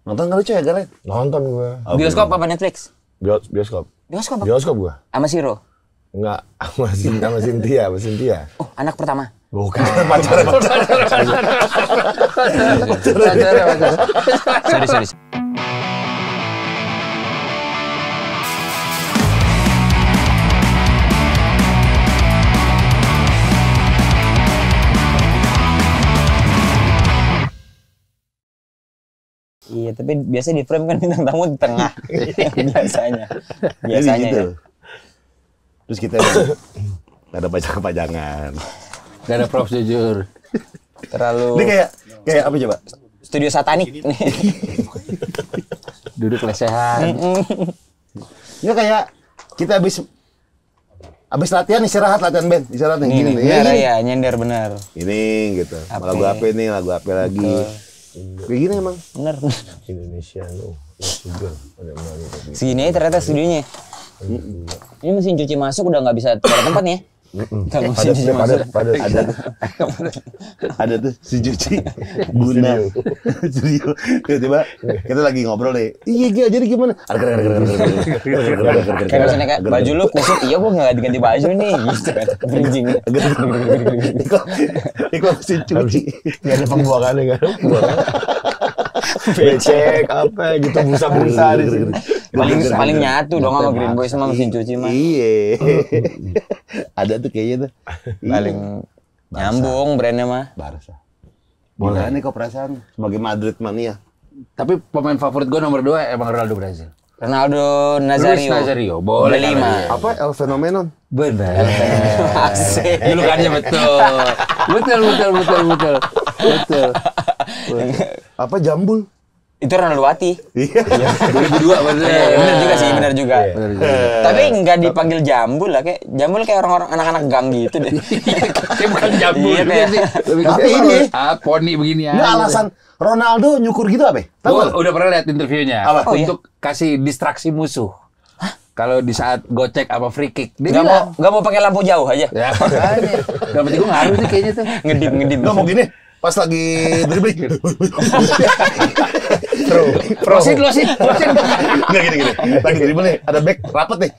Nonton nggak lucu ya, Garen? Nonton gue. Bioskop apa Netflix? Bioskop. Bioskop apa? Bioskop gue. Sama Siro? Enggak, sama Cynthia. Oh, anak pertama? Bukan. Pacaran. Sorry. Iya, tapi biasanya di frame kan bintang tamu di tengah. Biasanya gitu. ya. Terus kita nggak ada pajak-pajangan. Gak ada props jujur. Terlalu. Ini kayak apa coba? Studio satanik. Duduk lesehan. Ini kayak kita habis latihan latihan band, istirahat nih gini nih. Bener ya, nyender bener. Ini gitu. Apa? Lagu apa lagi. Kayak gini emang. Bener. Indonesia juga. Segini aja ternyata studionya. Ini mesin cuci masuk udah nggak bisa cari tempat nih ya? Kalau mesin cuci masuk. Ada tuh si cuci guna. Studio. Tiba-tiba kita lagi ngobrol nih. Iya, jadi gimana? Kayak misalnya kayak baju lu kusut, iya gua nggak diganti baju nih, gitu kan. Bridging. Ikut mesin cuci. Gak ada pembuangannya kan? Becek apa gitu, busa-busa di sini. Paling nyatu dong sama Green Boys sama mesin cuci mah. Iya. Ada tuh kayaknya tuh. Paling nyambung brandnya mah. Barca. Boleh nih kok perasaan sebagai Madrid mania. Tapi pemain favorit gue nomor 2 emang Ronaldo Brazil. Ronaldo Luis Nazario. Nazario, boleh Udah 5. Apa El Phenomenon? Benar. Asik. Julukannya betul. Betul. Apa Jambul? Itu Ronaldo Wati. Iya. 2002 bener. Bener juga. Tapi nggak dipanggil Jambul lah, kayak Jambul kayak orang-orang anak-anak gang gitu deh. Kayak bukan jambul Iya, juga kayak- sih. Lebih Tapi kayak ini- poni begini aja. Nggak alasan Ronaldo nyukur gitu apa? Tahu Gue nggak? udah pernah lihat interviewnya. Apa? Oh, iya? Untuk kasih distraksi musuh. Kalau di saat gocek apa free kick. Dia Nggak mau pakai lampu jauh aja. Ya makanya. Gak penting gue ngaruh sih kayaknya tuh. Ngedip. Nggak mau gini. Pas lagi dribbling. Prosin. Nggak gini. Lagi dribbling nih, ada back rapet nih.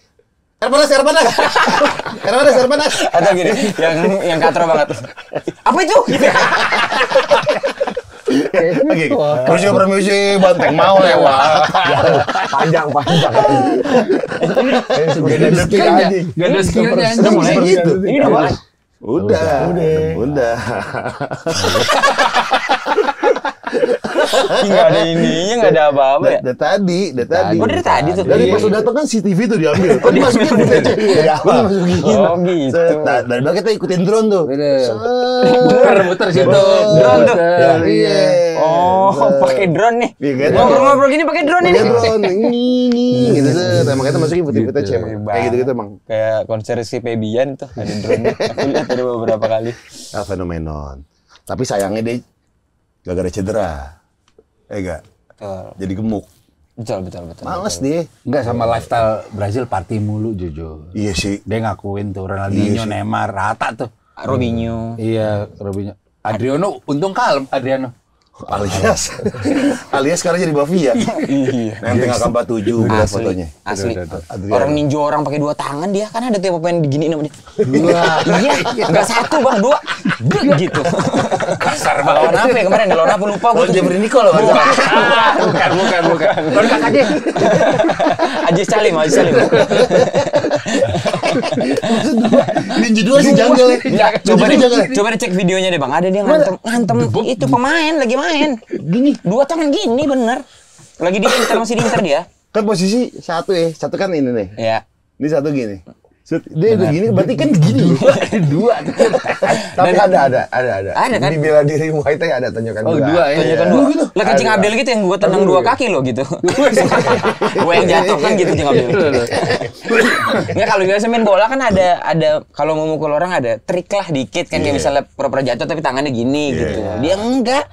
Air panas. Atau gini, yang katro banget. Apa itu? Oke. Permisi, banteng mau lewat. Panjang. Gak ada skillnya Udah mulai anjing. gitu. Ini udah mulai. Udah. Nggak ada ininya, nggak ada apa-apa ya. Dari tadi. Oh, dari tadi tuh. Dari pas udah datang kan CCTV tuh diambil. Oh, dimasukin ke VC. Iya, dimasukin. Oh, gitu. Dari belakang kita ikutin drone tuh. Muter situ. Drone tuh. Iya. Oh, pakai drone nih. Iya, kan? Ngobrol-ngobrol gini pakai drone ini. Pakai drone. Ini gitu tuh. Emang kita masukin footage emang. Kayak gitu-gitu emang. Kayak konser si Febian tuh ada drone. Aku lihat ada beberapa kali. Phenomenon. Tapi sayangnya dia gara-gara cedera. Enggak. Betul. Jadi gemuk. Betul. Males dia. Enggak sama lifestyle Brazil party mulu jujur. Iya sih. Dia ngakuin tuh Ronaldinho, Iya sih. Neymar rata tuh. Robinho. Iya, Robinho. Adriano untung kalem Adriano. Alias sekarang jadi Bavia. Iya. Nanti nggak 47 buat fotonya. Asli. Adriano. Orang ninja orang pakai 2 tangan dia, kan ada tiap pemain diginiin sama dia. Iya, enggak 1 Bang, 2. Gitu. Kasar banget. Lawan apa ya kemarin? Lawan apa lupa gua tuh. Jeffrey Nicole loh. Bukan. Lawan kakak dia. Aziz Salim. Ninja 2 sih janggal ya. Enggak, Ninja 2 janggal. coba deh cek videonya deh Bang. Ada dia ngantem itu pemain lagi main. Gini, 2 tangan gini bener. Lagi di Inter, masih di Inter dia. Kan posisi satu ya. Satu kan ini nih. Ya. Ini satu gini. Dia udah gini, berarti kan gini. 2. Tapi ada. Ada kan? Di bela diri Muay Thai ada tunjukan Oh, juga. 2 ya. Tunjukkan 2 gitu. Lah Cing Abdel gitu yang gua tendang 2 kaki lo gitu. Gua yang jatuh kan gitu Cing Abdel. Nggak, kalau biasa main bola kan ada kalau mau mukul orang ada trik lah dikit kan, kayak misalnya pura-pura jatuh tapi tangannya gini gitu. Dia enggak.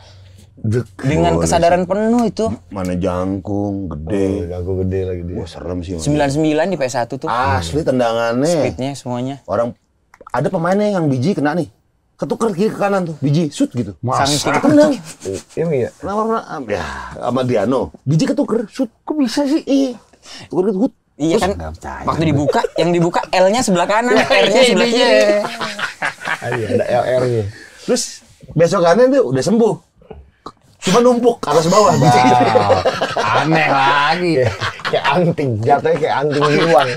Dengan kesadaran penuh itu. Mana jangkung gede. Jago gede lagi dia. Wah, serem sih. 99 di PS1 tuh. Asli tendangannya. Speednya semuanya. Orang ada pemainnya yang biji kena nih. ketuker kiri ke kanan tuh, biji shoot gitu. Saking Tenang. Emang iya. Ya, sama Diano, biji ketuker shoot. Kok bisa sih? Iya. Tuker gitu. Iya kan, nggak percaya. waktu dibuka, yang dibuka L-nya sebelah kanan, R-nya sebelah kiri. Ada LR-nya. Terus besokannya tuh udah sembuh. Cuma numpuk atas bawah. Aneh lagi. Kayak anting, jatuhnya kayak anting giwang.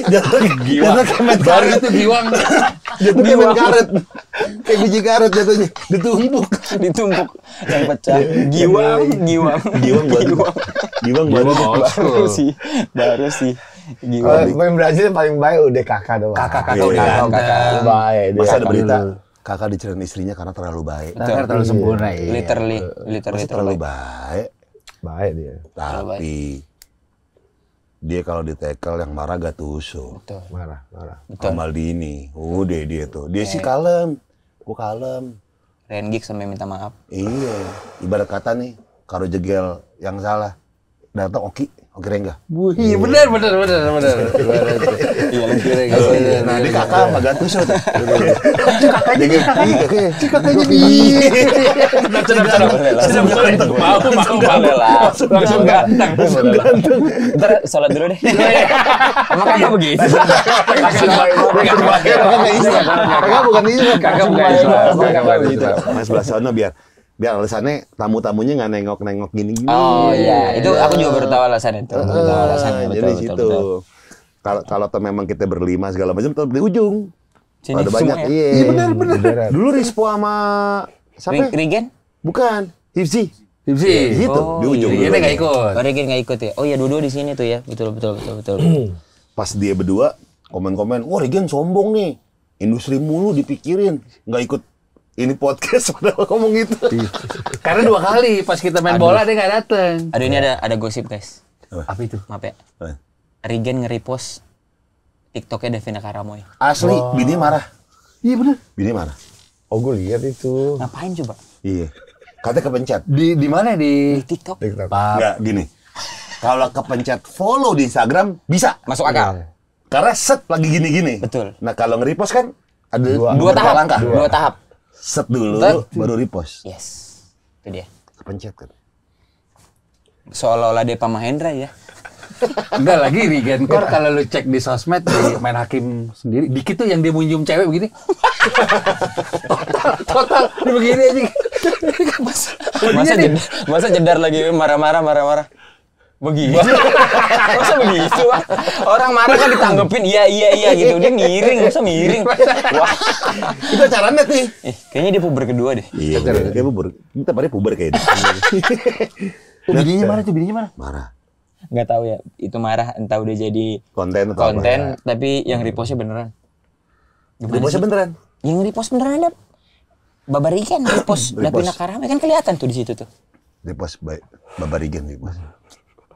Jatuhnya kayak main Baru karet. itu giwang. Jatuhnya main karet. Kayak biji karet jatuhnya. Ditumpuk. Ditumpuk, yang pecah. Giwang. Giwang baru. Baru sih. Kalau main Brazil paling baik udah kakak doang. Kakak Iya, udah baik. dia. Masa ada berita kakak dicerain istrinya karena terlalu baik. Nah, terlalu sempurna ya. Literally Masa terlalu baik. Baik dia. Tapi dia kalau ditekel yang marah gak tusuk. Betul. Marah. Betul. Maldini, udah dia tuh. Dia sih kalem, gua kalem. Rengik sampai minta maaf. Iya, ibarat kata nih, kalau jegel yang salah, datang Oki Rengga. Iya benar. Iya, Nah, dia kakak sama gak tusuk. Kakaknya nih. Sudah mau. Langsung ganteng. Ntar sholat dulu deh. Emang kakak begitu? Kakak bukan Islam. Kakak bukan Islam. Mas sebelah sana biar alasannya tamu-tamunya nggak nengok-nengok gini-gini. Oh iya, itu aku juga baru tahu alasan itu. Jadi situ. Kalau memang kita berlima segala macam tuh di ujung. Sini Ada banyak. semua ya? Iya benar. Dulu Rispo sama siapa? Regen? Bukan. Hipsi. Tipsi. Gitu, di ujung. Ini nggak ikut. Oh, Regen nggak ikut ya? Oh iya, dua-dua di sini tuh ya. Betul. Pas dia berdua komen-komen, wah Regen sombong nih. Industri mulu dipikirin. Nggak ikut ini podcast padahal ngomong gitu. Karena 2 kali pas kita main bola dia nggak dateng. Aduh, ini ada gosip guys. Apa itu? Maaf ya. Regen nge-repost TikToknya Davina Karamoy. Asli, bini marah. Iya benar. Bini marah. Oh gue lihat itu. Ngapain coba? Iya. Katanya kepencet. Di mana Di di TikTok. Enggak, gini. Kalau kepencet follow di Instagram, bisa. Masuk akal. Karena set lagi gini-gini. Betul. Nah, kalau nge-repost kan ada Dua beberapa tahap. langkah. Dua tahap. Set dulu, baru repost. Yes. Itu dia. Kepencet kan. Seolah-olah Depa Mahendra ya. Enggak lagi Rigenkor kalau lu cek di sosmed di main hakim sendiri dikit tuh yang dia munjum cewek begini. total dia begini aja. Masa jedar lagi marah-marah. Begitu. Masa begitu? Wah? Orang marah kan ditanggepin iya gitu. Dia miring, masa miring. Wah. Itu acara net nih. Kayaknya dia puber kedua deh. Iya, kayak puber. Kita pada puber kayaknya. Bininya mana tuh? Bininya mana? Marah. Nggak tahu ya, itu marah entah udah jadi Konten atau apa. tapi yang repostnya beneran. Repostnya beneran. Yang repost beneran ada Babarigen repost Davina Karamoy kan kelihatan tuh di situ tuh. Repost baik. Babarigen repost.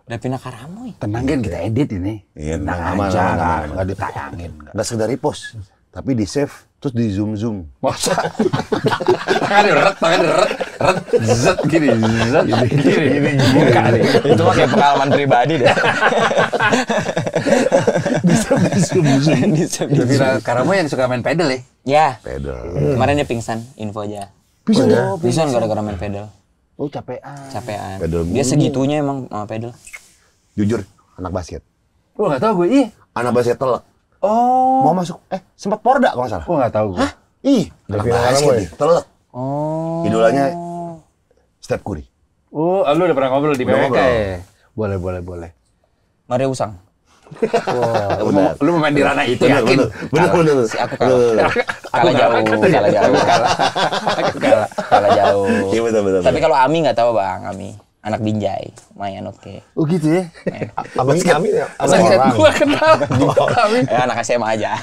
Davina Karamoy. Tenang kan kita edit ini. Iya, Tenang aman, aja, aman. nggak ditayangin. Enggak sekedar repost, tapi di save terus di zoom. Masa? Tangan eret, zet gini, gini. Buka nih. Itu mah kayak pengalaman pribadi deh. Di zoom. Davina Karamoy yang suka main pedal ya? Ya, Pedal. kemarin dia pingsan, info aja. Pingsan gara-gara main pedal. Oh capean. Capean. Pedal Dia mulu. segitunya emang sama pedal. Jujur, anak basket. Oh nggak tahu gue. Ih. Anak basket telek. Oh. Mau masuk, sempat Porda kalau nggak salah. Oh nggak tahu gue. Anak Davina basket Karamoy. nih, telek. Oh. Idolanya Steph Curry. Oh, lu udah pernah ngobrol di Udah PWK ngobrol. ya? Boleh. Mario Usang. Wah, Benar. lu mau main di ranah itu yakin? Bener. Si aku kalah. Kalah jauh. Kalah jauh. Iya betul. Tapi kalau Ami nggak tahu Bang, Ami. Anak Binjai, lumayan oke. Oh gitu ya? Abang kami ya, abang Basket orang. gue kenal. Kami. Anak SMA aja.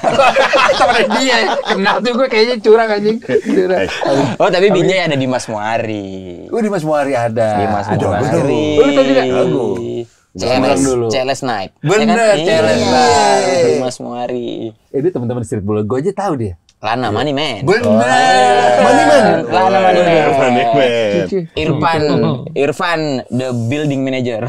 Temen dia. Kenal tuh gue kayaknya curang anjing. Curang. Oh, tapi Binjai ada Dimas Muari. Dimas Muari ada. Dimas Aduh, Muari. Lu tahu juga? Lagu. CLS dulu. CLS Night. Bener, Ya kan? CLS Iya, Night. Dimas Muari. Dia teman-teman street bola gue aja tahu dia. Lana Moneyman. Bener. Moneyman. Lana Moneyman. Moneyman. Irfan the building manager.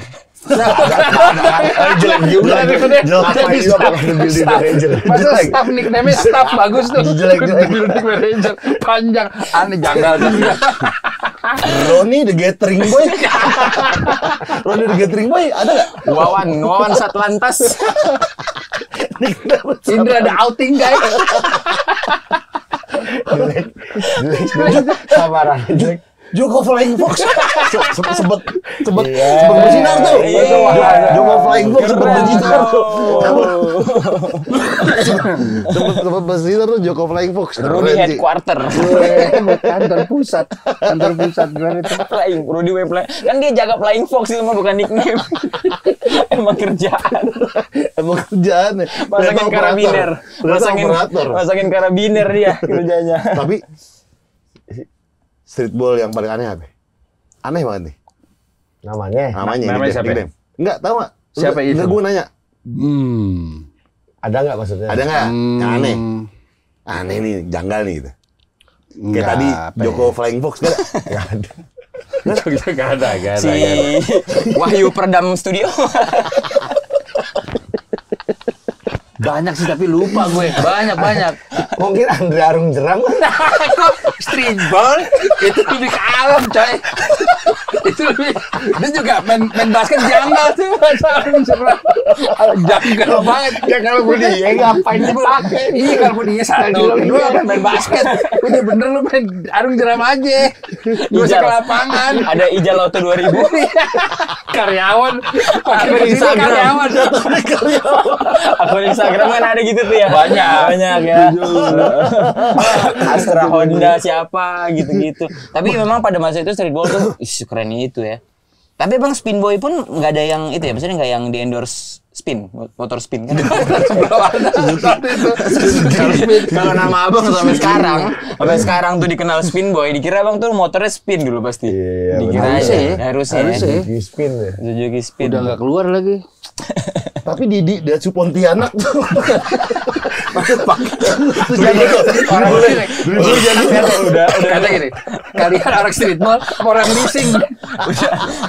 Jelek juga. Jelek. Apa itu apakah the building manager? Masa staff nickname-nya staff bagus tuh. Jelek. Building manager panjang, aneh janggal. Roni the Gathering Boy. Roni the Gathering Boy ada nggak? Wawan Satlantas. Indra ada outing guys. Jelek. Samaran jelek. Joko Flying Fox. Sempet Iya. bersinar tuh. Iya. Joko Flying Fox sempet Keren. bersinar tuh. Sempet bersinar tuh Joko Flying Fox. Rudy Keren sih. Headquarter. Kantor pusat gimana itu? Rudy Flying. Kan dia jaga Flying Fox itu mah bukan nickname. Emang kerjaan. Emang kerjaan ya. Pasangin karabiner. Operator. Pasangin karabiner dia kerjanya. Tapi streetball yang paling aneh apa? Aneh banget nih. Namanya. Namanya siapa? nickname. Enggak, tahu enggak? Siapa itu? Enggak, gue nanya. Ada nggak maksudnya? Ada enggak yang aneh? Aneh nih, janggal nih gitu. Kayak tadi Joko Flying Fox kan? Nggak ada. Gak ada. Si Wahyu Perdam Studio. Banyak sih tapi lupa gue. Banyak. Mungkin Andre Arung Jeram kan? Kok streetball itu lebih ke alam coy. Itu lebih, dia juga main basket janggal tuh janggal banget. Ya kalau gue dia ngapain dipakai? Iya kalau dia satu, dua kan main basket. Udah bener lu main arung jeram aja. Gak usah ke lapangan. Ada Ijal Auto 2000. Karyawan. Pakai Akun Instagram. karyawan. Akun Instagram kan ada gitu tuh ya. Banyak ya. Astra Honda siapa gitu-gitu. Tapi memang pada masa itu streetball tuh keren itu ya. Tapi Bang Spin Boy pun nggak ada yang itu ya, maksudnya nggak yang di endorse spin, motor spin kan. Belum ada saat itu. Kalau nama Abang sampai sekarang tuh dikenal Spin Boy, dikira Abang tuh motornya spin dulu pasti. Iya, Dikira harusnya aja. ya. Harusnya. Di spin ya. Suzuki Spin. Udah nggak keluar lagi. Tapi Didi Datsu Pontianak tuh. Jadi orang udah Kata gini, kalian orang streetball, orang leasing.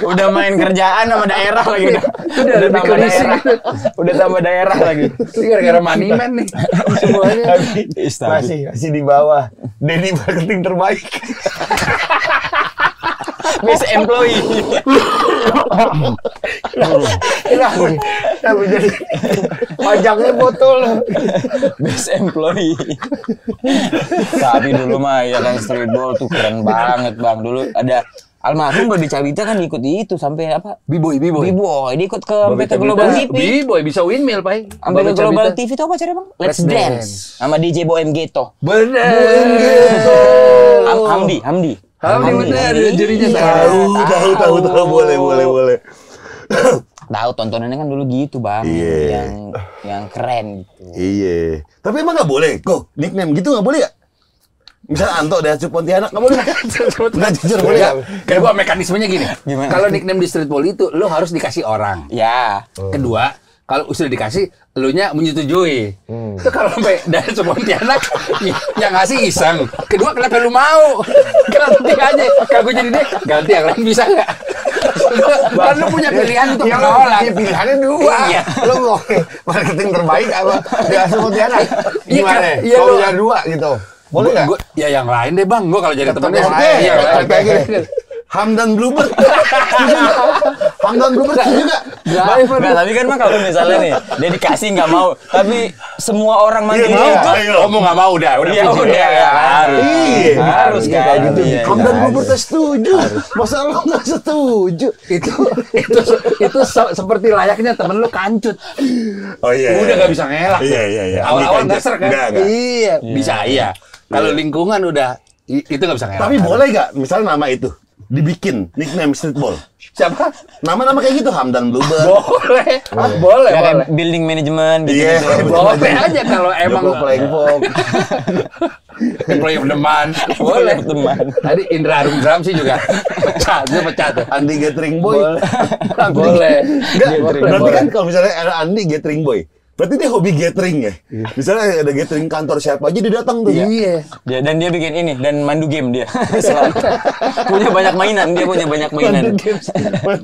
udah main kerjaan sama daerah lagi udah lebih tambah ke leasing daerah. Udah tambah daerah lagi. Ini gara-gara Moneyman nih semuanya. Masih di bawah. Denny marketing terbaik. Best employee. Tapi jadi pajaknya botol. Best employee. Tapi dulu mah ya kan streetball tuh keren banget Bang. Dulu ada almarhum Bobby Cabita kan ikut itu sampai apa? B-boy. Dia ikut ke sampai ke Global TV. B-boy bisa windmill, Pai. Sampai ke Global TV itu apa caranya Bang? Let's Dance. Sama DJ Boem Ghetto. Bener. Hamdi. Bener, jurinya Tahu, boleh. Tahu tontonannya kan dulu gitu Bang. Iya. Yang keren gitu. Iya. Tapi emang nggak boleh, kok nickname gitu nggak boleh ya? Misalnya Anto Datsu Pontianak nggak boleh? Nggak jujur boleh nggak? Kayak gua mekanismenya gini. Gimana? Kalau nickname di streetball itu lo harus dikasih orang. Ya. Kedua, kalau sudah dikasih, elunya menyetujui. Itu kalau sampai dari Pontianak yang ngasih iseng. Kedua, kenapa lu mau? Ganti aja. Kalau gue jadi deh, ganti yang lain bisa nggak? Kan lu punya pilihan untuk menolak. Pilihannya dua. Iya. Lo mau marketing terbaik apa? Dia Pontianak. Iya, Gimana? iya, Kalau lo- udah dua gitu. Boleh nggak? Ya yang lain deh bang, gue kalau jadi Tetep temennya. yang lain. Iya, Oke. Hamdan Bluebird. Hamdan Bluebird juga. Nggak, tapi kan Bang kalau misalnya nih, dia dikasih nggak mau, tapi semua orang manggil Iya, itu, Oh mau nggak mau udah ya fix. udah ya harus. Iya. Harus Iya, kan. kayak gitu. Iya, Hamdan iya. Bluebird setuju. Masa lo nggak setuju? itu seperti layaknya temen lu kancut. Oh iya. Udah nggak bisa ngelak. Iya. Awal-awal Ini nggak ser kan? Enggak. Iya, bisa iya. Kalau lingkungan udah itu nggak bisa ngelak. Tapi boleh nggak? Misalnya nama itu dibikin nickname streetball. Siapa? Nama-nama kayak gitu Hamdan Bluebird. Boleh, boleh, Ya, boleh. kayak building management gitu. Iya. Boleh aja kalau emang Joko Flying Fox. employee of the month. Boleh teman. Tadi Indra Arum Dram sih juga pecah tuh. Andi Gathering Boy. Boleh. Enggak, Boleh. berarti kan kalau misalnya ada Andi Gathering Boy, Berarti dia hobi gathering ya? Misalnya ada gathering kantor siapa aja dia datang tuh. Iya. Dan dia bikin ini dan mandu game dia. Selalu. Punya banyak mainan, dia punya banyak mainan.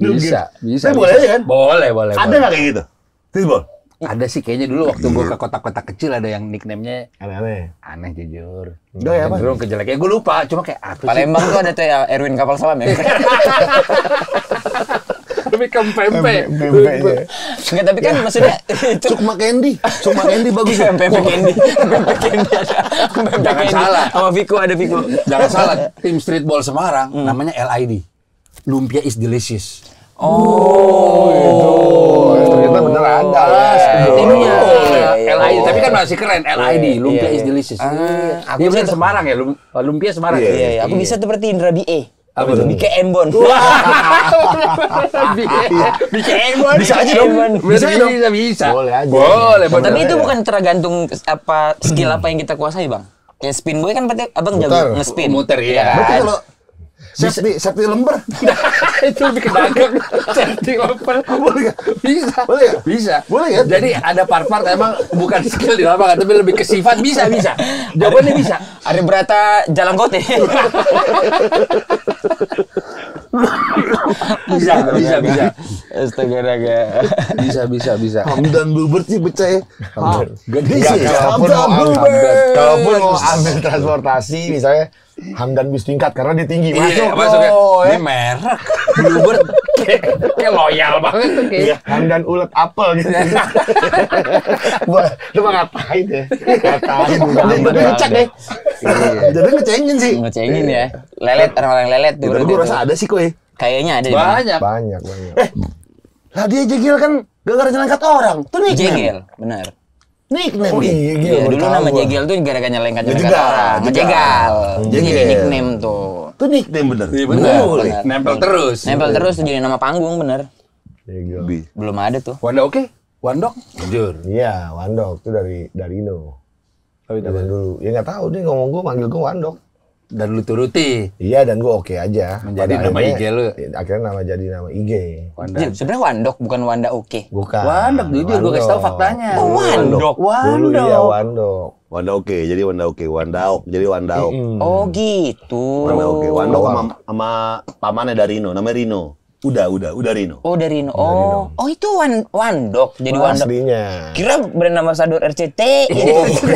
Bisa. Tapi boleh aja kan? Boleh. Ada nggak kayak gitu? Tisbol? Ada sih kayaknya dulu waktu gue ke kota-kota kecil ada yang nickname-nya Aneh-aneh. aneh jujur. Enggak ya, apa? Cenderung ke jelek. Gue lupa, cuma kayak apa sih? Palembang tuh ada tuh ya Erwin Kapal Selam ya. Lebih ke pempe. Enggak, tapi kan maksudnya itu Sukma Candy bagus ya. Pempek Candy. Pempek Candy ada. Pempek Jangan Candy. salah. Sama Viko ada Viko. Jangan salah, tim streetball Semarang namanya LID. Lumpia is delicious. Ternyata bener ada ya. Timnya iya. LID, tapi kan masih keren. LID, Lumpia is delicious. Aku Dia bener bisa- Semarang ya, Lumpia Semarang. Iya, Iya, aku bisa tuh berarti Indra BE. Apa itu? Bike Embon. Bikin Embon. Bisa aja dong. Bisa. Boleh aja. Boleh, Tapi bener. itu bukan tergantung apa skill apa yang kita kuasai, Bang. Kayak spin boy kan berarti Abang jago Muter. nge-spin. Muter, iya. kan? Berarti kalau safety lembar Itu lebih ke dagang. Setting open. boleh nggak? Bisa. Boleh ya? Bisa. Boleh ya? Jadi ada part-part emang bukan skill di lapangan, tapi lebih ke sifat. Bisa. Jawabannya bisa. Ari Brata Jalan Kote. Bisa. Astaga naga. Bisa. Hamdan Bluebird sih pecah ya. Gede sih. Kalaupun mau ambil transportasi misalnya Hamdan bus tingkat karena dia tinggi Iya, masuk. masuknya. Oh, Ini merek. Bluebird kayak loyal banget tuh kayak. Hamdan ulet apel gitu. Lu mah ngapain ya? Ngapain bukan Jadi Hamdan ngecek apel. deh. Jadi ngecengin sih. Ngecengin ya. Lelet, orang-orang lelet tuh. Tapi berarti gue tuh. rasa ada sih kok ya. Kayaknya ada di mana. Banyak. Banyak. Lah dia jegil kan gara-gara nyelengkat orang. Tuh nickname. Jegel, benar. Nickname Oh dia. iya, Iya, baru dulu tahu nama gua. Jegel tuh gara-gara nyelengkat Ngejegal, orang. Ngejegal. Itu jadi Jegel. nickname tuh. Tuh nickname bener. Iya bener. Boleh. Nempel terus. Nempel terus tuh jadi nama panggung bener. Jegel. Belum ada tuh. Wanda oke? Wandok? Jujur. Iya, Wandok itu dari Ino. Zaman dulu. Ya nggak tahu dia ngomong gue manggil gue Wandok. Dan lu turuti. Iya dan gue oke aja. Menjadi Pada nama akhirnya- IG lu. Akhirnya jadi nama IG. Wanda. Iya, sebenarnya Wandok bukan Wanda Oke. Bukan. Wandok, jujur gue kasih tau faktanya. Oh, Wandok. Dulu iya Wandok. Wanda oke, jadi Wanda oke. Wandaok, jadi Wandaok. Oh gitu. Wanda oke. Wandok sama pamannya dari Rino, namanya Rino. Udah Rino. Oh dari Rino. Oh itu Wandok. Jadi Wandok. Aslinya. Kira brand ambassador RCT.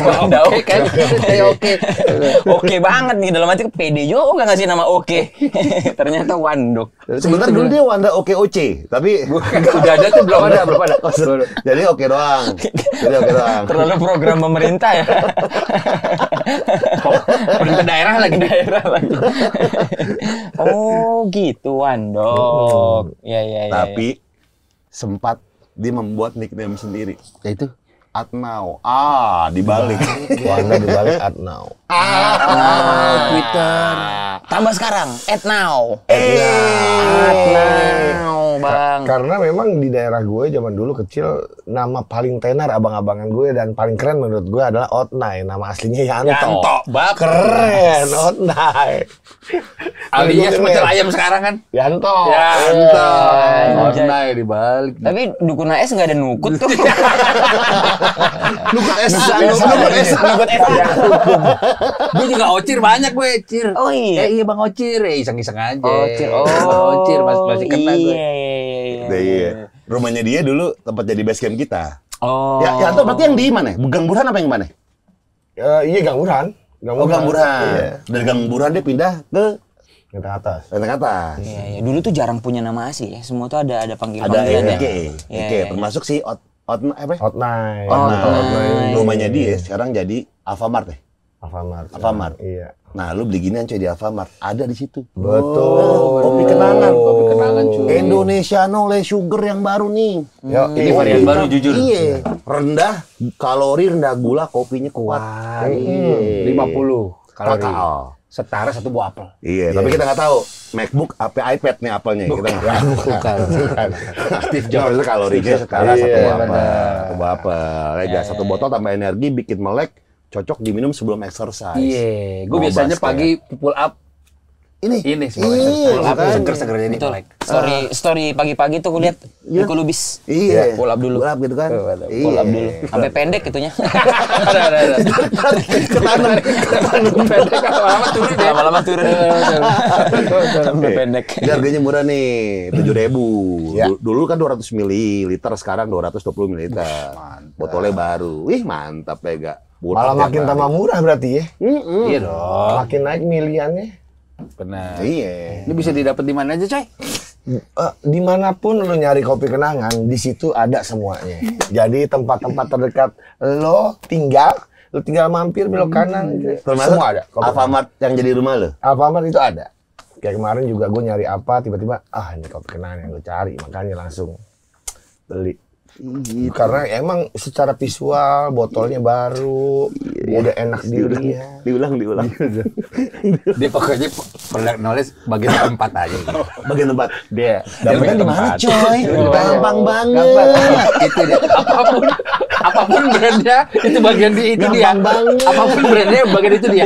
Wanda Oke kan? Oke. Oke banget nih dalam arti pede juga ngasih nama Oke. Ternyata Wandok. Sebentar dulu dia Wanda oke OC, tapi Udah ada tuh belum ada. jadi oke doang. Jadi oke doang. Terlalu program pemerintah ya. Perintah daerah lagi. Daerah lagi. Oh gitu Wandok. Ya. Tapi sempat dia membuat nickname sendiri. Ya itu. Atnau. Dibalik. Wanda dibalik Atnau. Twitter. Tambah sekarang @now. Now, Bang. Karena memang di daerah gue zaman dulu kecil nama paling tenar abang-abangan gue dan paling keren menurut gue adalah Otnai. Nama aslinya Yanto. Yanto. Bap. Keren Otnai. Alias macam ayam sekarang kan. Yanto. Yanto. Anjay. Otnai dibalik. Tapi dukun AS nggak ada nukut tuh. Nukut S. Nukut S. Gue juga ocir banyak gue, Cir. Oh iya. Iya Bang Ocir, iseng-iseng aja. Ocir. Bang Ocir masih kena gue. Iya. Rumahnya dia dulu tempat jadi base camp kita. Oh. Ya, Yanto berarti yang di mana? Gang Burhan apa yang mana? Iya Gang Burhan. Oh, Gang Burhan. Iya. Dari Gang Burhan dia pindah ke Ke atas. atas. Iya. Dulu tuh jarang punya nama asli ya. Semua tuh ada Ada panggilan-panggilan ya. Ike, termasuk si apa? Otnai. Otnai. Rumahnya dia sekarang jadi Alfamart ya. Alfamart. Iya. Nah, lu beli ginian coy di Alfamart. Ada di situ. Betul. Kopi kenangan. Kopi kenangan cuy. Indonesia No Le Sugar yang baru nih. Yo, Ini varian baru jujur. Iya. Rendah kalori, rendah gula, kopinya kuat. Iya. 50 kalori. Kakao. Setara satu buah apel. Iya, tapi kita nggak tahu MacBook apa iPad nih apelnya. Kita nggak tahu. Bukan. Steve Jobs itu kalorinya setara Iya, satu buah apel. benar. Satu buah apel. Lega, satu botol tambah energi, bikin melek, cocok diminum sebelum exercise. Iya, gue Mau biasanya basket. pagi pull up Ini semua seger-seger jadi Betul. melek. Story pagi-pagi tuh kulihat Niko Lubis. Iya. Pull up dulu. Pull up gitu kan. Pull up dulu. Sampai pendek itunya. Ada. Ketanam. Pendek lama-lama turun deh. Lama-lama turun. Sampai pendek. Ini harganya murah nih, 7.000. Ya. Dulu kan 200 ml, sekarang 220 ml. Botolnya baru. Wih, mantap ya, Gak? Malah makin tambah murah berarti ya. Iya dong. Makin naik miliannya. Benar. Iya. Ini bisa didapat di mana aja, Coy? Dimanapun lo nyari kopi kenangan, di situ ada semuanya. Jadi tempat-tempat terdekat lo tinggal mampir belok kanan gitu. Termasuk Semua ada. Kopi Alfamart yang jadi rumah lo. Alfamart itu ada. Kayak kemarin juga gue nyari apa, tiba-tiba ini kopi kenangan yang gue cari, makanya langsung beli. Karena emang secara visual botolnya baru, udah enak dilihat. Diulang. Dia pokoknya product knowledge bagian keempat aja. Bagian tempat. Dia Dapetnya di mana, tempat. coy? Gampang banget. Itu dia. Apapun brandnya itu bagian di itu dia. Gampang banget. Apapun brandnya bagian itu dia.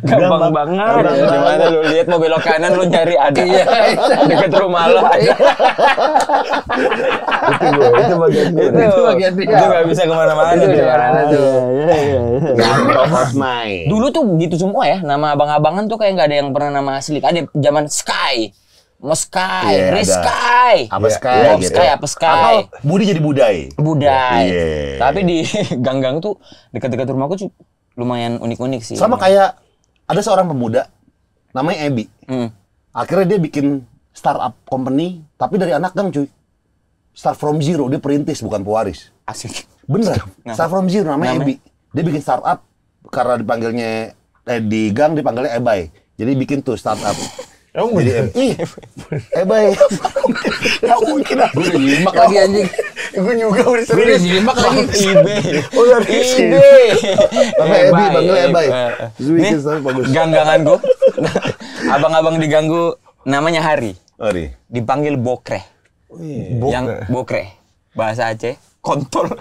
Gampang banget. Gimana lu lihat mau belok kanan lu nyari ada. Iya. Dekat rumah lo. Itu bagian gue. Itu bagian dia. Itu nggak bisa kemana-mana. Itu dia. kemana-mana tuh. Gampang Osmai. Dulu tuh gitu semua ya, nama abang-abangan tuh kayak nggak ada yang pernah nama asli. Ada zaman Sky, Sky, Iya, ada. Sky, Apa Sky Bob gitu. Sky, apa Sky, Budi jadi budai. Budai. Iya. Tapi di gang-gang tuh dekat-dekat rumahku tuh lumayan unik-unik sih. Sama kayak ada seorang pemuda namanya Ebi. Akhirnya dia bikin startup company tapi dari anak gang, cuy. Start from zero, dia perintis bukan pewaris. Asik. Bener. Start from zero namanya Ebi. Dia bikin startup karena dipanggilnya di gang dipanggilnya Ebay. Jadi bikin tuh startup. Jadi Ebay. Gak mungkin Gue udah nyimak lagi anjing. Gue juga udah Gue udah serius. nyimak lagi. eBay. Oh, dari sini. eBay. Tapi Ebi, panggilnya Ebay. Terus Nih, bikin startup bagus. gang-gangan gua. Abang-abang diganggu namanya Hari. Ari. Dipanggil Bokreh. Yang Bokreh. Bahasa Aceh, kontol.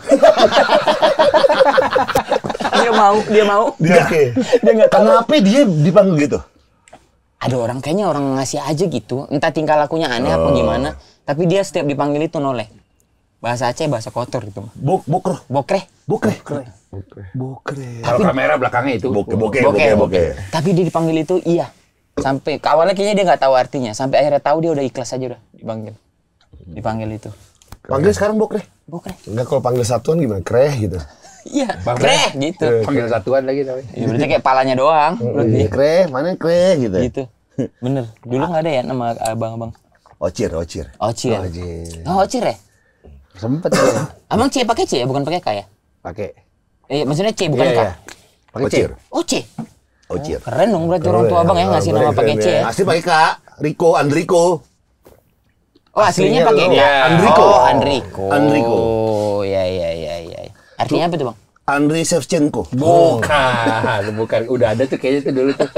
Dia mau. Dia oke. Dia nggak tahu. Kenapa dia dipanggil gitu? Ada orang kayaknya orang ngasih aja gitu. Entah tingkah lakunya aneh apa gimana. Tapi dia setiap dipanggil itu noleh. Bahasa Aceh bahasa kotor gitu. Bokreh. Bokreh. Kalau kamera belakangnya itu. Bokeh. Tapi dia dipanggil itu iya. Sampai awalnya kayaknya dia nggak tahu artinya. Sampai akhirnya tahu dia udah ikhlas aja udah dipanggil itu. Panggil sekarang Bokreh. Bokreh. Enggak, kalau panggil satuan gimana? Kreh gitu. Iya. Bang Kreh gitu. Panggil satuan lagi tapi. Ya berarti kayak palanya doang. Iya, Kreh, mana Kreh gitu. Gitu. Bener. Dulu nggak ada ya nama abang-abang. Ocir. Ocir. Ocir. Oh, Ocir ya? Sempet ya. Abang C pakai C ya, bukan pakai K ya? Pakai. Maksudnya C bukan K. Pakai Ocir. Oh, C. Ocir. Keren dong berarti orang tua abang ya ngasih nama keren, pakai C ya. Ngasih pakai Kak. Andriko. Oh, aslinya pakai K. Iya. Andriko. Oh, Andriko. Andriko. Oh, iya. Artinya apa tuh, Bang? Andri Shevchenko. Bukan. Udah ada tuh kayaknya tuh dulu tuh.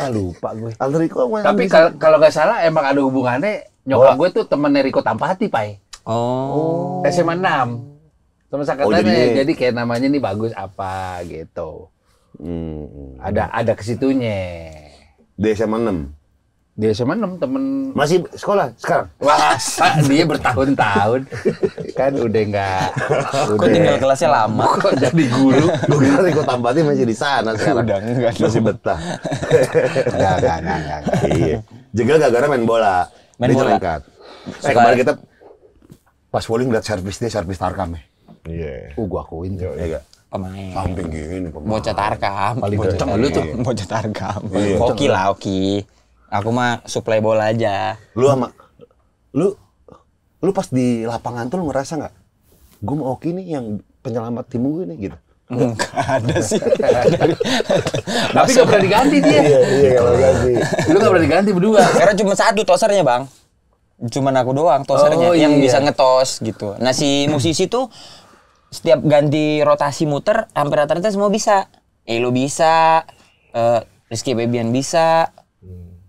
Lupa gue. Andriko. Tapi kalau nggak salah emang ada hubungannya. Nyokap gue tuh temen Riko Tampati, Pai. Oh. SMA 6. Temen sangkatannya. Jadi kayak namanya nih bagus apa gitu. Ada kesitunya. Di SMA 6. Di SMA 6 temen. Masih sekolah sekarang? Wah, dia bertahun-tahun. Kan udah nggak. Kok tinggal kelasnya lama? Kok jadi guru. Gue kira Riko Tampati masih di sana sekarang. Udah enggak. Masih betah. Enggak. Iya. Jegal gara-gara main bola. Main Dia bola. nyelengkat. Kemarin kita pas bowling lihat servis Tarkam ya. Iya. Gua akuin tuh. Iya gak? Pemain. Samping gini pemain. Bocah Tarkam. Paling Bocah kenceng lu iya. tuh. Bocah Tarkam. Iya. Oki lah, Oki. Aku mah suplai bola aja. Lu pas di lapangan tuh lu ngerasa nggak? Gue mau Oki nih yang penyelamat tim gue nih gitu. Enggak ada sih. Tapi nggak pernah diganti dia. Iya, kalau ganti. Lu nggak pernah diganti berdua. Karena cuma satu tosernya, Bang. Cuman aku doang tosernya Oh, yang iya. bisa ngetos gitu. Nah, si musisi tuh setiap ganti rotasi muter hampir rata-rata semua bisa. Elo bisa, Rizky Febian bisa.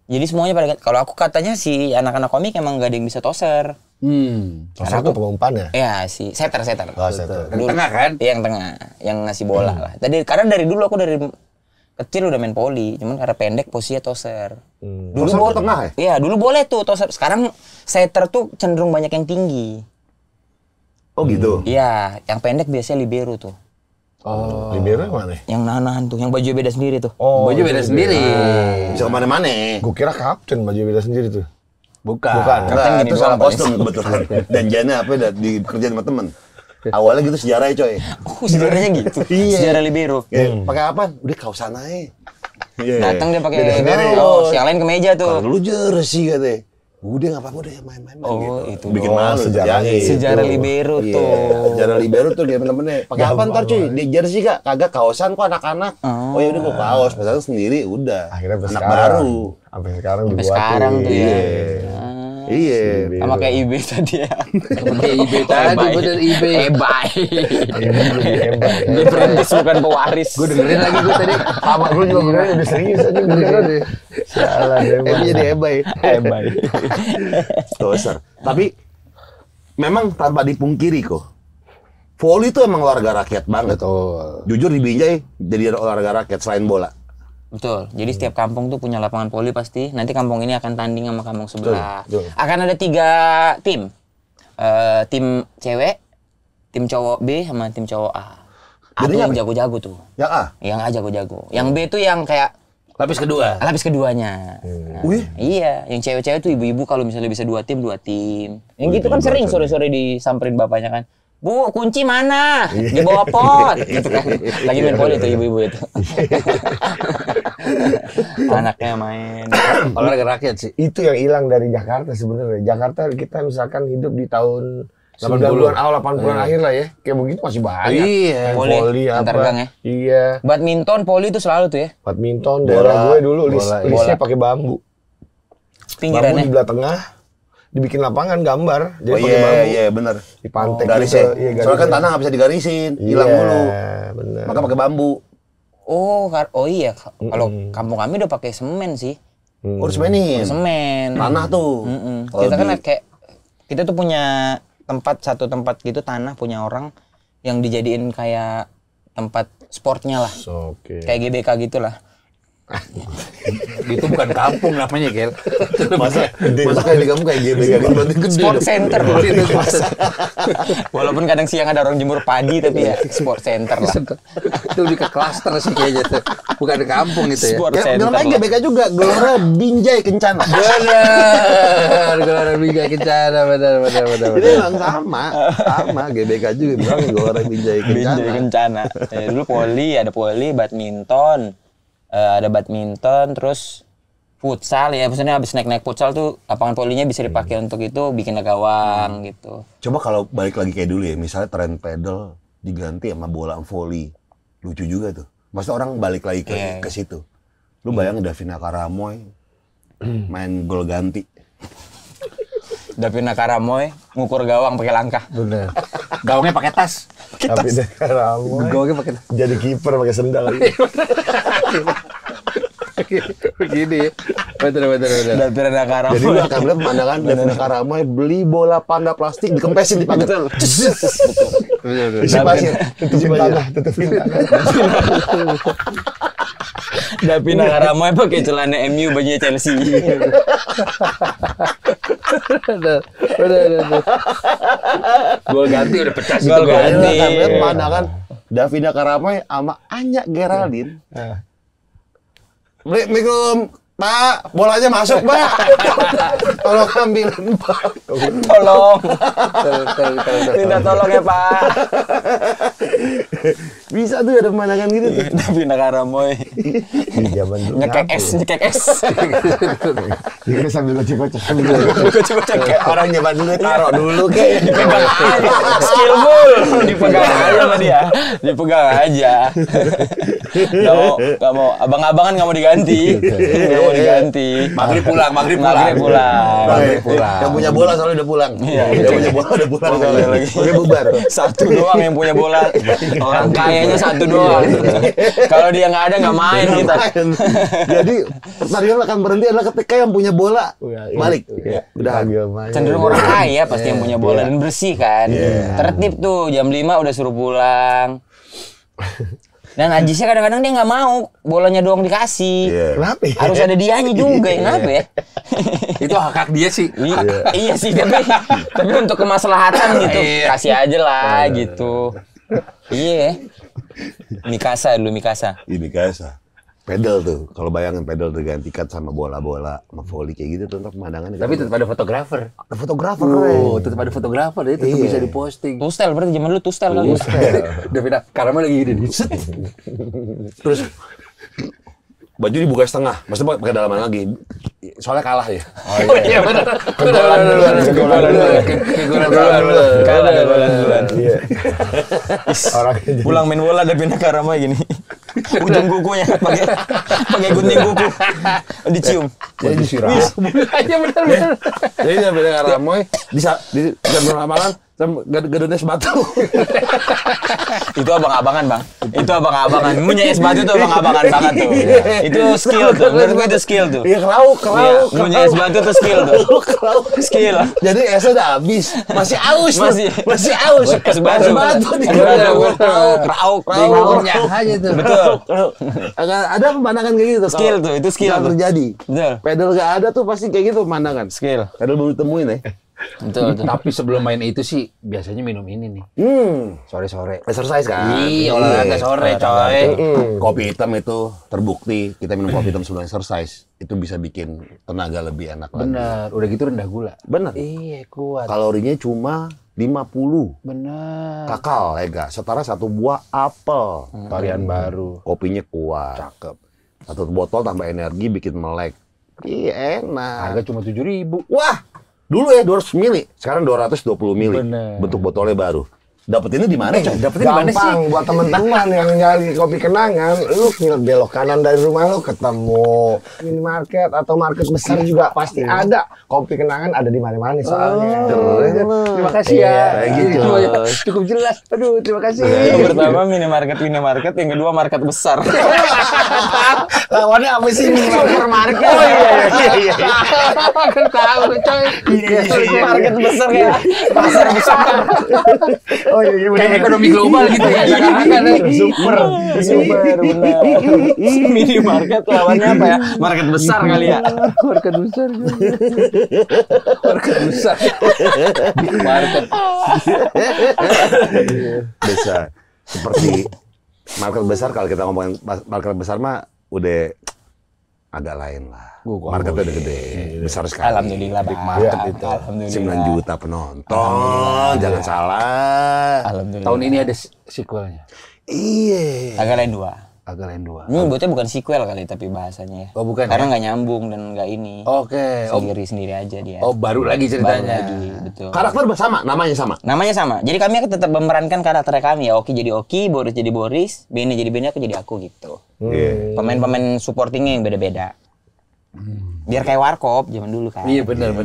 Jadi semuanya pada kalau aku katanya si anak-anak komik emang gak ada yang bisa toser. Masa aku pengumpannya? Ya, si setter. Oh, setter. Yang tengah kan? Iya, yang tengah, yang ngasih bola lah. Tadi karena dari dulu aku dari kecil udah main poli, cuman karena pendek posisinya toser. Dulu Toser tuh tengah ya? Iya, dulu boleh tuh toser. Sekarang setter tuh cenderung banyak yang tinggi. Oh gitu. Iya, yang pendek biasanya libero tuh. Oh. Libero yang mana? Yang nahan tuh, yang baju beda sendiri tuh. Oh, Baju beda sendiri. Bisa kemana-mana. Gue kira kapten baju beda sendiri tuh. Bukan. Kapten Enggak, gini itu salah doang, kostum kebetulan. Dan jana apa udah dikerjain sama temen. Awalnya gitu sejarahnya coy. Oh, sejarahnya gitu. Iya. Sejarah libero. Pakai apa? Udah kausan aja. Iya. Datang dia pakai Beda sendiri. oh, yang lain kemeja tuh. Kalau lu jersey katanya. Udah nggak apa-apa udah main-main Oh, gitu. itu. Bikin Oh, malu sejarahnya sejarahnya. Sejarah libero Iya, tuh. sejarah libero tuh dia temen-temennya. Pakai apa ntar cuy? Di jersey kak? Kagak kaosan kok anak-anak. Oh ya udah gua kaos, misalnya sendiri udah. Akhirnya sampai anak sekarang. baru. Sampai sekarang Sampai dibuatin. sekarang tuh ya. Iya. Sama kayak IB tadi ya. Oke, IB tadi bener IB. Ebay. Ini jadi hebat. Dia perintis bukan pewaris. Gue dengerin lagi gue tadi. Sama gue juga beneran udah serius aja beneran. Salah deh. Ini jadi ebay. Ebay. Doser. Tapi memang tanpa dipungkiri kok. Volley itu emang olahraga rakyat banget. Betul. Jujur di Binjai jadi olahraga rakyat selain bola. Betul. Jadi setiap kampung tuh punya lapangan voli pasti. Nanti kampung ini akan tanding sama kampung sebelah. Betul. Akan ada 3 tim. Tim cewek, tim cowok B sama tim cowok A. A tuh Bedanya yang apa? jago-jago tuh. Yang A. Yang A jago-jago. Yang B tuh yang kayak Lapis kedua. lapis keduanya. Nah, Wih. iya, yang cewek-cewek tuh ibu-ibu kalau misalnya bisa 2 tim, 2 tim. Yang gitu kan sering sore-sore disamperin bapaknya kan. Bu, kunci mana? Di bawah pot. Gitu kan. Lagi main voli tuh ibu-ibu itu. Anaknya main. Olahraga rakyat sih. Itu yang hilang dari Jakarta sebenarnya. Jakarta kita misalkan hidup di tahun 80. 90-an awal 80-an akhir lah ya. Kayak begitu masih banyak. Iya. Main Voli, voli antar apa. gang ya. Iya. Badminton, voli itu selalu tuh ya. Badminton daerah gue dulu listnya pakai bambu. Bambu Pinggirannya. di belah tengah dibikin lapangan gambar. Jadi Oh pakai iya, bambu. iya bener. Dipantek Garisnya. gitu. Iya, Soalnya kan garisnya. tanah nggak bisa digarisin, hilang Iya, mulu. bener. Maka pakai bambu. Oh iya. Kalau kampung kami udah pakai semen sih. Urus mainin. Semen. Tanah tuh. Kalau Kita kan di- kayak kita tuh punya satu tempat gitu tanah punya orang yang dijadiin kayak tempat sportnya lah. Oke. Kayak GBK gitulah. Itu bukan kampung namanya, Gel. masa kayak di kamu kayak GBK gitu berarti gede. Sport dong. center. Walaupun kadang siang ada orang jemur padi tapi ya sport center lah. Itu lebih ke klaster sih kayaknya tuh. Bukan di kampung itu ya. Sport Ya, center. bilang aja lah. GBK juga, Gelora Binjai Kencana. Benar. Gelora Binjai Kencana, benar. Jadi emang sama GBK juga bilang Gelora Binjai Binjai Kencana. Kencana. Dulu ada poli, badminton, ada badminton, terus futsal ya. Maksudnya habis naik futsal tuh lapangan polinya bisa dipakai untuk itu bikin gawang gitu. Coba kalau balik lagi kayak dulu ya, misalnya tren pedal diganti sama bola volley. Lucu juga tuh. Maksudnya orang balik lagi ke situ. Lu bayangin Davina Karamoy main gol ganti. Davina Karamoy ngukur gawang pakai langkah. Bener. Gawangnya pakai tas. Tapi sekarang Gawangnya pakai tas. jadi kiper pakai sendal. Begini ya. Betul. Davina Karamoy. Jadi lu akan lihat pemandangan Davina Karamoy beli bola panda plastik dikempesin di pagar. Betul. Isi pasir. Tutupin tanah, tutupin tanah. Davina Karamoy pakai celana MU bajunya Chelsea. Betul. Gol ganti udah pecah sih. Gol tuh, ganti. Lu akan lihat pemandangan Davina Karamoy sama Anya Geraldine. Assalamualaikum, Pak. Bolanya masuk, Pak. Tolong ambilin, Pak. Tolong. Minta tolong ya, Pak. Bisa tuh ada pemandangan gitu tuh. Davina Karamoy. Di zaman dulu. Nyekek es. Dia sambil kocok-kocok. Kocok-kocok kayak Orang nyebar dulu, taruh dulu kayak. dipegang aja. Skillful. Dipegang aja sama dia. Dipegang aja. Gak mau. Abang-abangan gak mau diganti. Gak mau diganti. Maghrib pulang. Yang punya bola soalnya udah pulang. Iya. Yang punya bola udah pulang. Soalnya lagi. Oke, bubar. Satu doang yang punya bola. Orang kayanya satu doang. Kalau dia nggak ada nggak main kita. Main. Jadi pertandingan akan berhenti adalah ketika yang punya bola balik. Udah. Cenderung orang kaya pasti yang punya bola dan bersih kan. Tertib tuh jam 5 udah suruh pulang. Dan Ajisnya kadang-kadang dia nggak mau bolanya doang dikasih. Iya. Kenapa ya? Harus ada dianya juga, kenapa ya? Itu hak dia sih. Iya sih, tapi untuk kemaslahatan gitu, kasih aja lah gitu. Iya. Mikasa dulu, Mikasa. Ini Mikasa. Pedal tuh, kalau bayangin pedal digantikan sama bola-bola, sama volley kayak gitu tuh untuk pemandangan. Tapi tetap ada fotografer. ada fotografer keren. Oh, tetap ada fotografer, dia tetap Iya. bisa diposting. Tustel, berarti zaman dulu Tustel kali. Udah beda, karena lagi gini nih. Set. Terus baju dibuka setengah, maksudnya pakai dalaman lagi. Soalnya kalah ya. Oh iya benar. Kegolan duluan. Kalah ada bola duluan. Iya. Orang Pulang main bola ada pindah ke Arama gini. Ujung kukunya pakai gunting kuku. Dicium. jadi disiram. Aja benar. Jadi dia beda Ramoy di jam ramalan gedenya sebatu. Itu abang-abangan, Bang. Itu abang-abangan. Punya es batu tuh abang-abangan banget tuh. Itu skill tuh. Menurut gue itu skill tuh. Iya kelauk. Punya es batu tuh skill tuh. Skill. Jadi esnya udah habis, masih aus tuh. Masih aus. Es batu. di Rauk. Kunyah aja tuh. Betul. Ada pemandangan kayak gitu. Skill tuh, itu skill Yang tuh. terjadi. Betul. Pedal gak ada tuh pasti kayak gitu pemandangan. Skill. Pedal baru temuin ya. Betul. Tapi sebelum main itu sih biasanya minum ini nih. Sore-sore. Exercise kan. Iya, olahraga sore, coy. Kopi hitam itu terbukti kita minum kopi hitam sebelum exercise itu bisa bikin tenaga lebih enak lagi. Benar, udah gitu rendah gula. Bener. Iya, kuat. Kalorinya cuma 50 Benar. kakal, lega. Setara satu buah apel. Varian baru. Kopinya kuat. Cakep. Satu botol tambah energi bikin melek. Iya enak. Harga cuma 7.000. Wah, dulu ya 200 mili, sekarang 220 mili. Bener. Bentuk botolnya baru. Dapetinnya di mana, coy? Dapetin di mana sih? Gampang buat teman-teman yang nyari kopi kenangan, lu belok kanan dari rumah lu ketemu minimarket atau market besar juga pasti ada. Kopi kenangan ada di mana-mana soalnya. Terima kasih ya. Kayak gitu. Cukup jelas. Aduh, terima kasih. Yang pertama minimarket, yang kedua market besar. Lawannya apa sih? Supermarket. Oh iya. Kan tahu, coy. Market besar kayak pasar besar. Oh iya, Kayak ekonomi global gitu ya. Super. Benar. Minimarket lawannya apa ya? Market besar kali ya. Market besar. Market besar. Market. Besar. Seperti market besar, kalau kita ngomongin market besar mah udah agak lain lah. Marketnya udah gede, besar sekali. Alhamdulillah, Bang. Market itu Alhamdulillah. 9 juta penonton, jangan salah. Alhamdulillah. Tahun ini ada sequelnya. Iya. agak lain dua. Agak lain dua. Ini buatnya bukan sequel kali tapi bahasanya ya. Oh, bukan Karena ya? nggak nyambung dan nggak ini. Oke. Sendiri-sendiri aja dia. Oh, baru lagi Baru ceritanya. lagi, betul. Karakter bersama, namanya sama. Namanya sama. Jadi kami akan tetap memerankan karakter kami ya. Oki jadi Oki, Boris jadi Boris, Benny jadi Benny, aku jadi aku gitu. Iya. Pemain-pemain supportingnya yang beda-beda. Biar kayak Warkop zaman dulu kan. Iya, benar.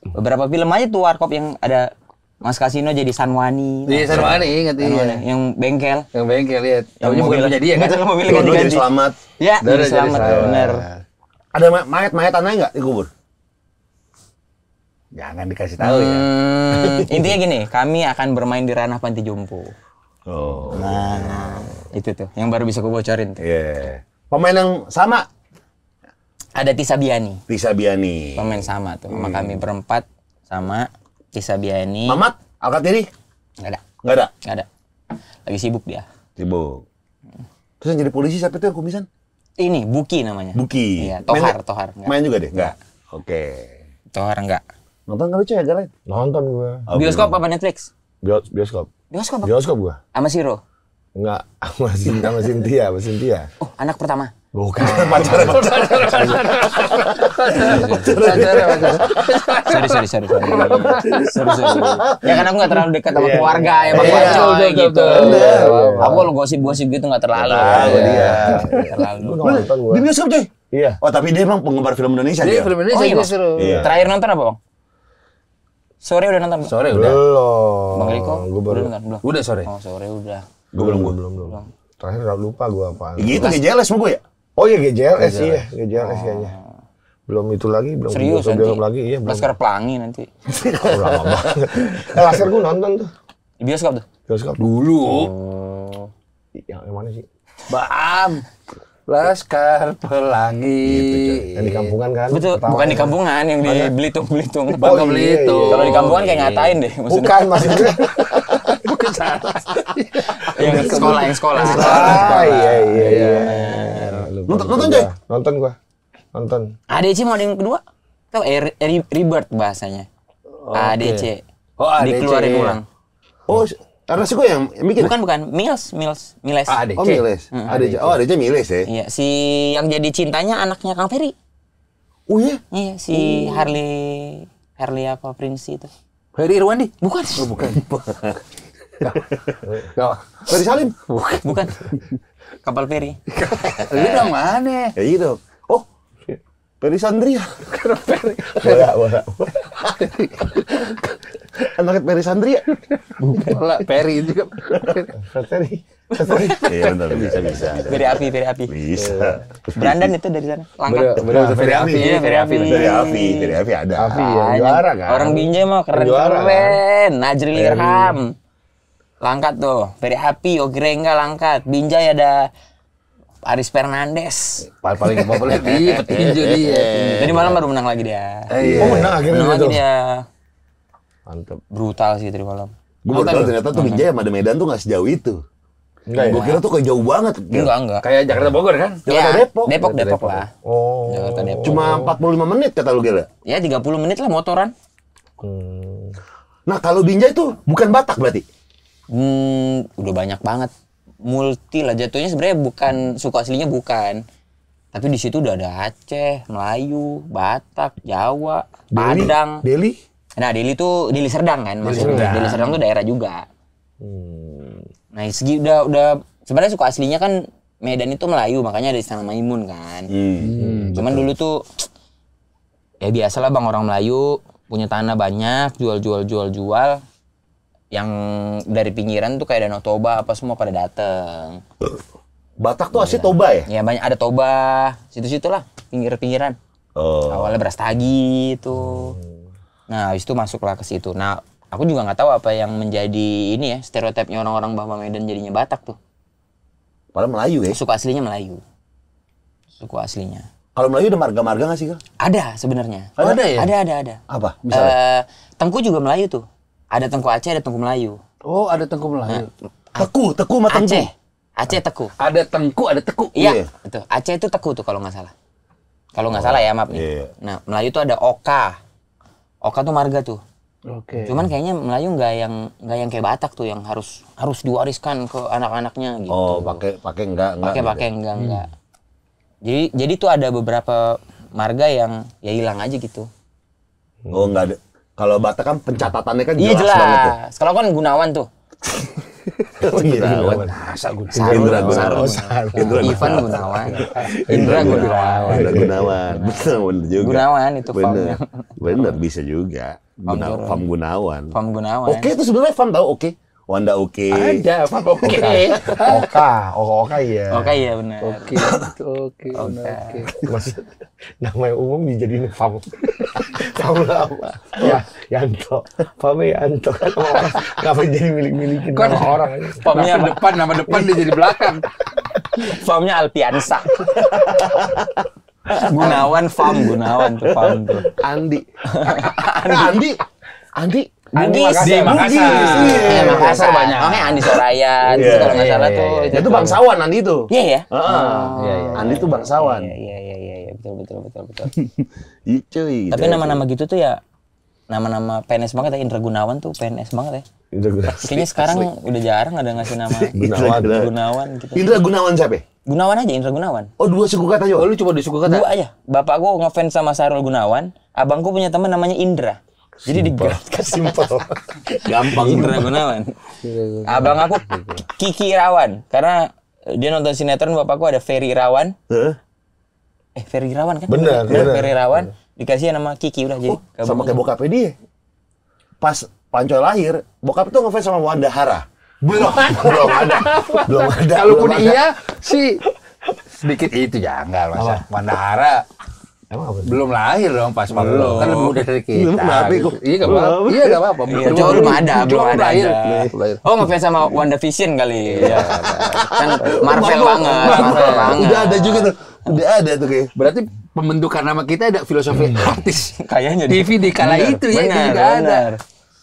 Beberapa film aja tuh Warkop yang ada Mas Kasino jadi Sanwani. Iya, Sanwani, ingat iya. Sanwani, yang bengkel. Yang bengkel lihat. Yang Tahunya bukan mobil- punya dia kan? Betul, mobil Dua-dua jadi ganti-ganti. selamat. Ya, Dua-dua jadi jadi selamat, selamat. bener. Ada mayat-mayat aneh nggak dikubur? Jangan dikasih tahu ya. Intinya gini, kami akan bermain di ranah panti jompo. Oh. Nah, itu tuh yang baru bisa gue bocorin tuh. Iya. Pemain yang sama, Ada Tisa Biani, Tisa Biani. pemain sama tuh, sama kami berempat sama Tisa Biani. Mamat, Alkatiri? Nggak ada, Nggak ada. nggak ada. Lagi sibuk dia. Sibuk. Terus yang jadi polisi siapa tuh yang kumisan? Ini Buki namanya. Buki. Iya, Main- Tohar. Nggak. Main juga deh? Nggak. Oke. Tohar enggak. Nonton nggak lucu ya, Galen? Nonton gua. Bioskop apa Netflix? Bioskop. Bioskop apa? Bioskop gua. Sama Siro. Enggak, sama Cynthia. Oh, anak pertama. Bukan. Sorry. Ya kan aku nggak terlalu dekat sama keluarga ya Bang Iya, Wacoy betul, gitu. bener. Aku kalau gosip-gosip gitu nggak terlalu. Iya. Terlalu. Gua nonton gua. Di bioskop coy? Iya. Oh tapi dia emang penggemar film Indonesia Jadi dia? film ini Oh, saya iya, Bang. seru. Iya. Terakhir nonton apa Bang? Sore udah nonton Bang? Sore udah. Belum. Bang Riko? Gua baru. Udah nonton? Belum? Udah sore. Oh, sore udah. Belum. Terakhir lupa gua apaan. Ya gitu GJLS sama gue ya? Oh iya GJLS iya, GJLS kayaknya. Belum itu lagi, belum Serius bioskop nanti? lagi, iya belum. Laskar Pelangi nanti. Oh, lama banget. Laskar gua nonton tuh. Di bioskop tuh? Bioskop Dulu. yang mana sih? Bam. Laskar Pelangi. Gitu, Yang di kampungan kan? Betul, Pertama bukan di kan? kampungan, yang di Belitung. Bangka Oh, iya, Belitung. iya. Kalau di kampungan kayak ngatain deh maksudnya. Bukan maksudnya. Bukan salah. Yang sekolah. Ah, iya. Nonton, Joy? Nonton gua. Nonton. ADC mau ada yang kedua? Tahu rebirth bahasanya. ADC. Oh, ADC. Dikeluarin ulang. Oh, karena sih gue yang bikin. Bukan, Miles. ADC. Oh, Miles. ADC Miles ya. Iya, si yang jadi cintanya anaknya Kang Ferry. Oh iya. Iya, si Harley apa Prince itu. Ferry Irwandi? Bukan. Oh, bukan. Ferry Salim. Bukan. Kapal Ferry. Lu dong mana? Ya gitu. Oh, Ferry Sandria. Bola. Anaknya Ferry Sandria. Bola Ferry juga. Ferry. Iya benar, bisa. Ferry api. Bisa. Brandon itu dari sana. Langkat. Bener, Ferry Api. Iya, Ferry Api. Dari Avi ada. Avi ya, juara kan? Orang Binjai mah Juara, keren. Najril Irham. Langkat tuh. Ferry Api, Yogi Rengga langkat. Binjai ada Aris Fernandes. Paling populer di petinju dia. Tadi malam baru menang lagi dia. Oh, menang akhirnya Menang lagi gitu. dia. Mantep. Brutal sih tadi malam. Gue baru tahu ternyata tuh Binjai sama Medan tuh nggak sejauh itu. Enggak ya? Gue kira tuh kayak jauh banget. Enggak. Kayak Jakarta Bogor kan? Jakarta Depok. Depok lah. Oh. Jakarta Depok. Cuma 45 menit kata lu Gila. Ya 30 menit lah motoran. Nah kalau Binjai tuh bukan Batak berarti. Udah banyak banget. Multi lah jatuhnya sebenarnya bukan suku aslinya bukan. Tapi di situ udah ada Aceh, Melayu, Batak, Jawa, Padang. Deli? Nah, Deli Serdang kan maksudnya. Deli Serdang tuh daerah juga. Nah, segi udah sebenarnya suku aslinya kan Medan itu Melayu, makanya ada Istana Maimun kan. Cuman dulu tuh ya biasalah Bang, orang Melayu punya tanah banyak, jual. Yang dari pinggiran tuh kayak Danau Toba apa semua pada dateng. Batak tuh asli Toba ya? Ya banyak ada Toba, situ-situ lah, pinggiran. Oh. Awalnya Brastagi itu. Nah, habis itu masuklah ke situ. Nah, aku juga nggak tahu apa yang menjadi ini ya, stereotipnya orang-orang bahwa Medan jadinya Batak tuh. Padahal Melayu ya? Suku aslinya Melayu. Suku aslinya. Kalau Melayu ada marga-marga nggak sih Kak? Ada sebenarnya. Ada ya? Ada. Apa? Misalnya? Tengku juga Melayu tuh. Ada Tengku Aceh, ada Tengku Melayu. Oh, ada Tengku Melayu. Teku sama Tengku. Aceh Teku. Ada Tengku, ada Teku. Iya, betul. Aceh itu Teku tuh kalau nggak salah. Kalau nggak salah ya, maaf nih. Iya. Nah, Melayu tuh ada Oka. Oka tuh marga tuh. Oke. Cuman kayaknya Melayu nggak yang kayak Batak tuh yang harus diwariskan ke anak-anaknya gitu. Oh, pakai enggak. Pakai enggak. Jadi tuh ada beberapa marga yang ya hilang aja gitu. Oh, enggak ada. Kalau Batak kan pencatatannya kan Iya jelas banget tuh. jelas. Kalau kan Gunawan tuh. Oh iya, Gunawan. Masa gue Indra Gunawan. Ivan Gunawan. Indra Gunawan. Indra Gunawan. Bener juga. Gunawan itu famnya. Bener bisa juga. Fam Gunawan. Fam Gunawan. Oke itu sebenarnya Fam tahu oke. Wanda oke. ada apa oke. Oka iya. Oke iya benar. Oke. Masih nama yang umum dijadiin Fam. Tahu lah apa? Ya, Yanto. Fam Yanto kan orang ngapain jadi milik-milikin Kan nama orang aja. Famnya nama depan dia jadi belakang. famnya Alpiansa. Gunawan tuh Fam tuh. Andi. Andi di Makassar. Iya, Makassar banyak. Makanya Andi Sorayan itu kalau nggak salah tuh. Itu bangsawan Andi itu. Iya ya. Andi tuh bangsawan. Iya, betul. Iya cuy. Tapi nama-nama gitu tuh ya nama-nama PNS banget ya. Indra Gunawan tuh PNS banget ya. Kayaknya sekarang udah jarang ada ngasih nama Gunawan gitu. Indra Gunawan siapa? Gunawan aja, Indra Gunawan. Oh, dua suku kata Oh, yo. lu coba di suku kata. Dua aja. Bapakku ngefans sama Sahrul Gunawan, abangku punya teman namanya Indra. Jadi digerakkan Simpel. Gampang. Indra Gunawan. Abang aku Kiki Irawan karena dia nonton sinetron bapakku ada Ferry Irawan. Ferry Irawan kan? Bener. Ferry Irawan dikasih nama Kiki udah jadi. Sama kayak bokapnya dia. Pas Pancoy lahir, bokap itu ngefans sama Wanda Hara. Belum ada. Kalaupun iya sih sedikit itu ya enggak masa. Mandahara Emang apa? Belum lahir dong pas Pak Lo. Kan lebih muda dari kita. Belum lahir kok. Iya enggak apa-apa. Iya enggak apa-apa. Iya, cowok belum ada. lahir. Oh, ngefans sama WandaVision kali. Ya. Kan Marvel banget. Udah ada juga tuh. Udah ada tuh kayak. Berarti pembentukan nama kita ada filosofi artis. Kayaknya TV di kala itu ya enggak ada.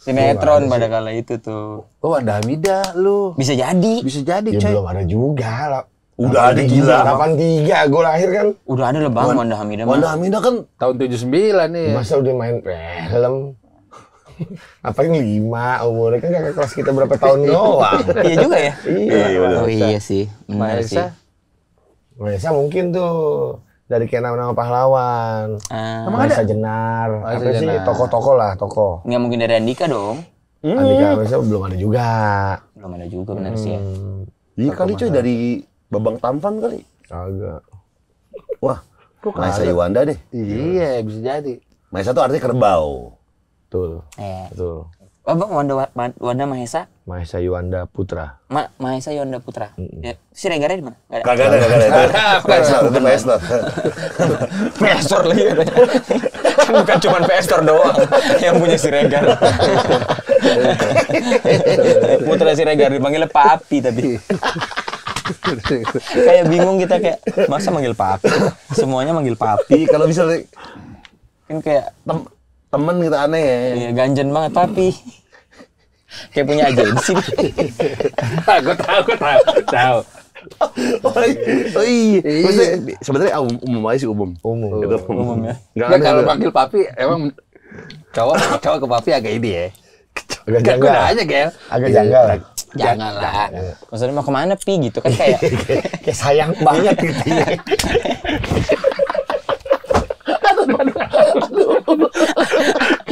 Sinetron pada kala itu tuh. Oh, Wanda Hamidah lu. Bisa jadi. Bisa jadi, Ya coy. belum ada juga lah. Udah ada gila. 83 gue lahir kan. Udah ada lah Bang Wanda Hamidah mah. Wanda Hamidah kan Tahun 79 nih. Masa udah main film? Apa yang 5 umurnya kan kakak kelas kita berapa tahun doang. Iya juga ya? Iya. Oh iya sih. Benar sih. Maesa mungkin tuh dari kayak nama-nama pahlawan. Ah, Maesa Jenar. Maesa Apa sih Jenar. tokoh-tokoh lah, tokoh. nggak mungkin dari Andika dong. Andika Maesa belum ada juga. Belum ada juga benar sih ya. iya kali coy dari Babang Tampan kali. Agak. Wah, Maesa Yuwanda deh. Iya, bisa jadi. Maesa tuh artinya kerbau. Betul. Eh. Betul. Oh, Bang Wanda Mahesa? Maesa Yuwanda Putra. Mahesa Yonda Putra. Ya, si Regarnya di mana? Nggak ada. Kagak ada. Pestor, itu pestor. Pestor lagi katanya. Kan bukan cuma Pestor doang yang punya si Regar. Putra si Regar dipanggilnya Papi tapi. Kayak bingung kita kayak masa manggil Papi? Semuanya manggil Papi. Kalau misalnya Kan kayak temen kita aneh ya. iya, ganjen banget Papi. Kayak punya agensi. Gue tahu. Oh iya. Maksudnya sebenarnya umum aja sih umum. Umum. Gitu, Umum ya. Nggak Nah, aneh kalau tuh. panggil papi emang cowok ke papi agak ini ya. Agak Kan janggal. aja, Gel. Agak janggal. Jangan lah. Maksudnya mau kemana Pi gitu kan kayak Kayak sayang banget gitu.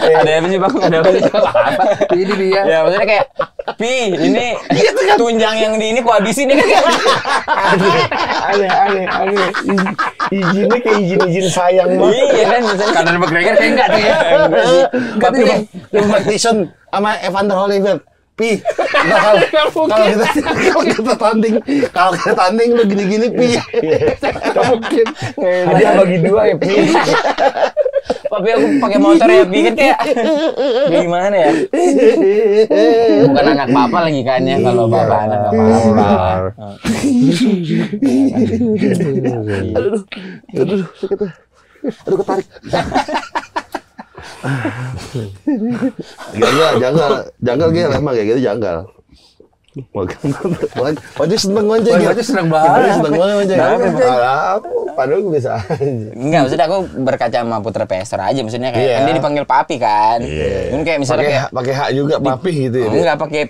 ada apa sih Bang? Ada apa sih? Ini dia. Ya maksudnya kayak Pi, ini tunjang yang di ini ku habisin ya kan? Aneh. Izinnya kayak izin sayang banget. Iya kan misalnya Karena McGregor kayak enggak tuh ya. enggak sih. Tapi Robert Tyson sama Evander Holyfield. Pi, nah, kalau kita tanding lu gini-gini Pi. Gak mungkin. Hadiah bagi 2 ya, Pi. Tapi aku pakai motor ya Pi kan kayak gimana ya? Bukan anak bapak lagi kan ya kalau bapak anak bapak. Aduh ketarik. Janggal Gel, emang kayak gitu janggal. Wajah seneng aja Gel. Wajah seneng banget. Seneng banget aja. Padahal gue bisa aja. Enggak, maksudnya aku berkaca sama Putra Pestor aja, maksudnya kayak Iya. kan dia dipanggil papi kan. Kan kayak misalnya kayak Pakai hak juga papi gitu ya. dia. enggak pakai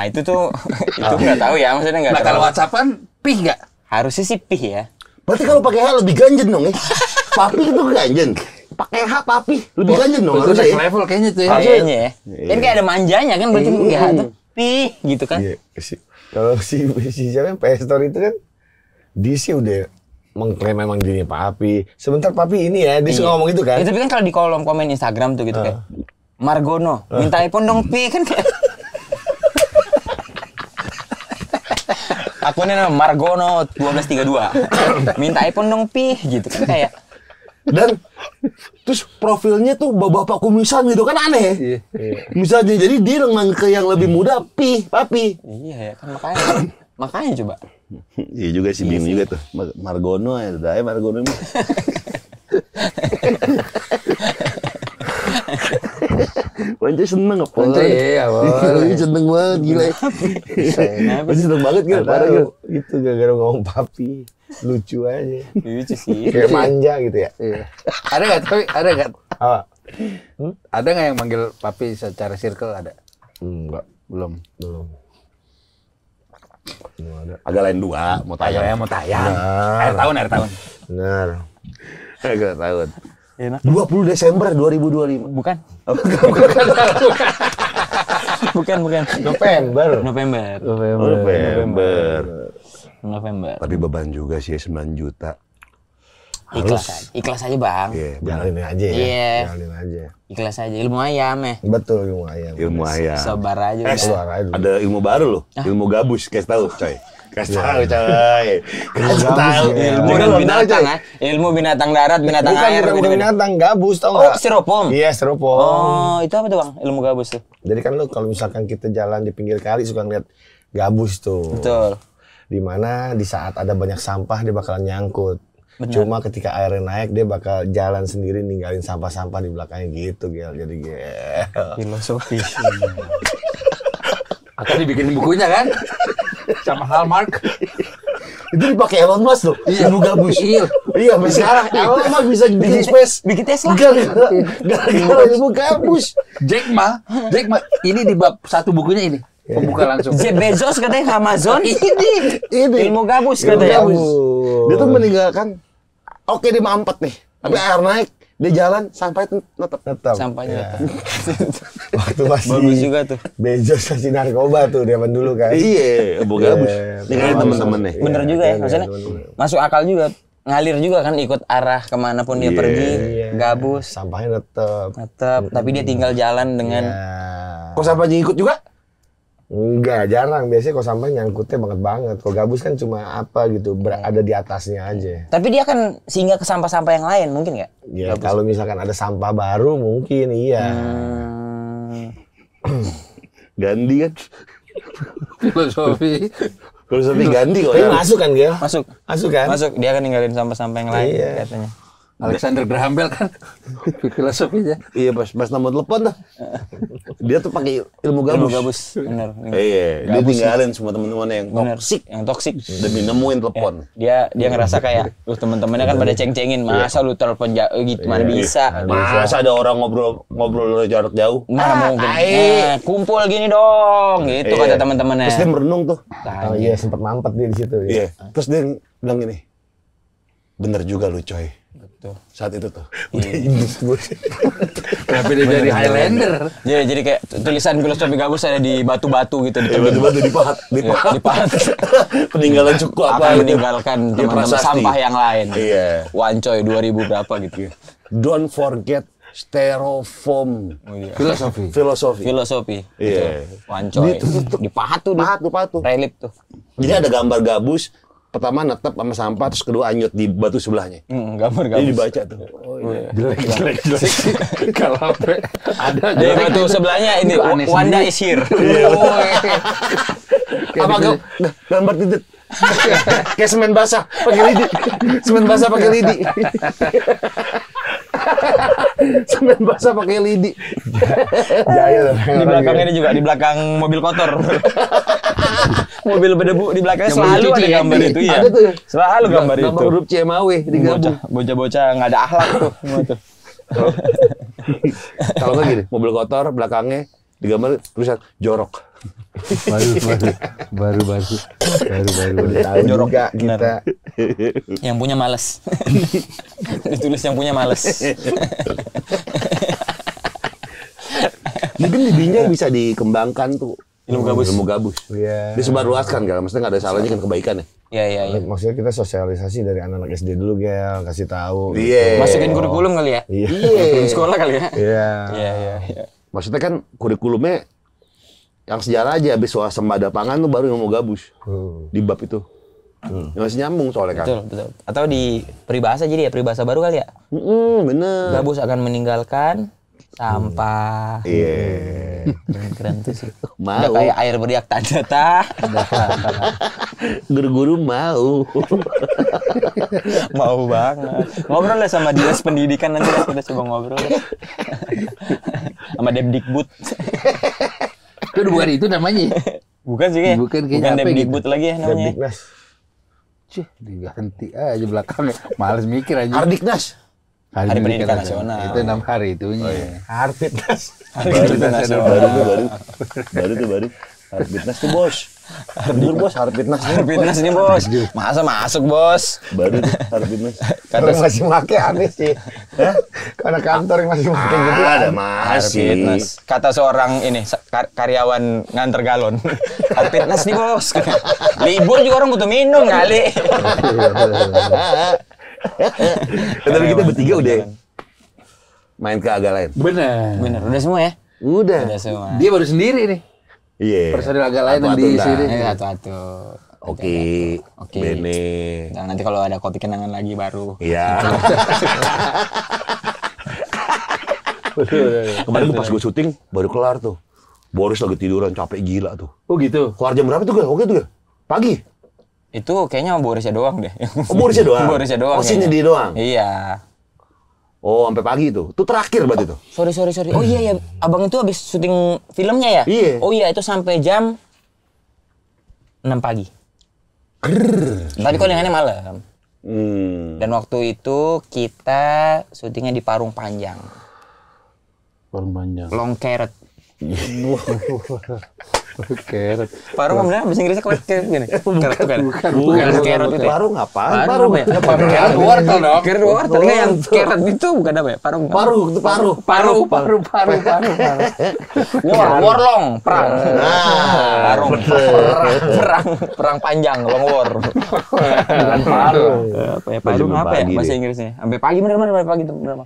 itu tuh itu nggak tahu ya, maksudnya nggak Nah, tahu. kalau WhatsApp-an pih enggak? Harusnya sih pih ya. Berarti kalau pakai hak lebih ganjen dong ya. Papi itu ganjen. Pakai hak papi lebih ganjen dong Itu harusnya next ya. level kayaknya tuh ya. Kayaknya ya. Kan kayak ada manjanya kan berarti pakai hak tuh pih gitu kan. Iya, kalau si siapa Pestor itu kan dia sih udah mengklaim memang dirinya papi. Sebentar papi ini ya, dia suka ngomong itu kan. Ya, tapi kan kalau di kolom komen Instagram tuh gitu kayak Margono, minta iPhone dong pi kan kayak. Akunnya nama Margono 1232. Minta iPhone dong pi gitu kan kayak. Dan terus profilnya tuh bapak kumisan gitu kan aneh. Iya. Misalnya jadi dia dengan ke yang lebih muda papi. Iya ya kan makanya coba. Iya juga sih bingung juga tuh. Margono ya udah ya Margono mah. Wajah seneng apa? Iya, Wajah seneng banget gila. Wajah seneng banget kan parah gitu. Itu gara-gara ngomong papi. Lucu aja. Lucu sih. Kayak manja gitu ya. Iya. Ada nggak? Ah, Ada nggak yang manggil papi secara circle ada? enggak, Belum. belum. Belum ada. Agak lain dua mau tayang. Mau tayang. Akhir tahun. Benar. Agak tahun. Enak. 20 Desember 2025. Bukan. Bukan. November. November. November. Tapi beban juga sih 9 juta. Ikhlas aja bang. Iya, Jalanin aja ya. Iya. Jalanin aja. Ikhlas aja. Ilmu ayam ya. Betul ilmu ayam. Ilmu ayam. Sabar aja. udah. Keluar aja dulu. Ada ilmu baru loh, ilmu gabus, kasih tahu, coy. Kasih tahu coy. Kasih tahu. Ilmu Dia dan belum tahu, binatang, coy. Ilmu binatang darat, binatang Bukan, air. bukan beda-beda. binatang, gabus tau Oh, nggak? styrofoam. Iya, styrofoam. Oh, itu apa tuh Bang? Ilmu gabus tuh. Jadi kan lu kalau misalkan kita jalan di pinggir kali suka ngeliat gabus tuh. Betul. Dimana di saat ada banyak sampah dia bakalan nyangkut. Cuma ketika airnya naik dia bakal jalan sendiri ninggalin sampah-sampah di belakangnya gitu, Gel. Jadi Gel. Filosofi. Atau dibikinin bukunya kan? Sama Hallmark. Itu dipakai Elon Musk loh. Ilmu gabus. Iya. Iya, sampai sekarang Elon Musk bisa bikin space. Bikin Tesla. Gara-gara ilmu gabus. Jack Ma, ini di bab 1 bukunya ini. Pembuka langsung. Jeff Bezos katanya Amazon. Ini Ilmu gabus ilmu katanya. gabus. Dia tuh meninggalkan. Oke, dia mampet nih. Tapi air naik, dia jalan sampai tetap. Tetap. Sampahnya. Waktu masih Bagus juga tuh. Bezos masih narkoba tuh zaman dulu kan. Iya, ilmu gabus. Iya, Ninggalin temen-temennya. Bener juga ya, maksudnya masuk akal juga. Ngalir juga kan ikut arah kemanapun dia pergi. Gabus. Sampahnya tetap. Tapi dia tinggal jalan dengan Kok sampahnya ikut juga? Enggak, jarang. Biasanya kalau sampah nyangkutnya banget. Kalau gabus kan cuma apa gitu, ada di atasnya aja. Tapi dia kan singgah ke sampah-sampah yang lain, mungkin nggak? Ya kalau misalkan ada sampah baru mungkin iya. Gandhi kan. Filosofi. Filosofi Gandhi kok Tapi ya. masuk kan, Gel? Masuk. Masuk kan? Masuk. Dia kan ninggalin sampah-sampah yang lain Iya. katanya. Alexander Graham Bell kan filosofinya. Iya, pas nomor telepon dah. Dia tuh pakai ilmu Ilmu gabus. gabus, bener. Iya, dia tinggalin semua teman-temannya yang Bener. toksik Yang toksik. demi nemuin telepon. Dia ngerasa kayak, temen-temennya kan pada ceng-cengin, masa lu telepon gitu, mana bisa. Masa ada orang ngobrol jarak jauh? Nah, mungkin. Nah, kumpul gini dong, gitu kata teman-temannya. Terus dia merenung tuh. Oh iya, sempat mampet dia di situ. Ya. Iya. Terus dia bilang gini, bener juga lu coy. Betul. Saat itu tuh. Kenapa dia jadi Highlander? Jadi kayak tulisan filosofi gabus ada di batu-batu gitu. Tiba-tiba dipahat. Dipahat. Peninggalan suku apa Akan gitu. meninggalkan Dia teman-teman prasasti. sampah yang lain. Iya. Wancoy 2000 berapa gitu. Don't forget styrofoam. Filosofi. Filosofi. Iya. Wancoy. Dipahat tuh. Pahat tuh. Relip tuh. Jadi ada gambar gabus. Pertama netep sama sampah, terus kedua anyut di batu sebelahnya. Gambar Jadi gabus. dibaca tuh. Oh iya. Jelek. Kalau sampai ada Di batu sebelahnya ini Aneh Wanda sendiri. is here. Apa gambar titik? Kayak semen basah pakai lidi. Semen basah pakai lidi. Semen basah pakai lidi. Jaya. Di belakang ini juga, di belakang mobil kotor. Mobil berdebu di belakangnya Yang mau selalu dicuci ada ya? gambar itu ya. Ada tuh ya. Selalu gambar itu. Gambar huruf CMAW digabung. Bocah-bocah nggak ada akhlak tuh semua tuh. Kalau nggak gini, mobil kotor belakangnya digambar tulisan jorok. baru. Tahu juga kita. Yang punya males. Ditulis yang punya males. Mungkin di Binjai bisa dikembangkan tuh. Ilmu gabus. Iya. Disebarluaskan kan, maksudnya nggak ada salahnya kan kebaikan ya. Iya. Maksudnya kita sosialisasi dari anak-anak SD dulu, Gel, kasih tahu. Iya. Masukin kurikulum kali ya? Iya. Kurikulum sekolah kali ya? Iya. Iya. Maksudnya kan kurikulumnya yang sejarah aja, habis swasembada pangan tuh baru ilmu gabus. Di bab itu. Ya, masih nyambung soalnya kan. Betul. Atau di peribahasa jadi ya, peribahasa baru kali ya? Bener. Gabus akan meninggalkan sampah. Iya. Keren tuh sih. Mau. Udah kayak air beriak tajata. Guru-guru mau. Mau banget. Ngobrol lah sama dinas pendidikan nanti lah, kita coba ngobrol. Sama Demdikbud. Itu bukan itu namanya. Bukan sih kayaknya. Bukan kayaknya apa Demdikbud lagi ya namanya. Diknas. Cih, diganti aja belakangnya. Males mikir aja. Hardiknas. Hari Pendidikan Nasional. Itu 6 hari itunya. Harfitnas. Baru. Hardiknas tuh bos. Bener bos, Hardiknas. Fitness nih bos. Masa masuk bos? Baru tuh Hardiknas. Orang masih make aneh sih. Karena kantor yang masih make gitu. Ada masih. Fitness. Kata seorang ini karyawan nganter galon. Fitness nih bos. Libur juga orang butuh minum kali. Tapi kita bertiga udah main ke agak lain. Bener. Udah semua ya? Udah. Udah semua. Dia baru sendiri nih. Iya. Personil agak lain yang di Atu-atu sini. Satu-satu. Oke. Oke. Bene. Nah, nanti kalau ada kopi kenangan lagi baru. Iya. Kemarin tuh pas gue syuting baru kelar tuh. Boris lagi tiduran capek gila tuh. Oh gitu. Keluar jam berapa tuh gue? Oke tuh ya? Pagi. Itu kayaknya Borisnya doang deh. Oh, Borisnya doang? Borisnya doang. Oh, scene-nya kayaknya. dia doang? Iya. Oh, sampai pagi tuh. Itu terakhir berarti tuh. Sorry. Oh iya ya, abang itu habis syuting filmnya ya? Iya. Oh iya, itu sampai jam 6 pagi. Tapi kondengannya malam. Dan waktu itu kita syutingnya di Parung Panjang. Parung Panjang. Long Carrot. Carrot. Parung apa bener? Bahasa Inggrisnya carrot gini? Carrot tuh kan? Bukan. Carrot itu ya? Baru ngapain? Parung apa ya? Carrot wortel dong. Carrot wortel. Enggak, yang carrot itu bukan apa ya? Parung. Paru. Warlong, perang. Parung. Perang panjang, long war. Bukan paru. Apa ya? Parung Jam apa ya pagi bahasa deh. Inggrisnya? Sampai pagi bener pagi tuh berapa?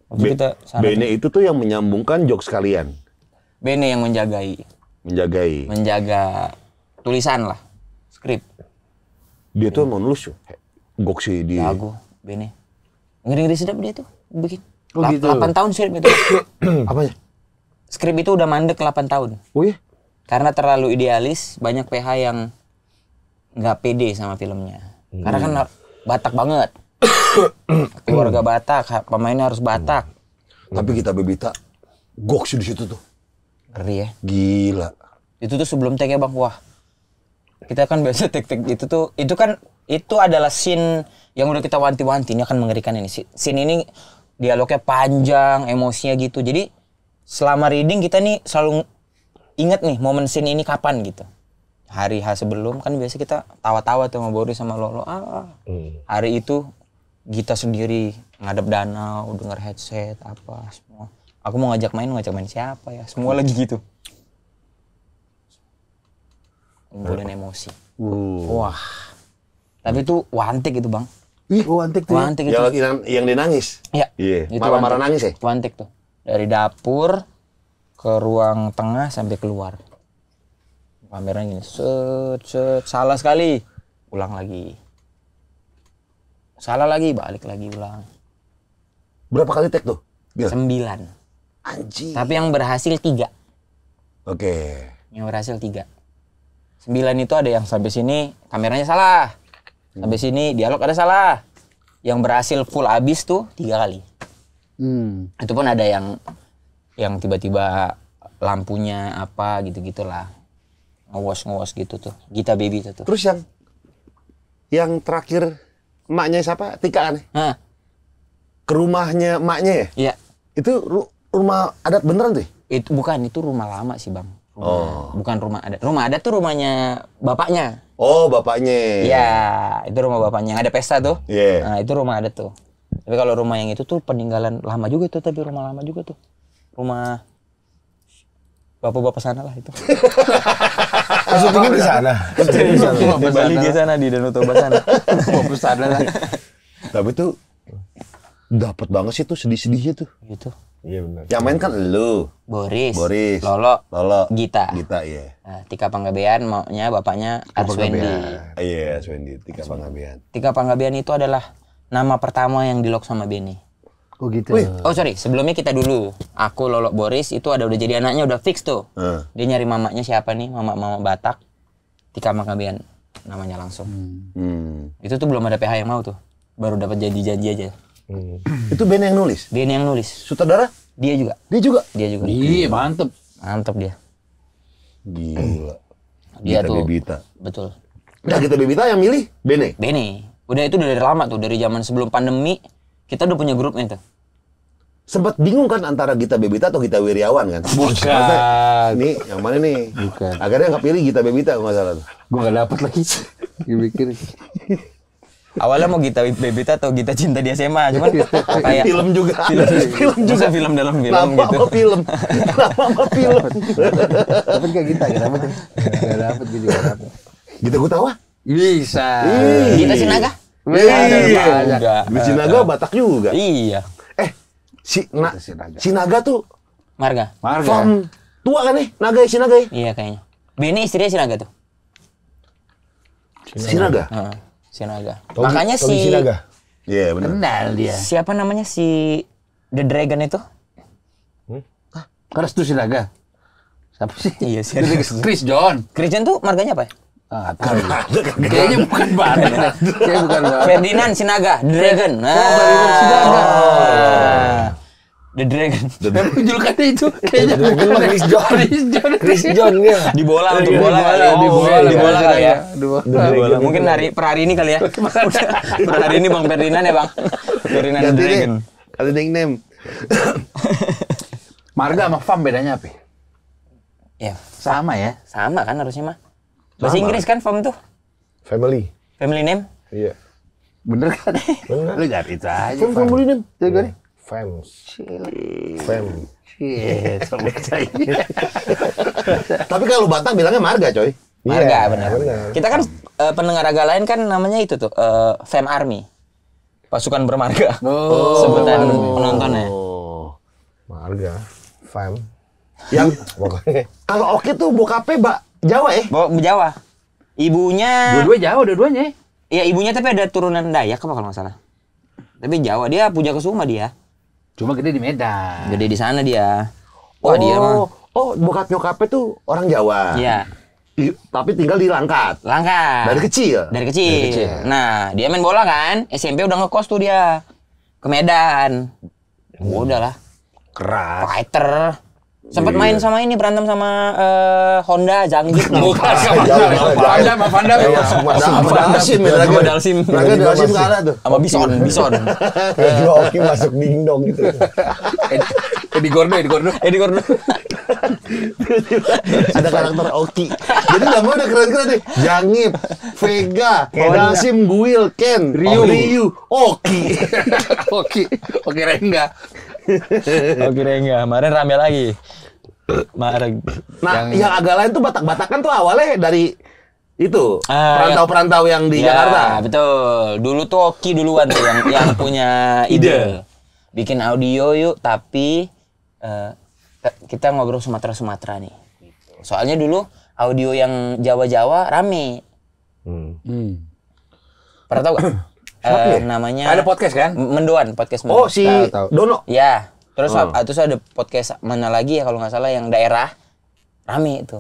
Waktu kita sana. Bene itu tuh yang menyambungkan jokes kalian. Bene yang menjagai. Menjaga tulisan lah, skrip. Dia tuh mau nulis gok sih dia. Jago, Bene. Ngeri-ngeri sedap dia tuh bikin. Oh, gitu. 8 tahun skrip itu. Apanya? Skrip itu udah mandek 8 tahun. Oh iya? Karena terlalu idealis, banyak PH yang nggak pede sama filmnya. Karena kan Batak banget. Keluarga Batak, pemainnya harus Batak. Tapi kita Bebita gok sih di situ tuh. Ngeri ya. Gila. Itu tuh sebelum take ya Bang, wah. Kita kan biasa take itu adalah scene yang udah kita wanti-wanti, ini akan mengerikan ini. Scene ini dialognya panjang, emosinya gitu. Jadi selama reading kita nih selalu inget nih momen scene ini kapan gitu. Hari sebelum kan biasa kita tawa-tawa tuh sama Boris sama Lolo. Hari itu kita sendiri ngadep danau, denger headset apa semua. Aku mau ngajak main siapa ya? Semua lagi gitu. Ngumpulin emosi. Wah. Tapi itu wantik itu, Bang. Antik tuh. Wantik itu. Yang dia nangis. Iya. Iya. Itu Marah-marah wantik. nangis ya? Wantik tuh. Dari dapur ke ruang tengah sampai keluar. Kameranya gini, set, salah sekali. Ulang lagi. Salah lagi, balik lagi ulang. Berapa kali take tuh? 9. Anjing. Tapi yang berhasil 3. Oke. Yang berhasil 3. 9 itu ada yang sampai sini kameranya salah. Sampai sini dialog ada salah. Yang berhasil full abis tuh 3 kali. Itu pun ada yang tiba-tiba lampunya apa gitu-gitulah. Ngewas gitu tuh. Gita Baby itu tuh. Terus yang terakhir emaknya siapa? Tika kan? Hah, Ke rumahnya emaknya ya? iya. Itu rumah adat beneran tuh? Itu bukan, itu rumah lama sih, Bang. Bukan rumah adat. Rumah adat tuh rumahnya bapaknya. Oh, bapaknya. Iya, itu rumah bapaknya. Yang ada pesta tuh. Iya. Nah, itu rumah adat tuh. Tapi kalau rumah yang itu tuh peninggalan lama juga tuh, tapi rumah lama juga tuh. Rumah bapak-bapak sana lah itu. Syutingnya di sana. Di Bali di sana, di Danau Toba sana. Bapak sana lah. Tapi tuh dapat banget sih tuh sedih-sedihnya tuh. Gitu. Iya benar. Yang main kan lu, Boris, Lolo, Gita. iya. Nah, Tika Panggabean maunya bapaknya Arswendi. Iya, Swendi, Tika Panggabean. Tika Panggabean itu adalah nama pertama yang di-lock sama Benny. Oh gitu. Oh sorry, sebelumnya kita dulu. Aku, Lolo, Boris itu udah jadi anaknya, udah fix tuh. Dia nyari mamanya siapa nih, mama Batak. Tika Panggabean namanya langsung. Itu tuh belum ada PH yang mau tuh. Baru dapat janji aja. Itu Ben yang nulis? Dia yang nulis. Sutradara? Dia juga. Dia juga? Dia juga. Iya, mantep. Mantep dia. Gila. Dia Gita tuh. Bebita. Betul. Nah, kita Bebita yang milih Bene? Benny. Udah itu dari lama tuh, dari zaman sebelum pandemi. Kita udah punya grupnya tuh. Sempat bingung kan antara Gita Bebita atau Gita Wirjawan kan? Bukan. Nih, yang mana nih? Bukan. Akhirnya nggak pilih Gita Bebita kalau nggak salah tuh. Gua nggak dapet lagi. Dipikir. Awalnya mau Gita Bebita atau Gita Cinta di SMA, cuman kayak Film juga. film juga. Masa film dalam film Nama gitu. sama film. Nama sama film. Dapet gak kita? Gak dapet. Gak dapet gitu. Gak dapet. Gita Gutawa? Bisa. Gita Sinaga? Iya. Gita Sinaga Batak juga. Iya. Si Naga tuh Marga. fam tua kan nih? Naga si Naga ya? Iya kayaknya. Benny istrinya Sinaga tuh. Sinaga. Sinaga. Togi- Makanya Togi Sinaga. Iya, benar. Kenal dia. siapa namanya si The Dragon itu? Keras tuh Sinaga. Siapa sih? Iya, Chris John. Christian tuh marganya apa ya? Ah, nggak tahu. Kayaknya bukan Barat. Kayaknya bukan Barat. Ferdinand Sinaga, The Dragon. Ferdinand Sinaga. The Dragon. Julukannya itu kayaknya bukan Chris John. Chris John ya. Di bola untuk Iya, bola kali ya. Di bola kali ya. Di bola. Mungkin per hari ini kali ya. Per hari ini Bang Ferdinand ya, Bang. Ferdinand The Ganti deh. Dragon. Ganti nickname. Marga sama FAM bedanya apa? Ya, Sama ya. sama kan harusnya mah. Bahasa Inggris kan FAM tuh. Family. Family name. Iya. Bener kan? Bener. Lu cari itu aja. Family name. Jago nih. Fams. Fam. Iya, sama saya. Tapi kalau Batak bilangnya marga, coy. Marga, Iya, benar. benar. Kita kan pendengar agak lain kan namanya itu tuh Fam Army. Pasukan bermarga. Sebutan penontonnya. Oh. Marga. Fam. Yang Pokoknya. kalau Oki tuh bokapnya Jawa ya? Bawa Jawa. Ibunya Dua-dua jauh, dua-duanya. Iya, ibunya tapi ada turunan Dayak apa kalau nggak salah. Tapi Jawa, dia punya Kusuma dia. Cuma gede di Medan. Gede di sana dia. Wah, dia mah. Oh, bokap nyokapnya tuh orang Jawa. Iya, Tapi tinggal di Langkat. Langka. Dari kecil. Dari kecil. Nah, dia main bola kan. SMP udah ngekos tuh dia. Ke Medan. Udahlah. Keras. Fighter. Sempat main sama ini, berantem sama Honda, Zangjit. Bukan sama Panda, sama Panda. Sama Dalsim ya. Sama Dalsim. Mereka Dalsim kalah tuh. Sama Bison. Tiba-tiba Oki masuk dingdong gitu. Edi Gordo. Ada karakter Oki. Jadi namanya udah keren-keren nih. Jangip, Vega, Dalsim, Guil, Ken, Ryu, Oki. Oke, Rengga. Oke, enggak. Kemarin rame lagi. Kemarin. Nah, yang agak lain tuh Batak-Batakan tuh awalnya dari itu perantau-perantau yang di Ya, Jakarta. betul. Dulu tuh Oki duluan tuh yang punya ide. Bikin audio yuk, tapi kita ngobrol Sumatera nih. Soalnya dulu audio yang Jawa-Jawa rame. Pernah tahu gak? Namanya Ada podcast kan? Mendoan, podcast Oh, Mendoan. si Tahu. Dono. Ya, terus ada podcast mana lagi ya kalau nggak salah yang daerah rame itu.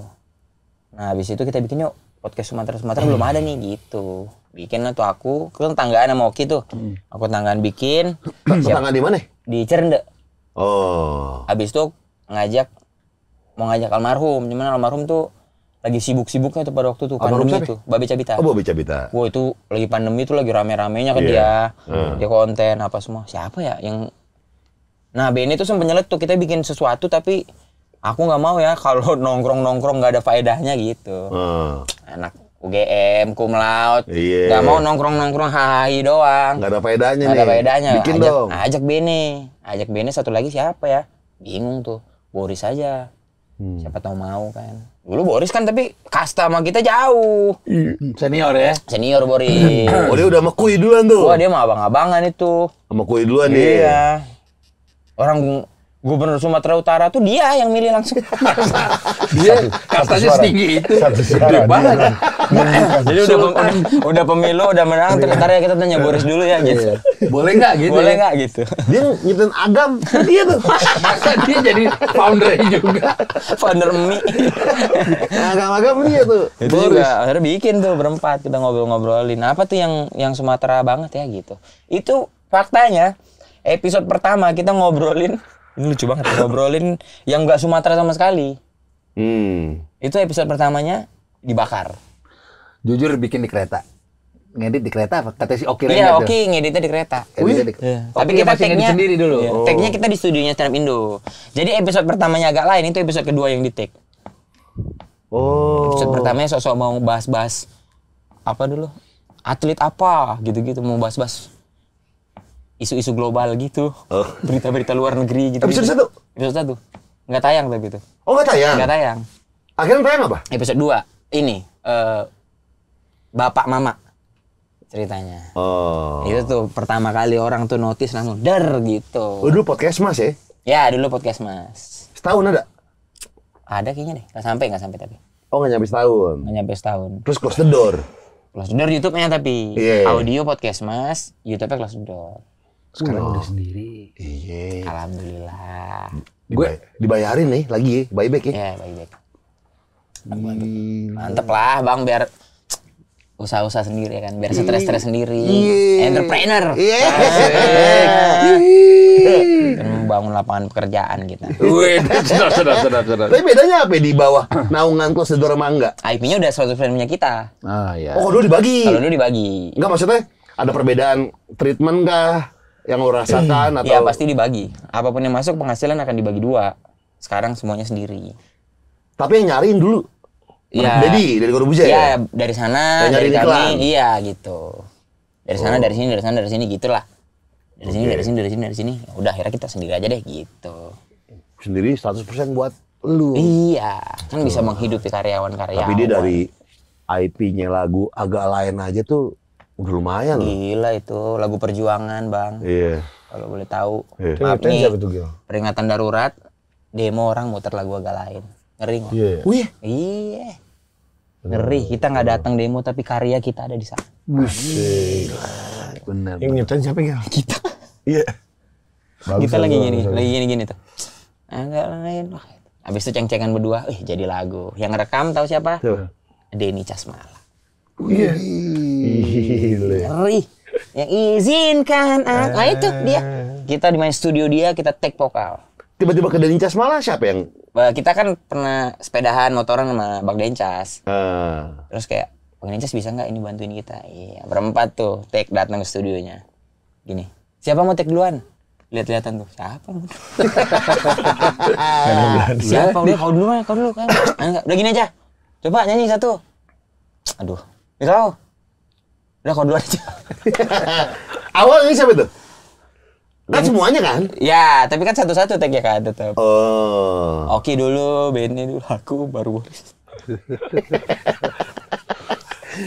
Nah, habis itu kita bikin yuk podcast Sumatera belum ada nih gitu. Bikin lah tuh aku kan tanggaan sama Oki tuh. Aku tanggaan bikin Tetangga di mana? di Cernde. Oh. Habis itu mau ngajak almarhum, cuman almarhum tuh lagi sibuk-sibuknya tuh pada waktu tuh Almarhum pandemi siapa? tuh, Babe Cabita. Oh, Bobi Cabita. Wah, itu lagi pandemi tuh lagi rame-ramenya kan Iya. dia konten apa semua. Siapa ya yang Nah, Benny tuh sempat nyeletuk kita bikin sesuatu tapi aku nggak mau ya kalau nongkrong nggak ada faedahnya gitu. Anak UGM, cum laude, Iya. nggak mau nongkrong hahahi doang. Nggak ada faedahnya Nggak nih. ada faedahnya. Bikin dong. Ajak Benny satu lagi siapa ya? Bingung tuh. Boris aja. Siapa tahu mau kan. Dulu Boris kan tapi kasta sama kita jauh. Senior ya. Senior Boris. Oh, dia udah sama Kui duluan tuh. Wah, dia mah abang-abangan itu. Sama Kui duluan nih. Iya. Orang Gubernur Sumatera Utara tuh dia yang milih langsung. Dia kastanya setinggi itu. Satu suara. banget. Jadi udah pemilu, udah menang, ntar ya kita tanya Boris dulu ya gitu. Boleh nggak gitu? Boleh ya? nggak gitu? Dia nyiptain Agam. Dia tuh. Masa dia jadi foundernya juga? Founder mie. Agam dia tuh. Itu juga akhirnya bikin tuh berempat kita ngobrolin apa tuh yang Sumatera banget ya gitu. Itu faktanya episode pertama kita ngobrolin ini lucu banget ngobrolin yang nggak Sumatera sama sekali. Itu episode pertamanya dibakar. Jujur bikin di kereta. Ngedit di kereta apa? Kata si Oki Iya, Rengga tuh. Oki ngeditnya di kereta. Editnya di- Iya. Oki Tapi kita masih ngedit tag-nya sendiri dulu. Iya, tag-nya kita di studionya Stand Up Indo. Jadi episode pertamanya agak lain, itu episode kedua yang di tag. Oh. Episode pertamanya sok-sok mau bahas-bahas apa dulu? Atlet apa gitu-gitu, mau bahas-bahas isu-isu global gitu. Berita-berita luar negeri gitu. Episode 1? Episode 1. Nggak tayang tapi itu. Oh, nggak tayang? Nggak tayang. Akhirnya tayang apa? Episode 2 ini Bapak Mama ceritanya. Oh. Itu tuh pertama kali orang tuh notice langsung der gitu. Oh, dulu podcast Mas ya? Ya dulu podcast Mas. Setahun ada? Ada kayaknya deh. Nggak sampai tapi. Oh, nggak nyampe setahun. Nggak nyampe setahun. Terus close the door. Close the Door YouTube-nya tapi Iya. audio podcast Mas, YouTube-nya Close the Door. Sekarang udah sendiri. Iya. Alhamdulillah. Dibayarin nih lagi, buyback ya. Ya, baik-baik. Mantep lah Bang, biar usaha-usaha sendiri kan, biar stres-stres sendiri. Entrepreneur. Dan membangun lapangan pekerjaan kita. Wih, sedap. Tapi bedanya apa di bawah naungan Close the Door sama enggak? IP-nya udah 100% punya kita. Ah ya. Oh, dulu dibagi. Kalau dulu dibagi. Enggak, maksudnya ada perbedaan treatment kah yang lo rasakan atau? Iya pasti dibagi. Apapun yang masuk penghasilan akan dibagi 2. Sekarang semuanya sendiri. Tapi yang nyariin dulu. Iya. Dedi dari Korubuja ya? Iya, dari sana, Yang dari nyari kami, iklan. iya gitu. Dari sana, dari sini, dari sana, dari sini gitulah. Dari sini, dari sini, dari sini, dari sini. Ya udah akhirnya kita sendiri aja deh gitu. Sendiri 100% buat lu. Iya, kan bisa menghidupi karyawan-karyawan. Tapi dia dari IP-nya lagu agak lain aja tuh udah lumayan loh. Gila itu lagu perjuangan, Bang. Iya. Kalau boleh tahu. Iya. Maaf Itu nih, siapa tuh Gil? peringatan darurat, demo orang muter lagu agak lain. Ngeri nggak? Iya. Wih, Iya. Ngeri, kita nggak datang demo tapi karya kita ada di sana. Benar. Yang nyiptain siapa Gil? Kita. iya. Kita lagi gini tuh. Agak lain. Habis itu ceng-cengan berdua, jadi lagu. Yang rekam tahu siapa? Siapa? Denny Casmala. Iya. Gile. Ngeri. Yang izinkan aku. Nah itu dia. Kita di main studio dia, kita take vokal. Tiba-tiba ke Denny Casmala siapa yang? Kita kan pernah sepedahan motoran sama Bang Dencas. Ah. Terus kayak, Bang Dencas bisa nggak ini bantuin kita? Iya, berempat tuh take datang ke studionya. Gini, siapa mau take duluan? Lihat-lihatan tuh, siapa? Siapa? Udah, kau dulu kan, kau dulu kan. Enggak, udah gini aja. Coba nyanyi satu. Aduh, bisa kau. Udah kau duluan aja. Awal ini siapa tuh? Kan semuanya kan? Ya, tapi kan satu-satu take ya kan tetap. Oh. Oke dulu, Benny dulu, aku baru Boris.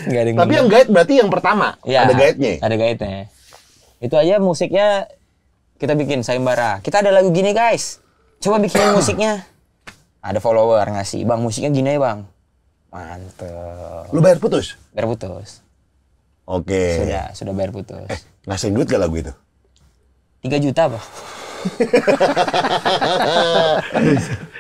Nggak ada yang Tapi yang guide berarti yang pertama. ya, Ada guide-nya. Ada guide-nya. Itu aja musiknya kita bikin sayembara. Kita ada lagu gini guys. Coba bikin musiknya. Ada follower ngasih, Bang musiknya gini ya Bang. Mantep. Lu bayar putus? Bayar putus. Oke. Sudah bayar putus. Ngasihin duit gak lagu itu? 3 juta apa?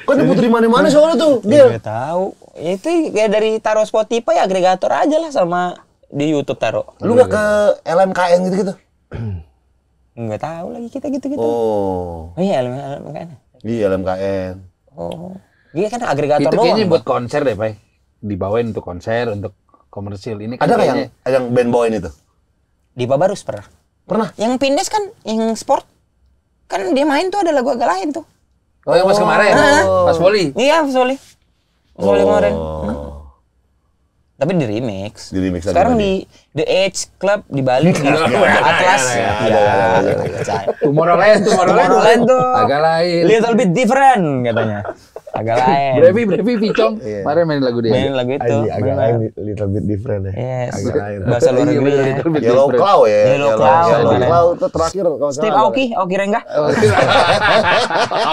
Kok diputer di mana-mana soalnya tuh, Gil? Nggak tahu. Itu kayak dari taruh Spotify agregator aja lah sama di YouTube taruh. Lu gak ke LMKN gitu-gitu? Nggak tahu lagi kita gitu-gitu. Oh. Iya, LMKN. Iya, LMKN. Oh. Iya kan agregator Itu doang. kayaknya Bang. buat konser deh, Pak. Dibawain untuk konser, untuk komersil. Ini kan Ada nggak kayaknya yang band bawain itu? Di Babarus pernah. Pernah? Yang Pindes kan, yang sport. Kan dia main tuh ada lagu agak lain tuh. Oh, yang pas kemarin, pas voli. Iya, Soli. Soli kemarin. Oh. Tapi di remix. Di remix lagi Sekarang tadi. di The Edge Club di Bali di Atlas. Tomorrowland tuh. Tomorrowland tuh. Agak lain. Little bit different katanya. Agak lain. Brevi, Picong. Kemarin main lagu dia. Main lagu itu. Agak lain, little bit different ya. Yes. Agak lain. Bahasa luar Iya, negeri bener, ya. little bit Yellow different. Claw ya? Yellow Claw. Yellow Claw itu terakhir kalau Steve salah. Aoki Renggah.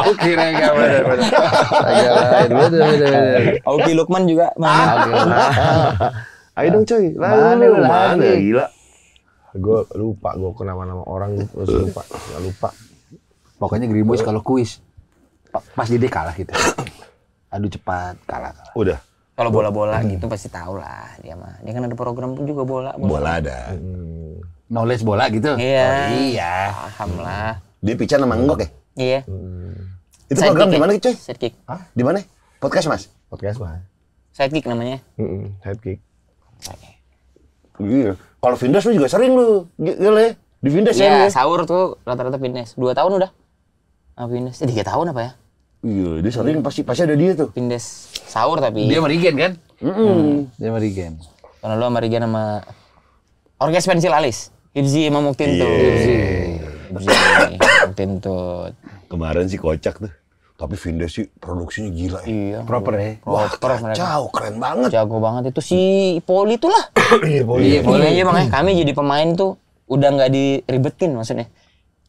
Aku kira enggak benar. Agak lain. Bener. Aoki Lukman juga mana? Ayo dong coy, Mana lalu lu mana lagi? gila. Gue lupa, gue ke nama-nama orang terus lupa. Gak lupa. Pokoknya Green Boys kalau kuis pas dia kalah gitu. Adu cepat kalah. Udah, Kalau bola-bola gitu pasti tahu lah dia mah. Dia kan ada program pun juga bola. bola ada. Knowledge bola gitu. Iya. Oh, iya. Paham lah. Dia pican sama Enggok ya? Iya. Itu program di mana coy? Sidekick. Di mana? Podcast Mas? Podcast mah. Sidekick namanya. Headkick. Iya. Kalau Vindes lu juga sering lu, gila ya? Di Vindes Iya, ya? sahur tuh rata-rata Pindes. 2 tahun udah. Ah, Pindes. 3 tahun apa ya? Iya, dia sering pasti ada dia tuh. Pindes sahur tapi. Dia Merigen kan? Dia Merigen. Karena lu sama Rigan sama Orkes Pensil Alis. Hibzi Imam Muktintut. Hibzi Muktintut. Kemarin sih kocak tuh. Tapi Vindes sih produksinya gila ya. Iya. Proper ya. Wah, Proper mereka. kacau, keren banget. Jago banget itu si Poli tuh lah. Iya, Iya, aja makanya kami jadi pemain tuh udah nggak diribetin maksudnya.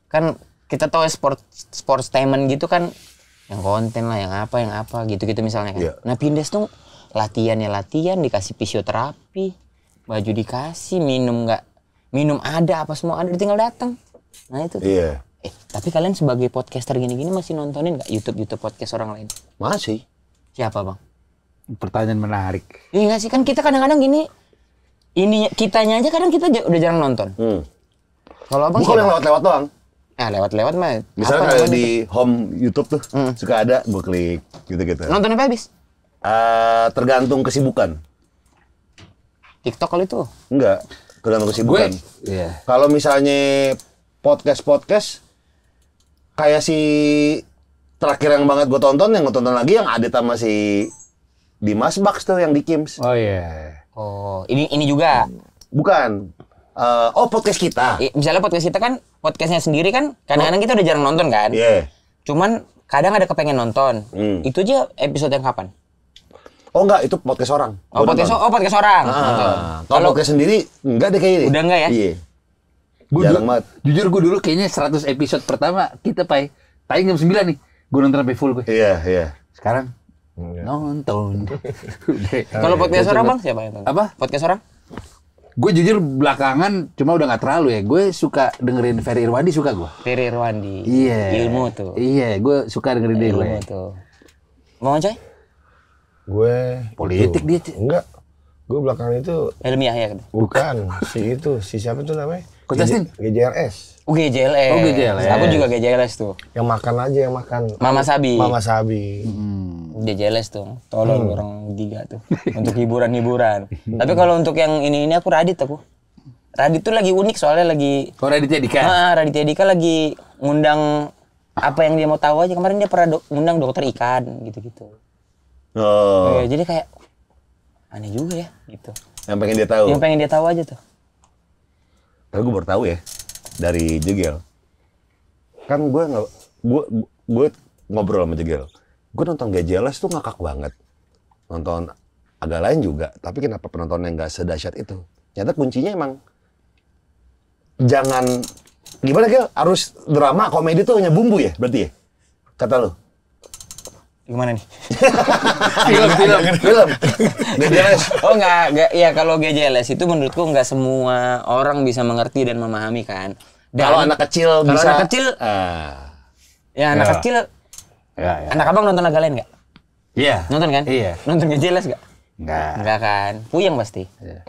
Kan kita tahu ya sportstainment gitu kan yang konten lah, yang apa gitu-gitu misalnya kan. Iya. Nah Pindes tuh latihan dikasih fisioterapi, Baju dikasih, minum nggak? Minum ada, apa semua ada, tinggal datang. Nah itu. Iya. Tapi kalian sebagai podcaster gini-gini masih nontonin nggak YouTube podcast orang lain? Masih. Siapa bang? Pertanyaan menarik. Iya nggak sih, kan kita kadang-kadang gini, kitanya aja kadang kita udah jarang nonton. Kalau abang Bukan yang lewat-lewat doang. lewat mah. Misalnya apa kayak namanya di home YouTube tuh, suka ada, gue klik gitu-gitu. nonton apa habis? Tergantung kesibukan. TikTok kali itu. Enggak, tergantung kesibukan. Iya. Kalau misalnya podcast kayak si terakhir yang banget gue tonton, yang gue tonton lagi yang ada sama si Dimas Bax tuh yang di Kims. Oh iya. Oh, ini juga. Bukan. Podcast kita. Misalnya podcast kita kan, podcastnya sendiri kan, kadang-kadang kita udah jarang nonton kan. Iya. Cuman kadang ada kepengen nonton. Itu aja episode yang kapan? Oh enggak, itu podcast orang. Podcast orang. Kalau podcast sendiri, enggak deh kayaknya. Udah enggak ya? Iya. Gua Jarang banget. Jujur gue dulu kayaknya 100 episode pertama kita tayang jam 9 nih. Gue nonton sampai full gue. Iya. Sekarang nonton. Kalau podcast orang bang siapa yang nonton? Apa? Podcast orang? Gue jujur belakangan cuma udah nggak terlalu ya. Gue suka dengerin Ferry Irwandi, suka gue. Ferry Irwandi. Iya. Ilmu tuh. Iya, gue suka dengerin dia gue. Ilmu tuh. Mau coy? Gue Politik dia. enggak. Gue belakangan itu Ilmiah ya kan? bukan si siapa tuh namanya? Coach Justin? GJRS. GJLS. Oh, GJLS. Aku juga GJLS tuh. Yang makan aja yang makan. Mama Sabi. GJLS tuh. Tolong orang tiga tuh. Untuk hiburan-hiburan. Tapi kalau untuk yang ini aku Radit aku. Radit tuh lagi unik soalnya lagi. Oh, Raditya Dika. Raditya Dika lagi ngundang apa yang dia mau tahu aja. Kemarin dia pernah ngundang dokter ikan gitu-gitu. Oh. Jadi kayak aneh juga ya gitu. Yang pengen dia tahu. Yang pengen dia tahu aja tuh. Tapi gue baru tahu ya dari Jegel. Kan gue ngobrol sama Jegel. Gue nonton GJLS tuh ngakak banget. Nonton agak lain juga. Tapi kenapa penontonnya nggak sedahsyat itu? Ternyata kuncinya emang jangan gimana Gel? Harus drama, komedi tuh hanya bumbu ya berarti ya? Kata lu? Gimana nih? Film. GJLS. Oh enggak, ya kalau GJLS itu menurutku enggak semua orang bisa mengerti dan memahami kan. Kalau anak kecil kalau bisa. anak kecil, ya anak kecil. Ya. Anak abang nonton agak lain nggak? Iya. Nonton kan? Iya. Nonton GJLS nggak? Enggak. Enggak kan? Puyeng pasti. Iya.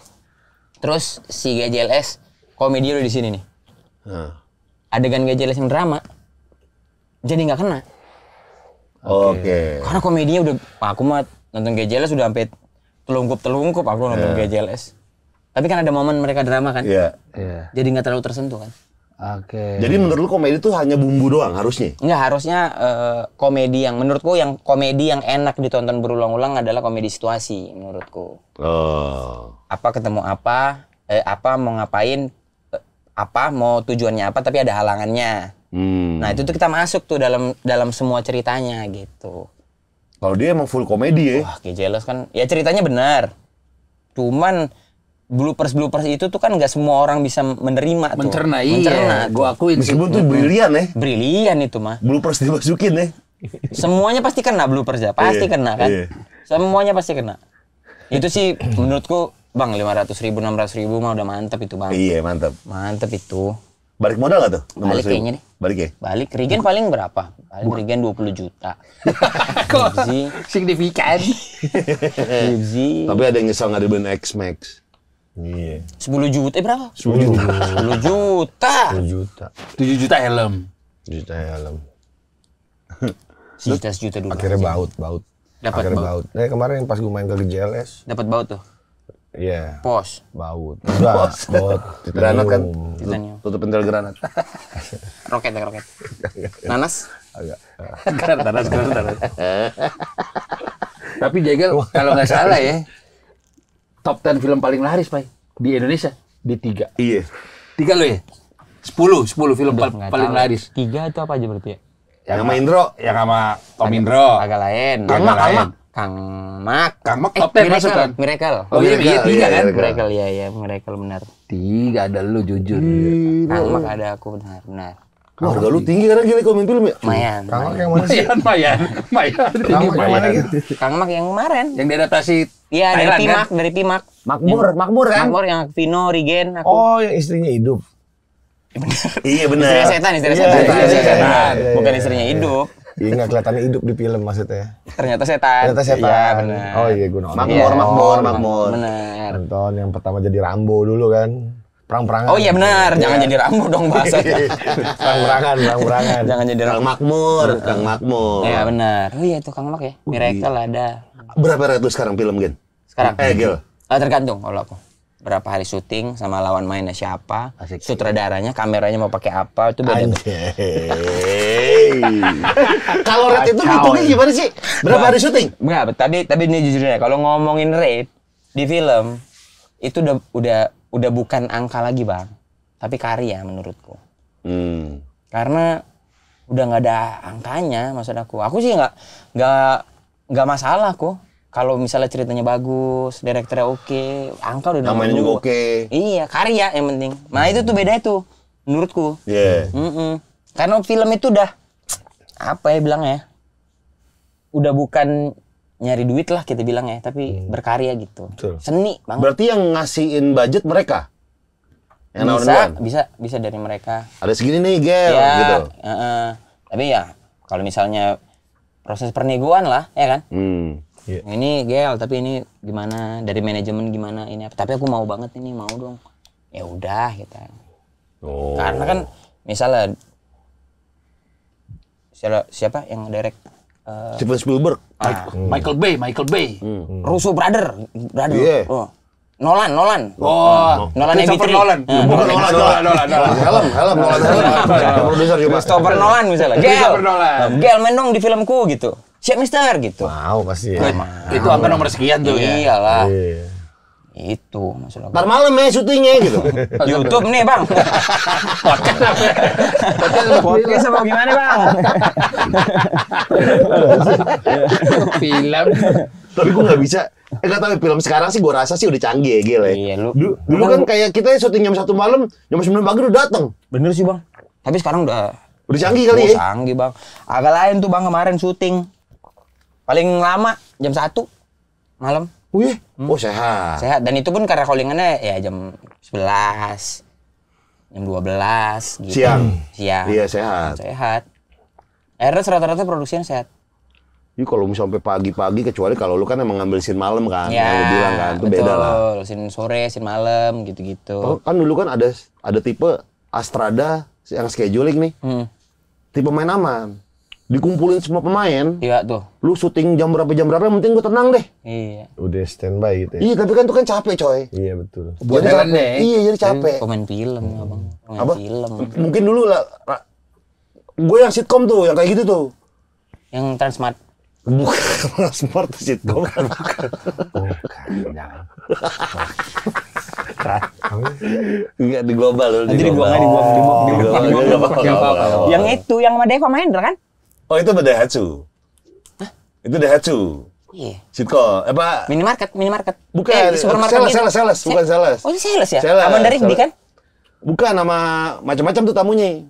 Terus si GJLS komedi udah di sini nih. Adegan GJLS yang drama, jadi nggak kena. Oke. Karena komedinya udah, aku mah nonton GJLS udah sampai telungkup aku nonton GJLS. Tapi kan ada momen mereka drama kan? Iya. Jadi nggak terlalu tersentuh kan? Oke. Jadi menurut lu komedi tuh hanya bumbu doang harusnya? Enggak, harusnya komedi yang menurutku yang komedi yang enak ditonton berulang-ulang adalah komedi situasi menurutku. Oh. Apa ketemu apa mau ngapain, apa mau tujuannya apa tapi ada halangannya. Nah, itu tuh kita masuk tuh dalam semua ceritanya gitu. Kalau dia emang full komedi ya? Wah, GJLS kan ya ceritanya benar. Cuman bloopers itu tuh kan nggak semua orang bisa menerima tuh. Mencerna, Mencerna. Gue akuin sih. Meskipun tuh brilian ya? Brilian itu mah. Bloopers dimasukin ya? Semuanya pasti kena bloopers ya, pasti Iya, kena kan? iya. Semuanya pasti kena. Itu sih menurutku, Bang, 500.000, 600.000 mah udah mantep itu, Bang. Iya, mantap. Mantep itu. Balik modal nggak tuh? Balik 600.000? kayaknya deh. Balik ya? Balik, Regen paling berapa? Paling Regen 20 juta. Kok Gipsy. signifikan? Gipsy. Tapi ada yang nyesel nggak dibeliin X-Max. Iya. 10 juta, berapa? 10 juta. 10 juta. 10 juta. 7 juta helm. Juta helm. Sejuta dulu. Akhirnya baut. Dapat Akhirnya baut. baut. Kemarin pas gue main ke GJLS, Dapat baut tuh. iya, Pos. baut. Enggak, baut. Granat kan? Titanium. Tutup pentil granat. Roket. Nanas. Agak. Keren. Tapi Jegel, kalau nggak salah ya, top 10 film paling laris, Pak, di Indonesia. Di 3. Iya. 3 lo ya? 10 film Nggak paling tahu. laris. 3 itu apa aja berarti ya? Yang sama Indro. Yang sama Tom Indro. Agak lain. Kang Mak. Kang Mak. Kang Mak top 10 masuk kan? Miracle. Oh iya, Miracle, 3 iya, kan? Miracle. Miracle, iya, Miracle benar. 3 ada lu jujur. Kang Mak ada aku benar. Harga lu tinggi karena gila komen film ya? Lumayan. Kang Mak yang mana sih? Mayan. Kang Mak yang mana gitu? Kang Mak yang kemarin. Yang diadaptasi Iya, dari Thailand, Pimak, kan? dari Pimak. Makmur kan? Makmur yang Vino, Rigen, aku. Oh, yang istrinya hidup. Iya benar. Istrinya setan, istrinya Iya, setan. iya, Istrinya iya, setan. iya, iya, Bukan iya. istrinya hidup. Iya, nggak kelihatannya hidup di film maksudnya. Ternyata setan. Ternyata setan. Iya, benar. Oh iya, gue nonton. Makmur. Benar. Nonton yang pertama jadi Rambo dulu kan. Perang-perangan. Oh iya benar, jangan jadi Rambo dong bahasanya. Perang-perangan. Jangan jadi Kang Rambo. Makmur. Iya benar. Oh iya itu Kang Mak ya. Miracle ada. Berapa rate tuh sekarang film, Gen? Sekarang. Gil. Tergantung kalau aku. Berapa hari syuting sama lawan mainnya siapa, sutradaranya, kameranya mau pakai apa itu beda. Anjay. Kalau rate itu hitungnya gimana sih? Berapa hari syuting? Enggak, tapi ini jujurnya kalau ngomongin rate di film itu udah bukan angka lagi, Bang. Tapi karya menurutku. Karena udah nggak ada angkanya maksud aku. Aku sih nggak masalah kok. Kalau misalnya ceritanya bagus, direkturnya oke, angka udah Namanya juga oke. Iya, karya yang penting. Nah itu tuh beda itu menurutku. Iya. Karena film itu udah apa ya bilangnya? Udah bukan nyari duit lah kita bilang ya, tapi berkarya gitu. Betul. Seni banget. Berarti yang ngasihin budget mereka? Yang nawarin Bisa dari mereka. ada segini nih, Gel, Ya, gitu. Tapi ya kalau misalnya proses pernegoan lah, ya kan? Ini Gel, tapi ini gimana? Dari manajemen gimana ini? Tapi aku mau banget ini, mau dong. Ya udah kita. Oh. Karena kan misalnya siapa yang direct Steven Spielberg. Michael Bay. Russo Brother. Iya. Oh. Nolan. Oh, Nolan Christopher Ebitri. Nolan. Bukan Nolan. Helm. Produser juga. Christopher Nolan misalnya. Christopher Nolan. Gel main dong di filmku gitu. Siap mister gitu. Mau pasti ya. Itu angka nomor sekian tuh ya. Iyalah. Iya. Itu maksud aku. Ntar malam ya syutingnya gitu. YouTube nih bang. Podcast apa gimana bang? Film. Tapi gue nggak bisa. Nggak tahu film sekarang sih gue rasa sih udah canggih ya, Gil ya. Iya, Dulu kan kayak kita syuting jam 1 malam, jam 9 pagi udah datang. Bener sih bang. Tapi sekarang udah Canggih kali ya. canggih bang. Agak lain tuh bang kemarin syuting. Paling lama jam 1 malam. Wih, oh sehat. Sehat. Dan itu pun karena callingannya ya jam 11, jam 12 gitu. Siang. Iya sehat. Sehat. Akhirnya rata-rata produksinya sehat. Ini kalau mau sampai pagi-pagi, kecuali kalau lu kan emang ngambil scene malam kan, yang lu bilang kan, itu beda lah. Betul. Scene sore, scene malam gitu-gitu. Kan dulu kan ada tipe Astrada yang scheduling nih. Tipe main aman. Dikumpulin semua pemain, Iya tuh. lu syuting jam berapa, yang penting gue tenang deh. Iya. Udah standby gitu ya. Iya, tapi kan itu kan capek, coy. Iya betul. Buat Jadi talent capek. deh. Iya, jadi capek. Pemain film abang. Pemain Apa? film. Mungkin dulu lah, gue yang sitkom tuh, yang kayak gitu tuh. Yang Transmart. Bukan smart sitkom. Enggak di global loh. Nanti dibuang. Yang itu, yang sama Deva Mahendra kan? Oh, itu Daihatsu. Itu Daihatsu. Iya. Sitkom. Apa? Minimarket. Bukan, supermarket gitu. sales, bukan sales. Oh, ini sales ya? Sales, Aman dari sales. kan? Bukan, nama macam-macam tuh tamunya.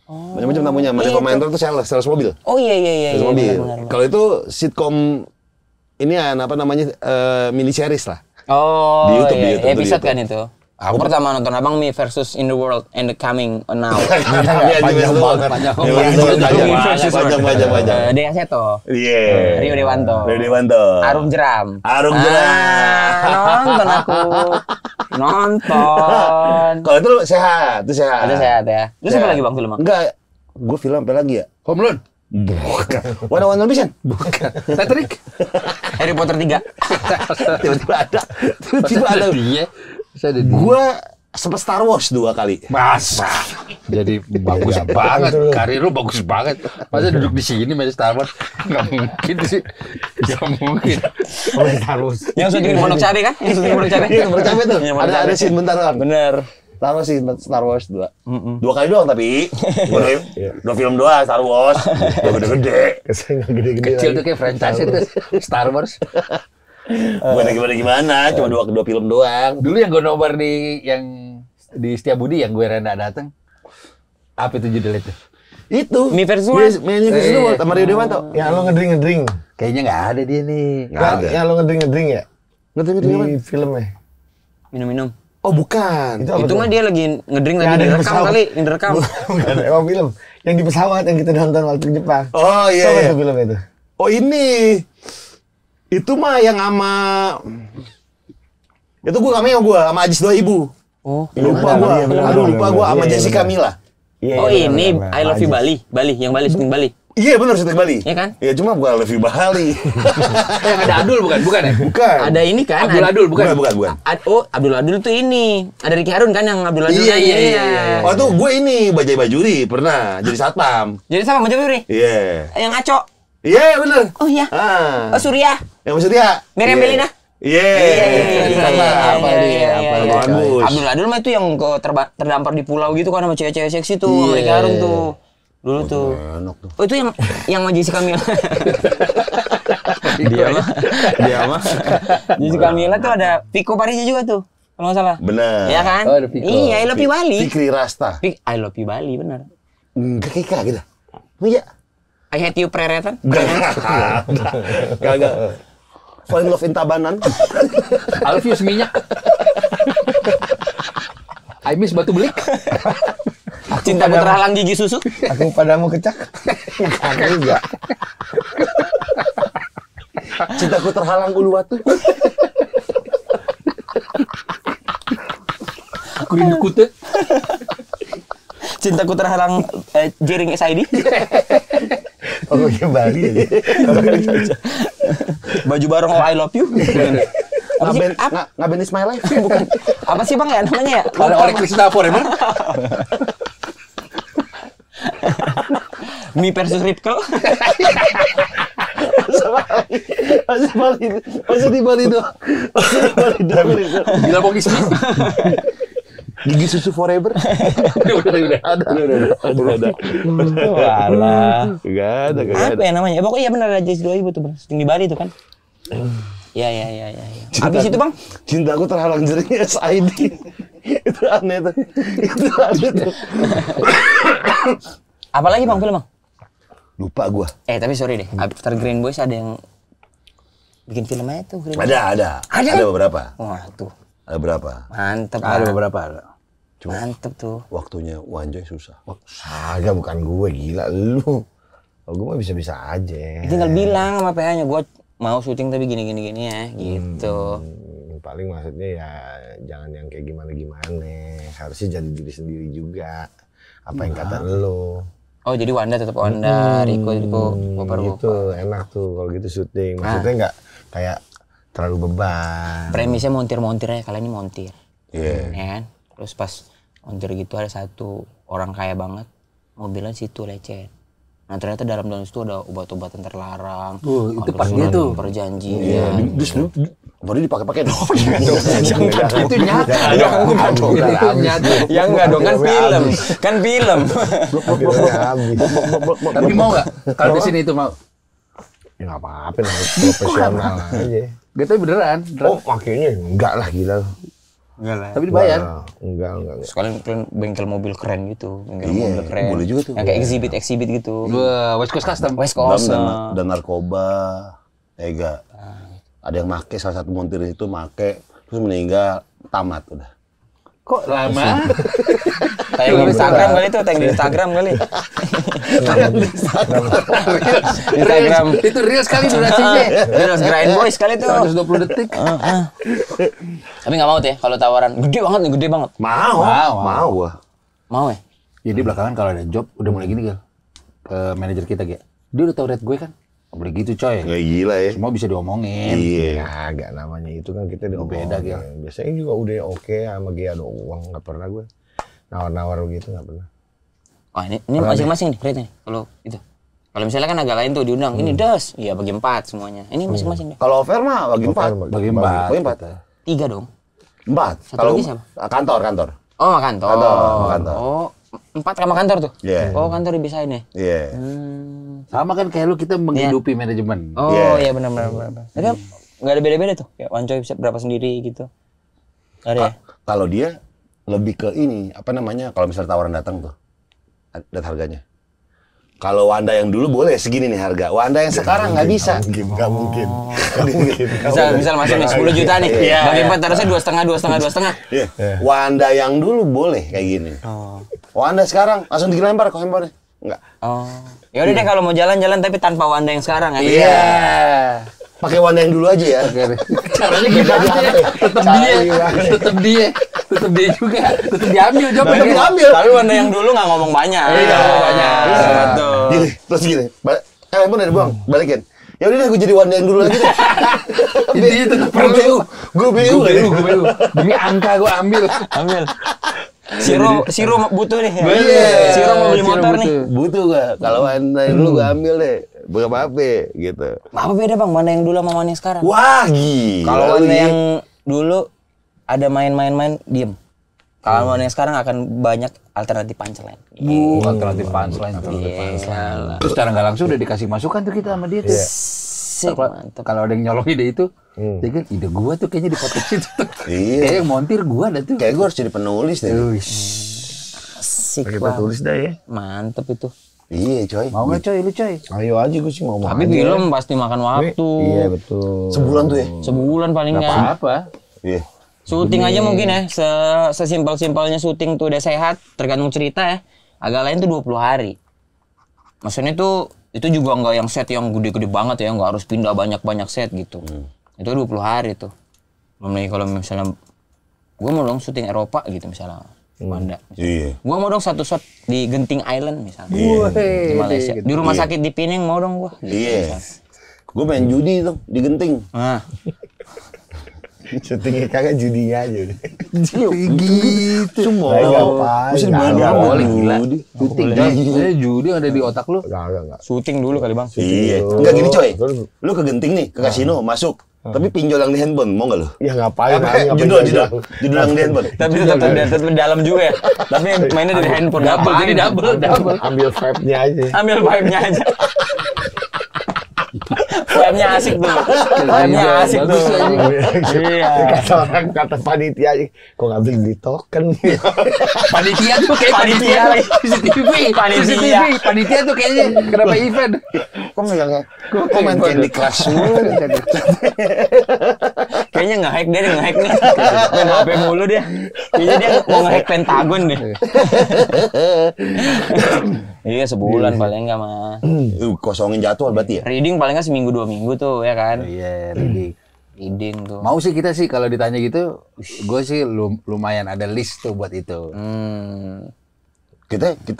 Macam-macam tamunya. Sama Iya, Deva Mahendra tuh sales mobil. Oh iya. Sales mobil. benar. Kalau itu sitkom ini apa namanya mini series lah. Oh, Di YouTube, iya. di YouTube, Episode di kan itu. Aku pertama nonton Abang Me versus In the World and the Coming Now. Panjang banget. Panjang. Dea Seto. Iya. Rio Dewanto. Arum Jeram. Nonton aku. Nonton. Kalau itu sehat, itu sehat. Ada sehat ya. Terus apa lagi Bang film? Enggak, gue film apa lagi ya? Home Alone. Bukan. One Vision? Bukan. Titanic. Harry Potter 3. Tiba-tiba ada. Dia. Saya ada dia. Gue sempet Star Wars 2 kali. Masa. Jadi bagus banget. Karir lu bagus banget. Masa duduk di sini main Star Wars? Nggak mungkin sih. Nggak mungkin. Star Wars. Yang syuting di Pondok Cabe kan? Yang syuting di Pondok Cabe. Iya, bercabek tuh. Iya, Pondok Ada Cabe. scene bentar kan. Bener. Star Wars 2. 2 kali doang tapi. Dua film doang Star Wars. Udah gede-gede. Kesannya gede-gede Kecil lagi. tuh kayak franchise itu. Star Wars. Bukan gimana, cuma dua film doang. Dulu yang gue nobar di Setiabudi yang gue renda datang. Apa itu judul itu? Itu. Me versus World. Yes, Me versus the World sama Rio Dewanto. Ya lo ngedring. Kayaknya nggak ada dia nih. Nggak ada. Ya lo ngedring ya? Ngerti Di apa? filmnya. Minum-minum. Oh bukan. Itu apa Itu tuh? mah dia lagi ngedrink Yang tadi ada di direkam pesawat. kali, yang direkam. Bukan, emang film. Yang di pesawat yang kita nonton waktu di Jepang. Oh iya. Apa iya. itu film itu? Oh ini. Itu mah yang sama itu gua cameo sama Ajis 2000. Oh. Lupa gua. Iya, benar, Aduh benar, lupa benar. gua sama Iya, Jessica benar. Mila. Iya, Oh iya, ini benar, I Love You Ajis. Bali, yang Bali, syuting Bali. Iya benar syuting Bali. Iya kan? Iya cuma bukan Love You Bali. Yang ada Adul bukan ya? Bukan. Ada ini kan? Adul bukan? Bukan. Oh, Abdul Adul tuh ini. Ada Ricky Harun kan yang Abdul Adul. Iya, kan? iya, iya. Oh tuh gue ini Bajai Bajuri pernah jadi satpam. Jadi sama macam Yuri. Iya. Yang ngaco. Iya benar. Oh iya. Ah. Oh Surya. Yang maksudnya? Miriam Iya. Belina. Iya. Iya, Apa iya, dia? iya, Apa iya, dia? iya. Bagus. Abdul Adul mah itu yang terdampar di pulau gitu kan sama cewek-cewek seksi tuh, sama Iya. Ricky Harun tuh. Dulu tuh. Enak tuh. Oh itu yang sama Jessica Mila. dia mah. Jessica Mila tuh ada Vico Parisi juga tuh. Kalau nggak salah. Benar. Iya kan? Oh, ada Vico. Iya, I Love You Bali. Fikri Rasta. I Love You Bali benar. Enggak kayak kagak dah. Iya. I Hate You Preretan. Kagak. Fall in Love in Tabanan. Alfius minyak. I miss batu belik. Cinta Putra Halang Gigi Susu. Aku padamu kecak. Kagak juga. Cintaku terhalang ulu watu. Aku rindu kute. Cintaku terhalang Jering SID. Pokoknya Bali aja. Baju bareng Oh I Love You. Apa sih? Ngaben is my life bukan. Apa sih Bang ya namanya ya? Ada oleh Krishna Forever. Mi versus Ripkel. Masih di Bali doang. Gila Bogis. Gigi susu forever. Udah. Ada. Walah. Gak ada. Apa ya namanya? Pokoknya iya benar ada Jazz 2000 tuh, Bang. Syuting di Bali tuh kan. Iya. Habis itu, Bang? Cintaku terhalang jeringnya SID. Itu aneh tuh. Itu aneh tuh. Apalagi Bang film, Bang? Lupa gua. Tapi sorry deh. After Green Boys ada yang bikin film aja tuh. Green Boys. Ada. Ada? Ada beberapa. Wah, tuh. Ada berapa? Mantep. Ada Bang. beberapa ada. Mantep tuh. Waktunya Wanjoy susah. Kagak, bukan gue, gila lu. Oh, gue mah bisa-bisa aja. Tinggal bilang sama PH-nya gua mau syuting tapi gini ya, gitu. Paling maksudnya ya jangan yang kayak gimana-gimana. Harusnya jadi diri sendiri juga. Apa yang kata lo? Oh, jadi Wanda tetap Wanda, Riko bapak-bapak. Gitu, enak tuh kalau gitu syuting. Maksudnya nggak kayak terlalu beban. Premisnya montir-montir aja, kalian ini montir. Iya. Ya kan? Terus pas montir gitu ada satu orang kaya banget, mobilnya situ lecet. Nah ternyata dalam situ ada obat-obatan terlarang. Itu ada pas dia surat tuh. perjanjian. Terus lu baru dipakai-pakai dong. Itu nyata. Ya enggak dong, kan film. Kan film. Akhirnya habis. Tapi mau nggak? Kalau di sini itu mau. Ya nggak apa-apa, namanya profesional aja. Gak tahu beneran. Oh, makanya enggak lah, gila. Enggak lah. Tapi dibayar. Enggak. Sekalian kalian bengkel mobil keren gitu, bengkel Iya, mobil keren. boleh juga tuh. Yang kayak exhibit gitu. Gua West Coast Custom. West Coast. Dan narkoba. Ega. Ada yang make salah satu montir itu make terus meninggal tamat udah. Kok lama? Tayang di Instagram kali itu, tayang di Instagram kali. Instagram. Itu real sekali durasinya. Ini harus grind boys kali itu. 120 detik. Tapi nggak mau tuh ya kalau tawaran. Gede banget nih, gede banget. Mau gua. Mau ya? Jadi belakangan kalau ada job udah mulai gini Gil. Ke manajer kita Gil. Dia udah tahu rate gue kan. Nggak boleh gitu coy. Nggak gila ya. Semua bisa diomongin. Iya. Kagak, namanya itu kan kita udah Beda, Gil. Biasanya juga udah oke sama Gia doang, nggak pernah gue nawar-nawar begitu, nggak pernah. Oh ini masing-masing nih rate nya. Kalau itu. Kalau misalnya kan agak lain tuh diundang. Ini das. Iya bagi 4 semuanya. Ini masing-masing deh. Kalau fair mah bagi 4. Bagi 4. Bagi 4. 3 dong. 4. Satu lagi siapa? Kantor. Oh kantor. Kantor. Oh 4 sama kantor tuh. Iya. Oh kantor dibisain ya. Iya. Sama kan kayak lu kita menghidupi manajemen. Oh iya benar. Tapi kan nggak ada beda-beda tuh. Kayak Wancoy bisa berapa sendiri gitu. Ada ya? Kalau dia lebih ke ini, apa namanya? Kalau misalnya tawaran datang tuh. lihat harganya. Kalau Wanda yang dulu boleh segini nih harga. Wanda yang sekarang nggak bisa. Nggak mungkin. Misal masuk nih 10 juta nih. Bagi 4 harusnya 2,5. Iya. Wanda yang dulu boleh kayak gini. Wanda sekarang langsung dilempar ke handphone. Enggak. Ya udah deh kalau mau jalan-jalan tapi tanpa Wanda yang sekarang ya. Iya. Pakai Wanda yang dulu aja ya. Caranya gitu aja. Tetap dia juga. Tetap diambil jawabnya. Tetap diambil. Tapi Wanda yang dulu nggak ngomong banyak. Iya, banyak. Betul. Gini, terus gini. Handphone udah buang, balikin. Ya udah deh, gue jadi Wanda yang dulu lagi deh. Intinya tetap perlu. Gue BU. Demi angka gue ambil. Siro butuh nih. Iya. Siro mau beli motor nih. Butuh gak? Kalau Wanda yang dulu gue ambil deh. Bukan apa-apa gitu. Apa beda bang, Wanda yang dulu sama Wanda yang sekarang? Wah gila. Kalau Wanda yang dulu ada main-main diem. Kalau Wanda yang sekarang akan banyak alternatif punchline. Alternatif punchline. Terus secara nggak langsung udah dikasih masukan tuh kita sama dia tuh. Sip, mantep. Kalau ada yang nyolong ide itu, dia kan ide gua tuh kayaknya di podcast itu tuh. Iya. Kayak yang montir gua ada tuh. Kayak gue harus jadi penulis deh. Asik Kita bang. tulis dah ya. Mantep itu. Iya coy. Mau nggak coy, lu coy? Ayo aja gue sih mau Tapi aja. film pasti makan waktu. Iya betul. Sebulan tuh ya. Sebulan paling Nggak nggak. apa-apa. Iya. Syuting aja mungkin ya, sesimpel-simpelnya syuting tuh udah sehat, tergantung cerita ya. Agak lain tuh 20 hari. Maksudnya tuh itu juga nggak yang set yang gede-gede banget ya, nggak harus pindah banyak-banyak set gitu. Itu 20 hari tuh. Belum lagi kalau misalnya gua mau dong syuting Eropa gitu misalnya. Wanda. Iya. Gua mau dong satu shot di Genting Island misalnya. Iya. Di Malaysia. Di rumah sakit di Pinang mau dong gua. Gitu, Iya. misalnya. Gue main judi tuh di Genting. Nah, Syutingnya kagak judinya aja udah. Gitu. Semua. Mesti dimana boleh gila. judi. Syuting. Judi ada di otak lu. Enggak. syuting dulu kali bang. Iya. dulu. Enggak gini coy. Terus? Lu ke Genting nih, ke kasino, masuk. Tapi pinjol yang di handphone, mau nggak lu? Ya ngapain? Judul yang di handphone. Tapi tetap dalam juga ya. Tapi mainnya dari handphone. Double, jadi double. Ambil vibe-nya aja. Ambil vibe-nya aja. Vibe-nya asik tuh. Vibe-nya asik tuh. Iya. Kata panitia aja, kok nggak beli token? Panitia tuh kayak Panitia lagi. CCTV. Panitia tuh kayaknya kenapa event? Kok main Candy Crush mulu? Kayaknya nge-hack dia nge-hack nih. Main HP mulu dia. Kayaknya dia mau nge-hack Pentagon deh. Iya sebulan paling enggak mah. Kosongin jadwal berarti ya? Reading paling enggak seminggu 2 minggu tuh ya kan. Iya, reading. Reading tuh. Mau sih kita sih kalau ditanya gitu, gue sih lumayan ada list tuh buat itu. Kita di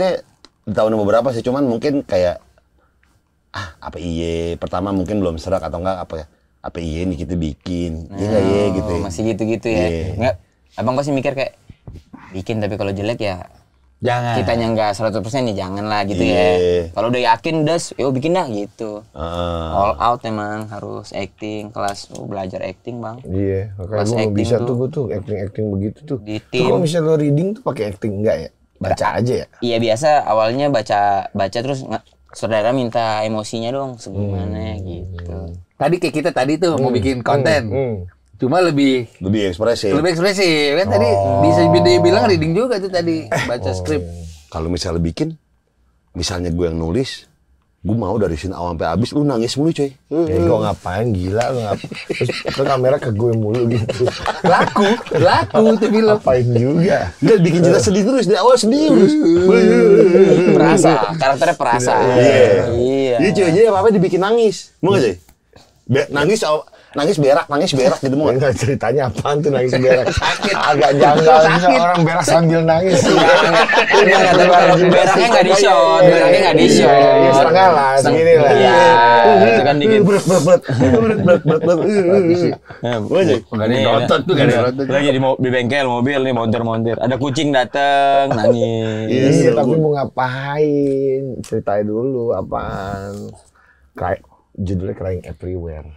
tahun beberapa sih, cuman mungkin kayak apa iya pertama mungkin belum serak atau enggak apa iya nih kita bikin iya nggak iya gitu ya. Masih gitu-gitu ya. Iya. Enggak, abang pasti mikir kayak bikin tapi kalau jelek ya Jangan. kitanya nggak 100% ya jangan lah gitu Iya. ya. Kalau udah yakin yuk bikin dah gitu. All out emang harus acting, kelas belajar acting bang. Iya, makanya Pas gue acting bisa tuh. tuh gue tuh acting begitu tuh. Di Tuh tim. kalau misalnya lo reading tuh pakai acting enggak ya? Baca aja ya. Iya biasa awalnya baca terus saudara minta emosinya dong segimana gitu. Tadi kayak kita tadi tuh mau bikin konten. Cuma lebih ekspresif. ekspresif kan tadi bisa bilang reading juga tuh tadi baca skrip. Kalau misalnya bikin, misalnya gue yang nulis, gue mau dari sini awal sampai habis lu nangis mulu coy. Ya gue ngapain gila lu ngapain? Terus kamera ke gue mulu gitu. Laku tuh film. Ngapain juga? Dia bikin cerita sedih terus dari awal sedih terus. Perasa, karakternya perasa. Iya. Iya. Iya coy, jadi apa-apa dibikin nangis. Mau nggak coy? Nangis berak gitu mau nggak? Enggak ceritanya apaan tuh nangis berak? Agak janggal bisa orang berak sambil nangis. Beraknya nggak di shot, beraknya nggak di shot. Ya setengah lah, segini lah. Iya, itu kan dikit. Berat. Enggak ada yang nonton tuh, enggak ada yang nonton. Lagi di bengkel mobil nih montir. Ada kucing dateng nangis. Iya, tapi mau ngapain? Ceritain dulu apaan. Kayak judulnya Crying Everywhere.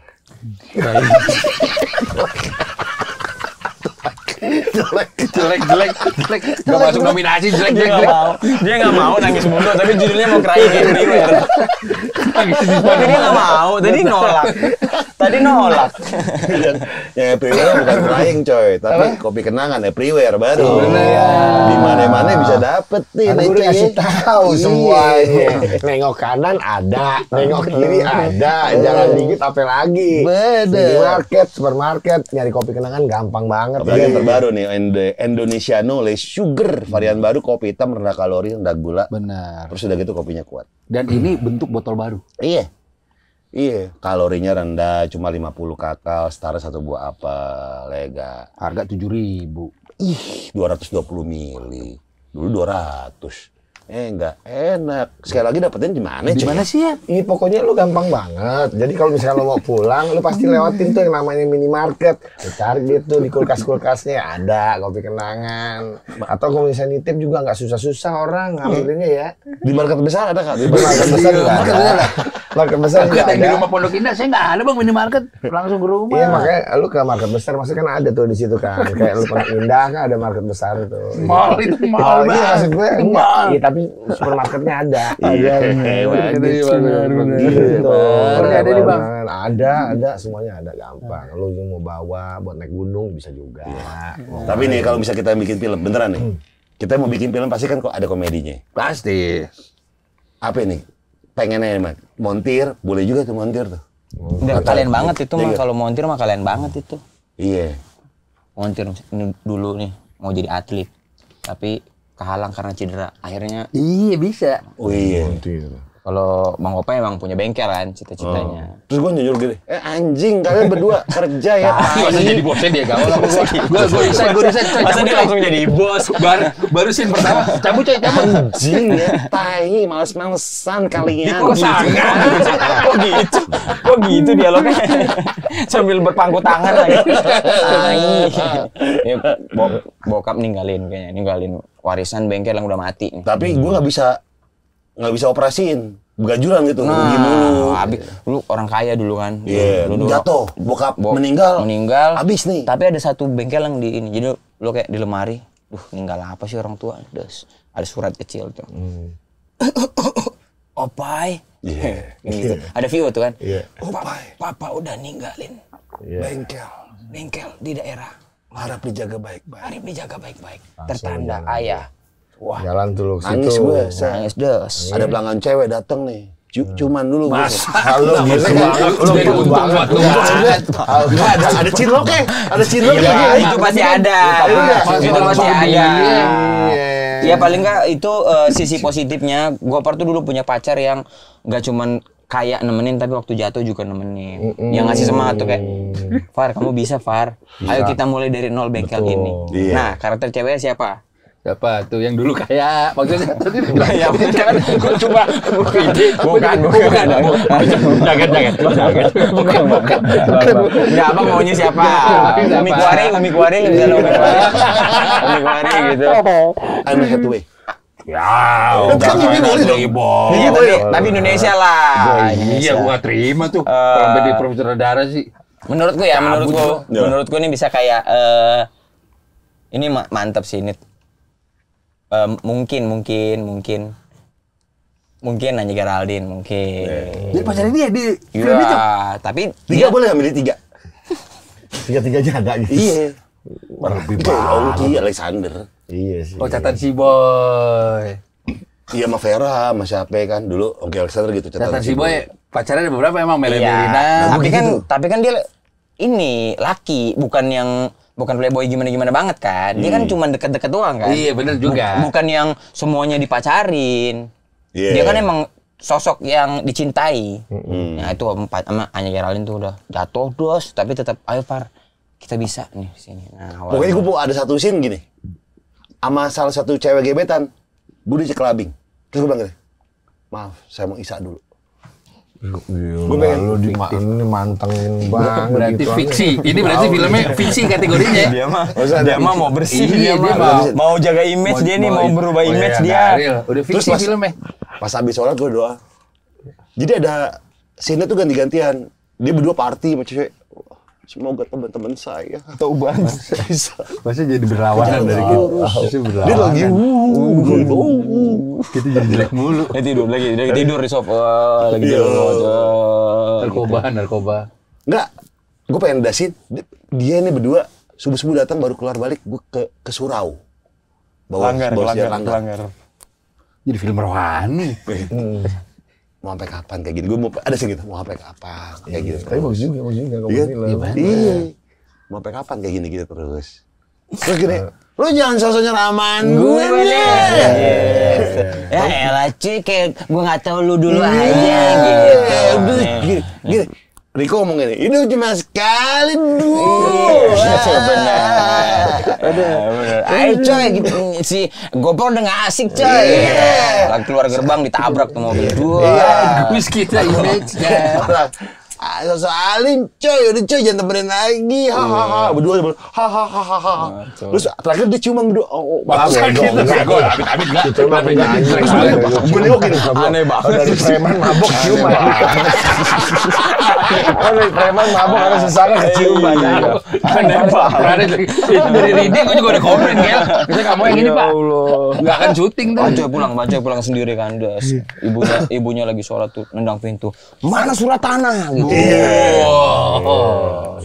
Jelek jelek. Gak masuk nominasi Dia jelek. nggak mau. Dia nggak mau nangis mundo, tapi judulnya mau Crying Everywhere. Tapi dia nggak mau. Tadi nolak. Yang everywhere bukan crying coy, tapi kopi kenangan everywhere baru. Bener. Di mana-mana bisa dapet nih. Kan gue kasih tahu semuanya. Nengok kanan ada, nengok kiri ada, jalan dikit apa lagi. Minimarket, supermarket, nyari kopi kenangan gampang banget. Apalagi yang terbaru nih, Indonesiano Le Sugar, varian baru kopi hitam rendah kalori, rendah gula. Benar. Terus udah gitu kopinya kuat. Dan ini bentuk botol baru. Iya, kalorinya rendah, cuma 50 kakao, setara 1 buah apel, lega. Harga 7.000. 220 mili. Dulu 200. Enggak enak. Sekali lagi dapetnya di mana? Di mana sih ya? Ini pokoknya lu gampang banget. Jadi kalau misalnya lo mau pulang, lu pasti lewatin tuh yang namanya minimarket. Lu cari dia tuh di kulkas-kulkasnya ada kopi kenangan. Atau kalau misalnya nitip juga nggak susah-susah orang ngambilnya ya. Di market besar ada Kak? Di Market besar juga ada. Market besar juga Di ada. rumah Pondok Indah saya nggak ada bang minimarket. Langsung ke rumah. Iya makanya lu ke market besar maksudnya kan ada tuh di situ kan. Kayak lu Pondok Indah kan ada market besar tuh. Mall itu Oh mall. iya maksud gue enggak. Mall. Iya tapi supermarketnya ada. Iya, Gitu. Ada di bang. Ada semuanya ada gampang. Lu yang mau bawa buat naik gunung bisa juga. Tapi nih kalau bisa kita bikin film, beneran nih. Kita mau bikin film pasti kan kok ada komedinya. Pasti. Apa nih? Pengennya Mat, montir, boleh juga tuh montir tuh. Udah kalian banget itu mah, Iya. kalau montir mah kalian banget itu. Iya. Montir ini dulu nih mau jadi atlet, tapi kehalang karena cedera. Akhirnya Iya bisa. Oh iya. kalau Bang Opa emang punya bengkel kan cita-citanya. Terus gue nyuruh gini, anjing kalian berdua kerja ya. Masa jadi bosnya dia gaul sama gua. Gue riset. Masa dia langsung jadi bos? Baru scene pertama. Cabut. Anjing ya, tai, males-malesan kalian. Kok sangat? Kok gitu dialognya? Sambil berpangku tangan lagi. Ya, bokap ninggalin warisan bengkel yang udah mati. Tapi gue nggak bisa operasiin, begajulan gitu, rugi mulu. Habis lu orang kaya dulu kan. Iya, Lu dulu jatuh, bokap meninggal, habis nih. Tapi ada satu bengkel yang di ini, jadi lu kayak di lemari, ninggal apa sih orang tua? Ada surat kecil tuh. Opai. Iya. Gitu. Ada view tuh kan. Iya. Opai, Papa udah ninggalin bengkel di daerah. harap dijaga baik-baik. Harap dijaga baik-baik. Tertanda ayah. Wah, Jalan tuh lu ke Nangis situ. gue. nangis des. Ada pelanggan cewek dateng nih. Cuman dulu gue. Halo gitu banget. Lu Jadi gitu untung banget. buat lu. Ada cinloknya. Ada cinloknya. Iya, itu pasti ada. Itu pasti ada. Ya paling nggak itu sisi positifnya. Gopar tuh dulu punya pacar yang nggak cuman kayak nemenin tapi waktu jatuh juga nemenin. Yang ngasih semangat tuh kayak, Far kamu bisa Far. Ayo kita mulai dari nol bengkel ini. Iya. Nah karakter ceweknya siapa? Siapa tuh yang dulu kaya? Maksudnya tadi Ya bukan. coba bukan. Jangan. Enggak apa maunya siapa? Umi Kuari misalnya Umi Kuari gitu. Anne Hathaway. Kan ini boleh dong. Tapi Indonesia lah. Iya, gua terima tuh. Sampai di Profesor Dara sih. Menurutku ini bisa kayak ini mantap sih ini. Mungkin Nanya Geraldine mungkin. Jadi pacarnya dia di film itu. Iya, tapi Tiga boleh ambil 3. Tiga-tiganya ada gitu. Iya. Lebih Itu Ongki, Alexander. Iya sih. Oh, catatan si boy. Iya sama Vera, sama siapa kan dulu Ongki Alexander gitu. Catatan si boy. Pacarnya ada beberapa emang Melina. iya. gitu. Tapi kan dia ini laki, bukan playboy gimana banget kan. Dia kan cuma deket-deket doang kan. Iya, bener juga. Bukan yang semuanya dipacarin. Iya. Dia kan emang sosok yang dicintai. Nah, itu sama Anya Geraldine tuh udah jatuh dos, tapi tetap ayo Far, kita bisa nih di sini. Nah, Pokoknya gue ada satu scene gini. Sama salah satu cewek gebetan. Gue di Cekelabing. Terus gue bilang gini, maaf, saya mau Isa dulu. Gue pengen lu ini mantengin banget. Berarti gitu. fiksi. Ini berarti filmnya fiksi kategorinya. dia mah mau bersih, Iya, dia mau jaga image dia nih, mau berubah image dia. Real. Udah Terus fiksi filmnya. Pas habis sholat gue doa. Jadi ada scene tuh ganti-gantian. Dia berdua party sama cewek. semoga teman-teman saya Taubat. bisa. Masa jadi berlawanan dari kita. Masa Dia berlawanan. lagi Kita jadi jelek mulu. Tidur lagi tidur di sofa lagi Iya. tidur. Narkoba. Enggak, gue pengen dasin. Dia ini berdua subuh-subuh datang baru keluar balik gue ke Surau. Bawa senjata langgar. Jadi film rohani. Mau sampai kapan kayak gini? Gue mau ada sih gitu. Mau sampai kapan kayak gitu. Tapi bagus juga kamu Iya, bilang. iya. Mau sampai kapan kayak gini gitu terus. Terus gini, lu jangan sosok nyeraman gue nih. Ya elah cuy, kayak gue nggak tahu lu dulu aja Udah, gitu. gini. Riko ngomong gini, hidup cuma sekali dulu. Bener. Ayo coy, gitu. Si Gopro udah nggak asik coy. Lagi keluar gerbang ditabrak tuh mobil. Bagus kita image-nya. Sosok alim coy, udah coy jangan temenin lagi. Hahaha. Berdua hahaha. Terus terakhir dia ciuman berdua. Bagus gitu. Gue amit-amit enggak. Itu mah enggak anjing. Gue nengok gini. Aneh banget. Dari preman mabok ciuman. Dari preman mabok ada sesama keciuman. Aneh banget. Itu dari Ridi gue juga udah komen ya. Kita kamu yang gini, Pak. Enggak akan syuting tuh. Baca pulang sendiri kan. Ibunya lagi sholat tuh, nendang pintu. Mana surat tanah gitu.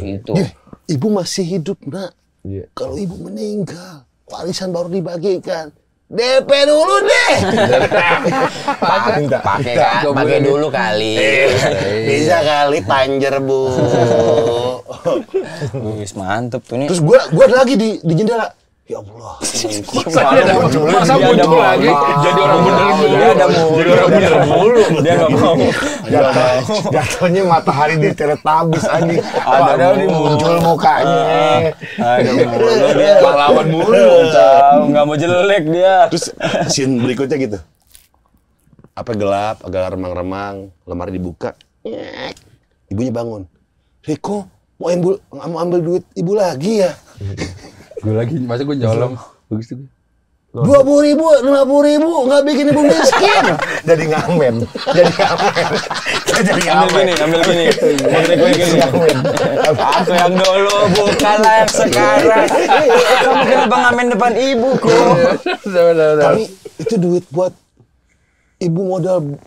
Gitu. Ibu masih hidup, Nak. Iya. Kalau ibu meninggal, warisan baru dibagikan. DP dulu deh. Pakai dulu kali. Bisa kali panjer, Bu. Wis mantep tuh nih. Terus gua ada lagi di jendela. Ya Allah. Masa muncul lagi jadi orang bener mulu. Dia ada mau. Jadi orang bener mulu. Dia nggak mau. Jatuhnya matahari di Teletubbies anjing. Padahal dia muncul mukanya. Pahlawan mulu. Nggak mau jelek dia. Terus scene berikutnya gitu. Apa gelap, agak remang-remang, lemari dibuka. Nyek. Ibunya bangun. Riko, mau ambil duit ibu lagi ya? Gue lagi, masa gue nyolong. Bagus tuh. 20.000, 50.000, nggak bikin ibu miskin. Jadi ngamen. Ambil gini. Aku yang dulu, bukanlah yang sekarang. Kamu kenapa ngamen depan ibuku? Tapi itu duit buat ibu modal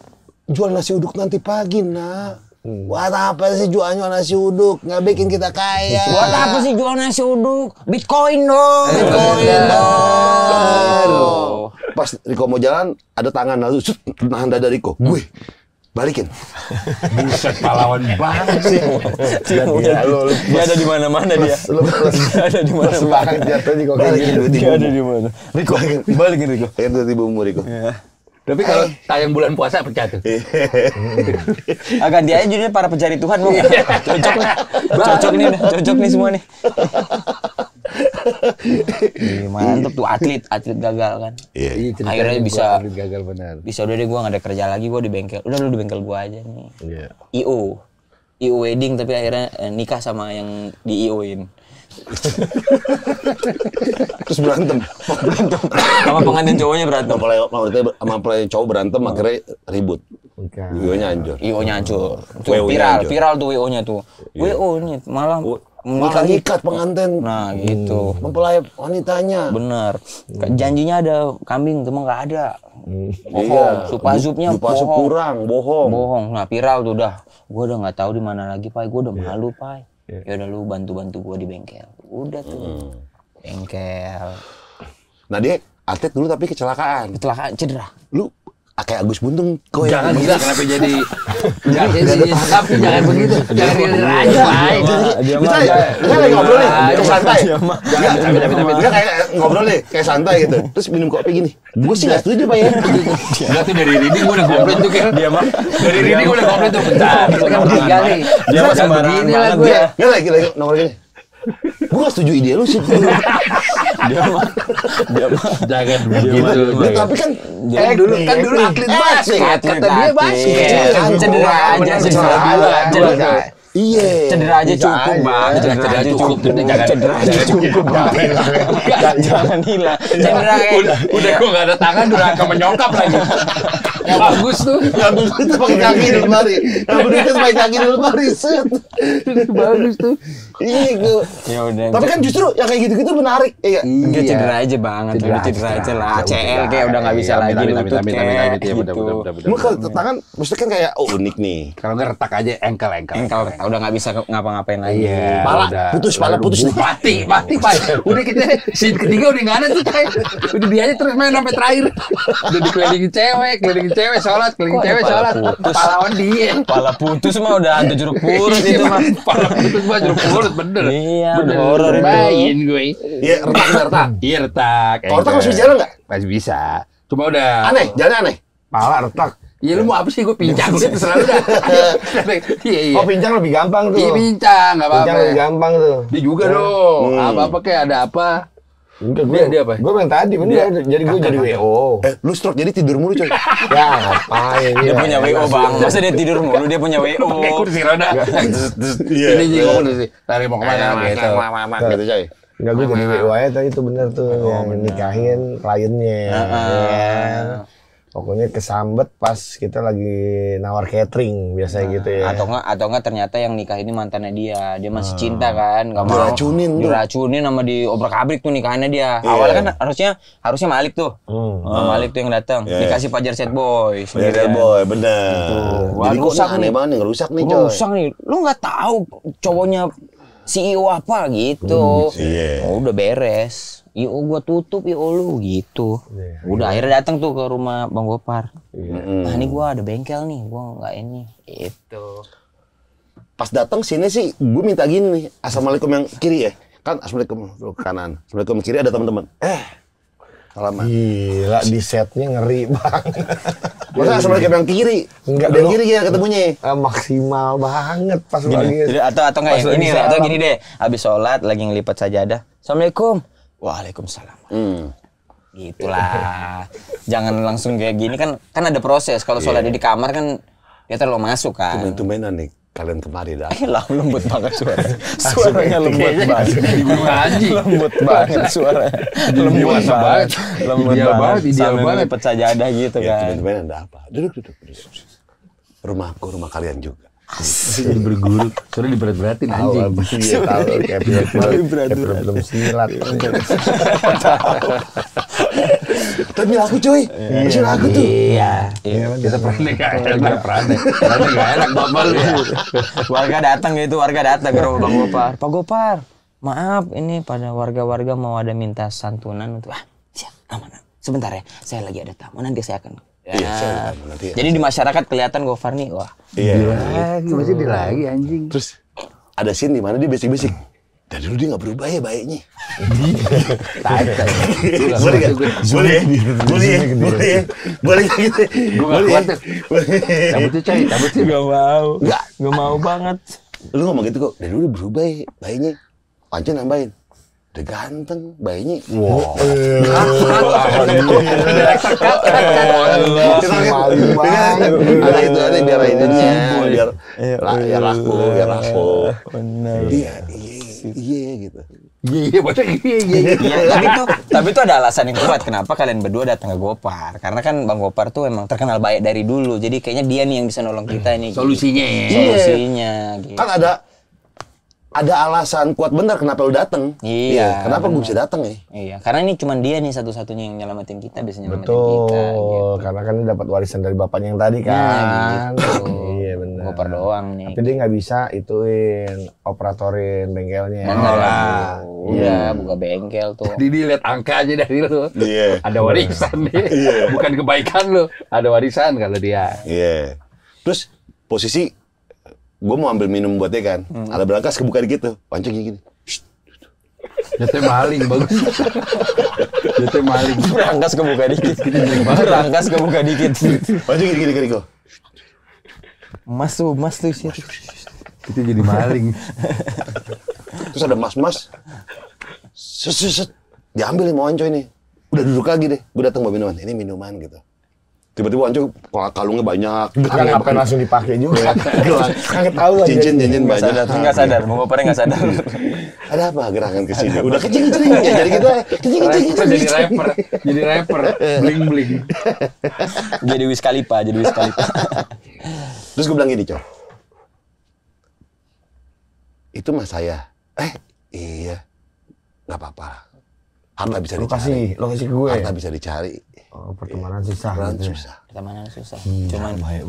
jual nasi uduk nanti pagi, Nak. Buat apa sih jualnya nasi uduk? Nggak bikin kita kaya. Buat apa sih jual nasi uduk? Bitcoin dong. Pas Riko mau jalan, ada tangan lalu nahan dada Riko. Gue balikin. Buset, pahlawan banget sih. Dia ada di mana-mana dia. Ada di mana-mana. Jatuhnya kok kayak Balikin gitu. duit Dia ada ibu. di mana? Riko, balikin Riko. Balikin duit ibumu, Riko. Tapi kalau tayang bulan puasa pecah tuh. Ganti aja judulnya para pencari Tuhan mau. Cocok nih semua nih. Mantep tuh atlet gagal kan. Iya. Akhirnya bisa gagal benar. Bisa udah deh gua nggak ada kerja lagi, gua di bengkel. Udah lu di bengkel gua aja nih. Iya. IO wedding tapi akhirnya nikah sama yang di IO-in. Terus berantem. Sama pengantin cowoknya berantem. Sama pelayan cowok berantem, akhirnya ribut. Ionya hancur. IO-nya hancur. Tuh WO-nya hancur. viral tuh WO-nya tuh. WO nih malah Malah ikat pengantin. Nah, gitu. Mempelai wanitanya. Bener. Janjinya ada kambing, cuma nggak ada. Bohong. Supazupnya Supasup bohong. kurang, bohong. Bohong. Nah, viral tuh udah. Gua udah nggak tahu di mana lagi, Pai. Gua udah malu, Pai. Ya udah lu bantu gua di bengkel. Udah tuh. Bengkel. Nah dia atlet dulu tapi kecelakaan. Kecelakaan cedera. Lu kayak Agus Buntung kok Jangan gila, kenapa jadi tapi jangan begitu. Jangan rilir aja, Pak. Kita lagi ngobrol nih, kayak santai. Kita kayak ngobrol nih, kayak santai gitu. Terus minum kopi gini. Gue sih nggak setuju, Pak ya. Enggak tuh dari Ridi gue udah komplain tuh kayak. Dia mah dari Ridi gue udah komplain tuh bentar. Kita kan bertiga nih. Dia mah sembarangan begini lah banget gue. dia. Nggak lagi nomor gini. Gue nggak setuju ide lu sih. Dia mah Jangan begitu. Tapi kan Dulu atlet basket. Kata dia basket. Kan cedera aja, cedera. Iya. Cedera aja cukup, Bang. Cedera aja cukup. Cedera aja cukup. Jangan hilang. Cedera Udah gue nggak ada tangan, udah akan menyongkap lagi. Bagus tuh. Ngambil duit tuh pakai kaki di lemari. Ngambil duit tuh pakai kaki di lemari. Set. Bagus tuh. Iya gue. Ya udah. Tapi kan justru yang kayak gitu-gitu menarik. Iya. Dia cedera aja banget, cedera aja lah. ACL kayak udah nggak bisa lagi lutut kayak gitu. Lu kalau tangan mesti kan kayak unik nih. Kalau nggak retak aja engkel. Engkel udah nggak bisa ngapa-ngapain lagi. Iya. Pala putus nih. Mati, Pak. Udah kita scene ketiga udah nggak ada tuh, Cai. Udah dia aja terus main sampai terakhir. Udah dikelilingin cewek sholat, pahlawan dia. Pala putus mah udah hantu jeruk purut itu mah. Pala putus mah jeruk purut bener. Iya, udah horor itu. Main gue. Iya, retak. Iya retak. Kalau retak masih jalan nggak? Masih bisa. Cuma udah Aneh, jalan aneh. Pala retak. Iya lu mau apa sih, gue pincang sih terserah lu dah. Iya. Oh, pincang lebih gampang tuh. Iya pincang, nggak apa-apa. Pincang lebih gampang tuh. Dia juga dong. Apa-apa kayak ada apa. Enggak, Dia apa? Gue yang tadi bener. Jadi gue jadi WO. Lu stroke jadi tidur mulu coy. Ya ngapain Dia punya WO bang, masa dia tidur mulu, dia punya WO. Pakai kursi roda. Iya. Ini jadi ngomong sih. Lari mau kemana gitu. Gitu coy. Enggak, gue jadi WO aja tadi itu bener tuh yang nikahin kliennya. Ya. Pokoknya kesambet pas kita lagi nawar catering biasanya gitu ya. Atau enggak ternyata yang nikah ini mantannya dia masih cinta kan, nggak mau diracunin sama diobrak-abrik tuh nikahannya dia. Awalnya kan harusnya Malik tuh, Malik tuh yang datang, dikasih Fajar Set Boy. Fajar Boy, bener. Jadi kok aneh banget nih, ngerusak nih coy. Rusak nih, lu nggak tahu cowoknya CEO apa gitu. Oh, udah beres. IO gua tutup, IO lu gitu. Udah akhirnya datang tuh ke rumah Bang Gopar. Nah ini gua ada bengkel nih, gua nggak ini. Itu. Pas datang sini sih, gue minta gini nih, assalamualaikum yang kiri ya, kan assalamualaikum kanan, assalamualaikum kiri ada teman-teman. Salaman. Gila, di setnya ngeri banget. Masa assalamualaikum yang kiri? Enggak, yang kiri ya ketemunya. Maksimal banget pas lagi. Jadi atau nggak ya, ini atau gini deh, habis sholat lagi ngelipat sajadah. Assalamualaikum. Waalaikumsalam. Gitulah. Jangan langsung kayak gini kan ada proses. Kalau sholat di kamar kan dia terlalu masuk kan. Tumben-tumbenan nih kalian kemari dah. Lah lembut banget suaranya lembut banget. Lembut banget suaranya. Lembut banget. Lembut banget. Ideal banget. Lipat sajadah gitu Ya, kan. tumben-tumbenan ada apa? Duduk. Rumahku, rumah kalian juga. Jadi berguru. Soalnya diberat-beratin anjing. Iya tahu kayak film silat. Tapi laku coy. Masih laku tuh. Iya. Kita pernah nggak enak bapak lu ya. Warga datang ke rumah Bang Gopar. Pak Gopar, maaf ini pada warga-warga mau ada minta santunan untuk siap aman. Sebentar ya, saya lagi ada tamu nanti saya akan. Iya, nanti. Jadi di masyarakat kelihatan Gopar nih, wah. Iya. Masih di lagi anjing. Terus ada scene di mana dia bisik-bisik. Dari dulu dia nggak berubah ya baiknya. Boleh gitu. Gue nggak kuat tuh. Cabut tuh. Gak mau banget. Lu ngomong gitu kok. Dari dulu dia berubah ya baiknya. Pancen nambahin. Udah ganteng baiknya. Wow. Ada itu ada biar ininya biar laku. Benar. Iya gitu. Iya, Tapi itu ada alasan yang kuat kenapa kalian berdua datang ke Gopar. Karena kan Bang Gopar tuh emang terkenal baik dari dulu. Jadi kayaknya dia nih yang bisa nolong kita nih. Solusinya ya. Solusinya gitu. Kan ada alasan kuat benar kenapa lu datang. Iya. Kenapa gue bisa datang ya? Iya, karena ini cuma dia nih satu-satunya yang nyelamatin kita, bisa nyelamatin Betul, kita gitu. karena kan dia dapat warisan dari bapaknya yang tadi kan. Gitu. Iya benar. Gopar doang nih. Tapi dia nggak bisa ituin, operatorin bengkelnya. Bener lah. Udah buka bengkel tuh. Jadi dilihat angka aja dari lu. Iya. Ada warisan nih. Bukan kebaikan lu. Ada warisan kalau dia. Iya. Terus posisi gue mau ambil minum buat dia kan. Ada berangkas kebuka dikit tuh. Pancing gini. Jatuh maling bagus. Jatuh maling. Berangkas kebuka dikit. Berangkas kebuka dikit. Pancing gini kok. Mas tuh sih. Itu jadi maling. Terus ada mas-mas. Set. Diambil nih mau coy nih. Udah duduk lagi deh. Gue datang bawa minuman. Ini minuman gitu. Tiba-tiba Anco kalungnya banyak. Kan ngapain langsung dipakai juga. Kan ketahuan. Cincin banyak. Nggak sadar, mau bapaknya nggak sadar. Ada apa gerakan ke sini? Udah kecing-kecing ya, jadi kita kecing-kecing. Jadi rapper, bling-bling. Jadi Wiz Khalifa. Terus gue bilang gini, Cok. Itu mas saya. Iya. Nggak apa-apa. Harta bisa dicari. Lo kasih ke gue. Harta bisa dicari. Oh, pertemanan susah. Pertemanan susah.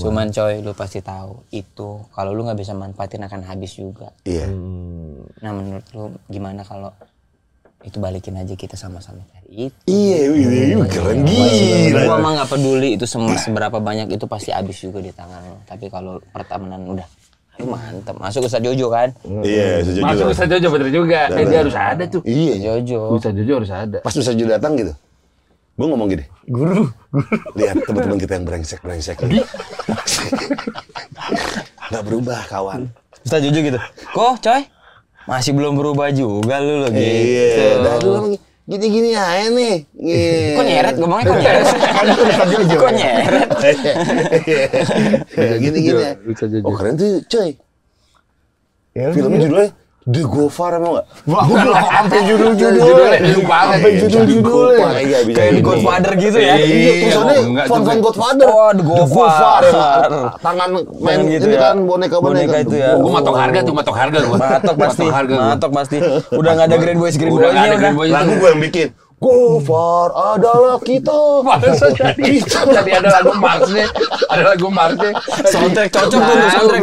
Cuman coy, lu pasti tahu itu kalau lu nggak bisa manfaatin akan habis juga. Iya. Nah menurut lu gimana kalau itu balikin aja kita sama-sama cari itu? Iya, keren gila. Gua mah nggak peduli itu seberapa banyak itu pasti habis juga di tangan lu. Tapi kalau pertemanan udah, mantap. Masuk Ustaz Jojo kan? Iya, Ustaz Jojo. Masuk Ustaz Jojo bener juga. Dia harus ada tuh. Iya. Jojo. Ustaz Jojo harus ada. Pas Ustaz Jojo datang gitu, gue ngomong gini, Guru. lihat teman-teman kita yang brengsek nggak berubah kawan. Ustaz Jojo gitu. Kok coy? Masih belum berubah juga lu gitu. Iya, dah dulu gini-gini aja nih. Kok nyeret? Ngomongnya kok nyeret? Kok nyeret? Gini-gini. Oh keren tuh coy. Filmnya judulnya The Gofar emang nggak? Gue bilang sampai judul-judul. Sampai judul-judulnya. Iya bisa. Kayak di Godfather gitu ya? Iya, tulisannya font Godfather. Oh, The Gofar. Tangan main gitu itu ya. kan boneka-boneka Boneka itu ya. Gue matok harga tuh. Matok pasti. Udah nggak ada Grand Boys Udah Boys-nya nggak ada udah. Grand Boys. Lagu gue yang bikin. Gofar adalah kita. Jadi ada lagu Marsnya. Soundtrack cocok tuh untuk soundtrack.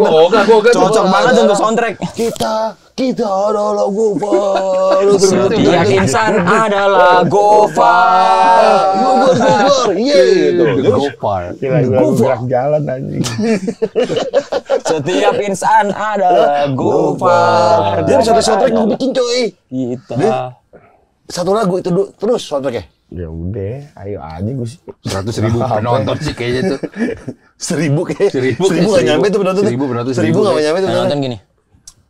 Cocok banget untuk soundtrack. Kita adalah Gofar. Setiap insan adalah Gofar. Gofar. Iya gitu. Gofar. Gue gerak jalan anjing. Setiap insan adalah Gofar. Dia satu soundtrack gue bikin coy. Kita. Satu lagu itu terus soundtracknya. Ya udah, ayo aja gue sih. 100.000 penonton sih kayaknya tuh. 1.000 kayak. 1.000 1.000 nggak nyampe tuh penonton. 1.000 nggak nyampe tuh. Nah, nonton gini.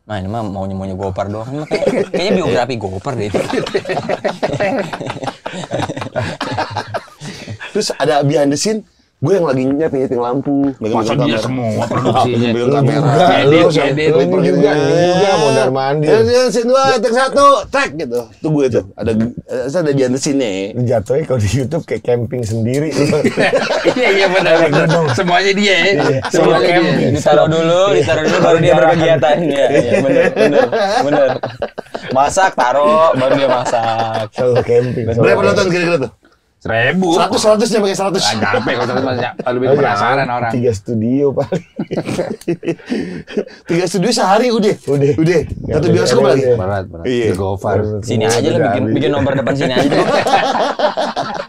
Nah ini mah maunya Gopar doang. Kayaknya biografi Gopar deh. Terus ada behind the scene. Gue yang lagi nyeting lampu, Masa dia semua produksinya. megang kamera. Edit. Lu juga mondar mandir. Ya, scene 2, take 1, take gitu. Itu gue tuh. Ada behind the scene-nya. Jatuhnya kalau di YouTube kayak camping sendiri. Iya benar. Semuanya dia ya. Semuanya camping. Ditaruh dulu baru dia berkegiatan. Iya, bener. Masak, taruh, baru dia masak. Selalu camping. Berapa nonton kira-kira tuh? 1.000. 100 nyampe 100. Nggak nyampe kalau lebih penasaran orang. 3 studio paling. 3 studio sehari udah. Satu bioskop lagi. Berat. Iya. The Gofar. Sini aja lo bikin nomor depan sini aja.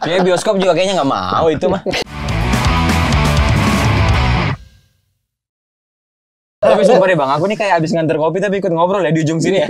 Kayaknya bioskop juga kayaknya nggak mau itu mah. Tapi sumpah deh bang, aku nih kayak abis nganter kopi tapi ikut ngobrol ya di ujung sini ya.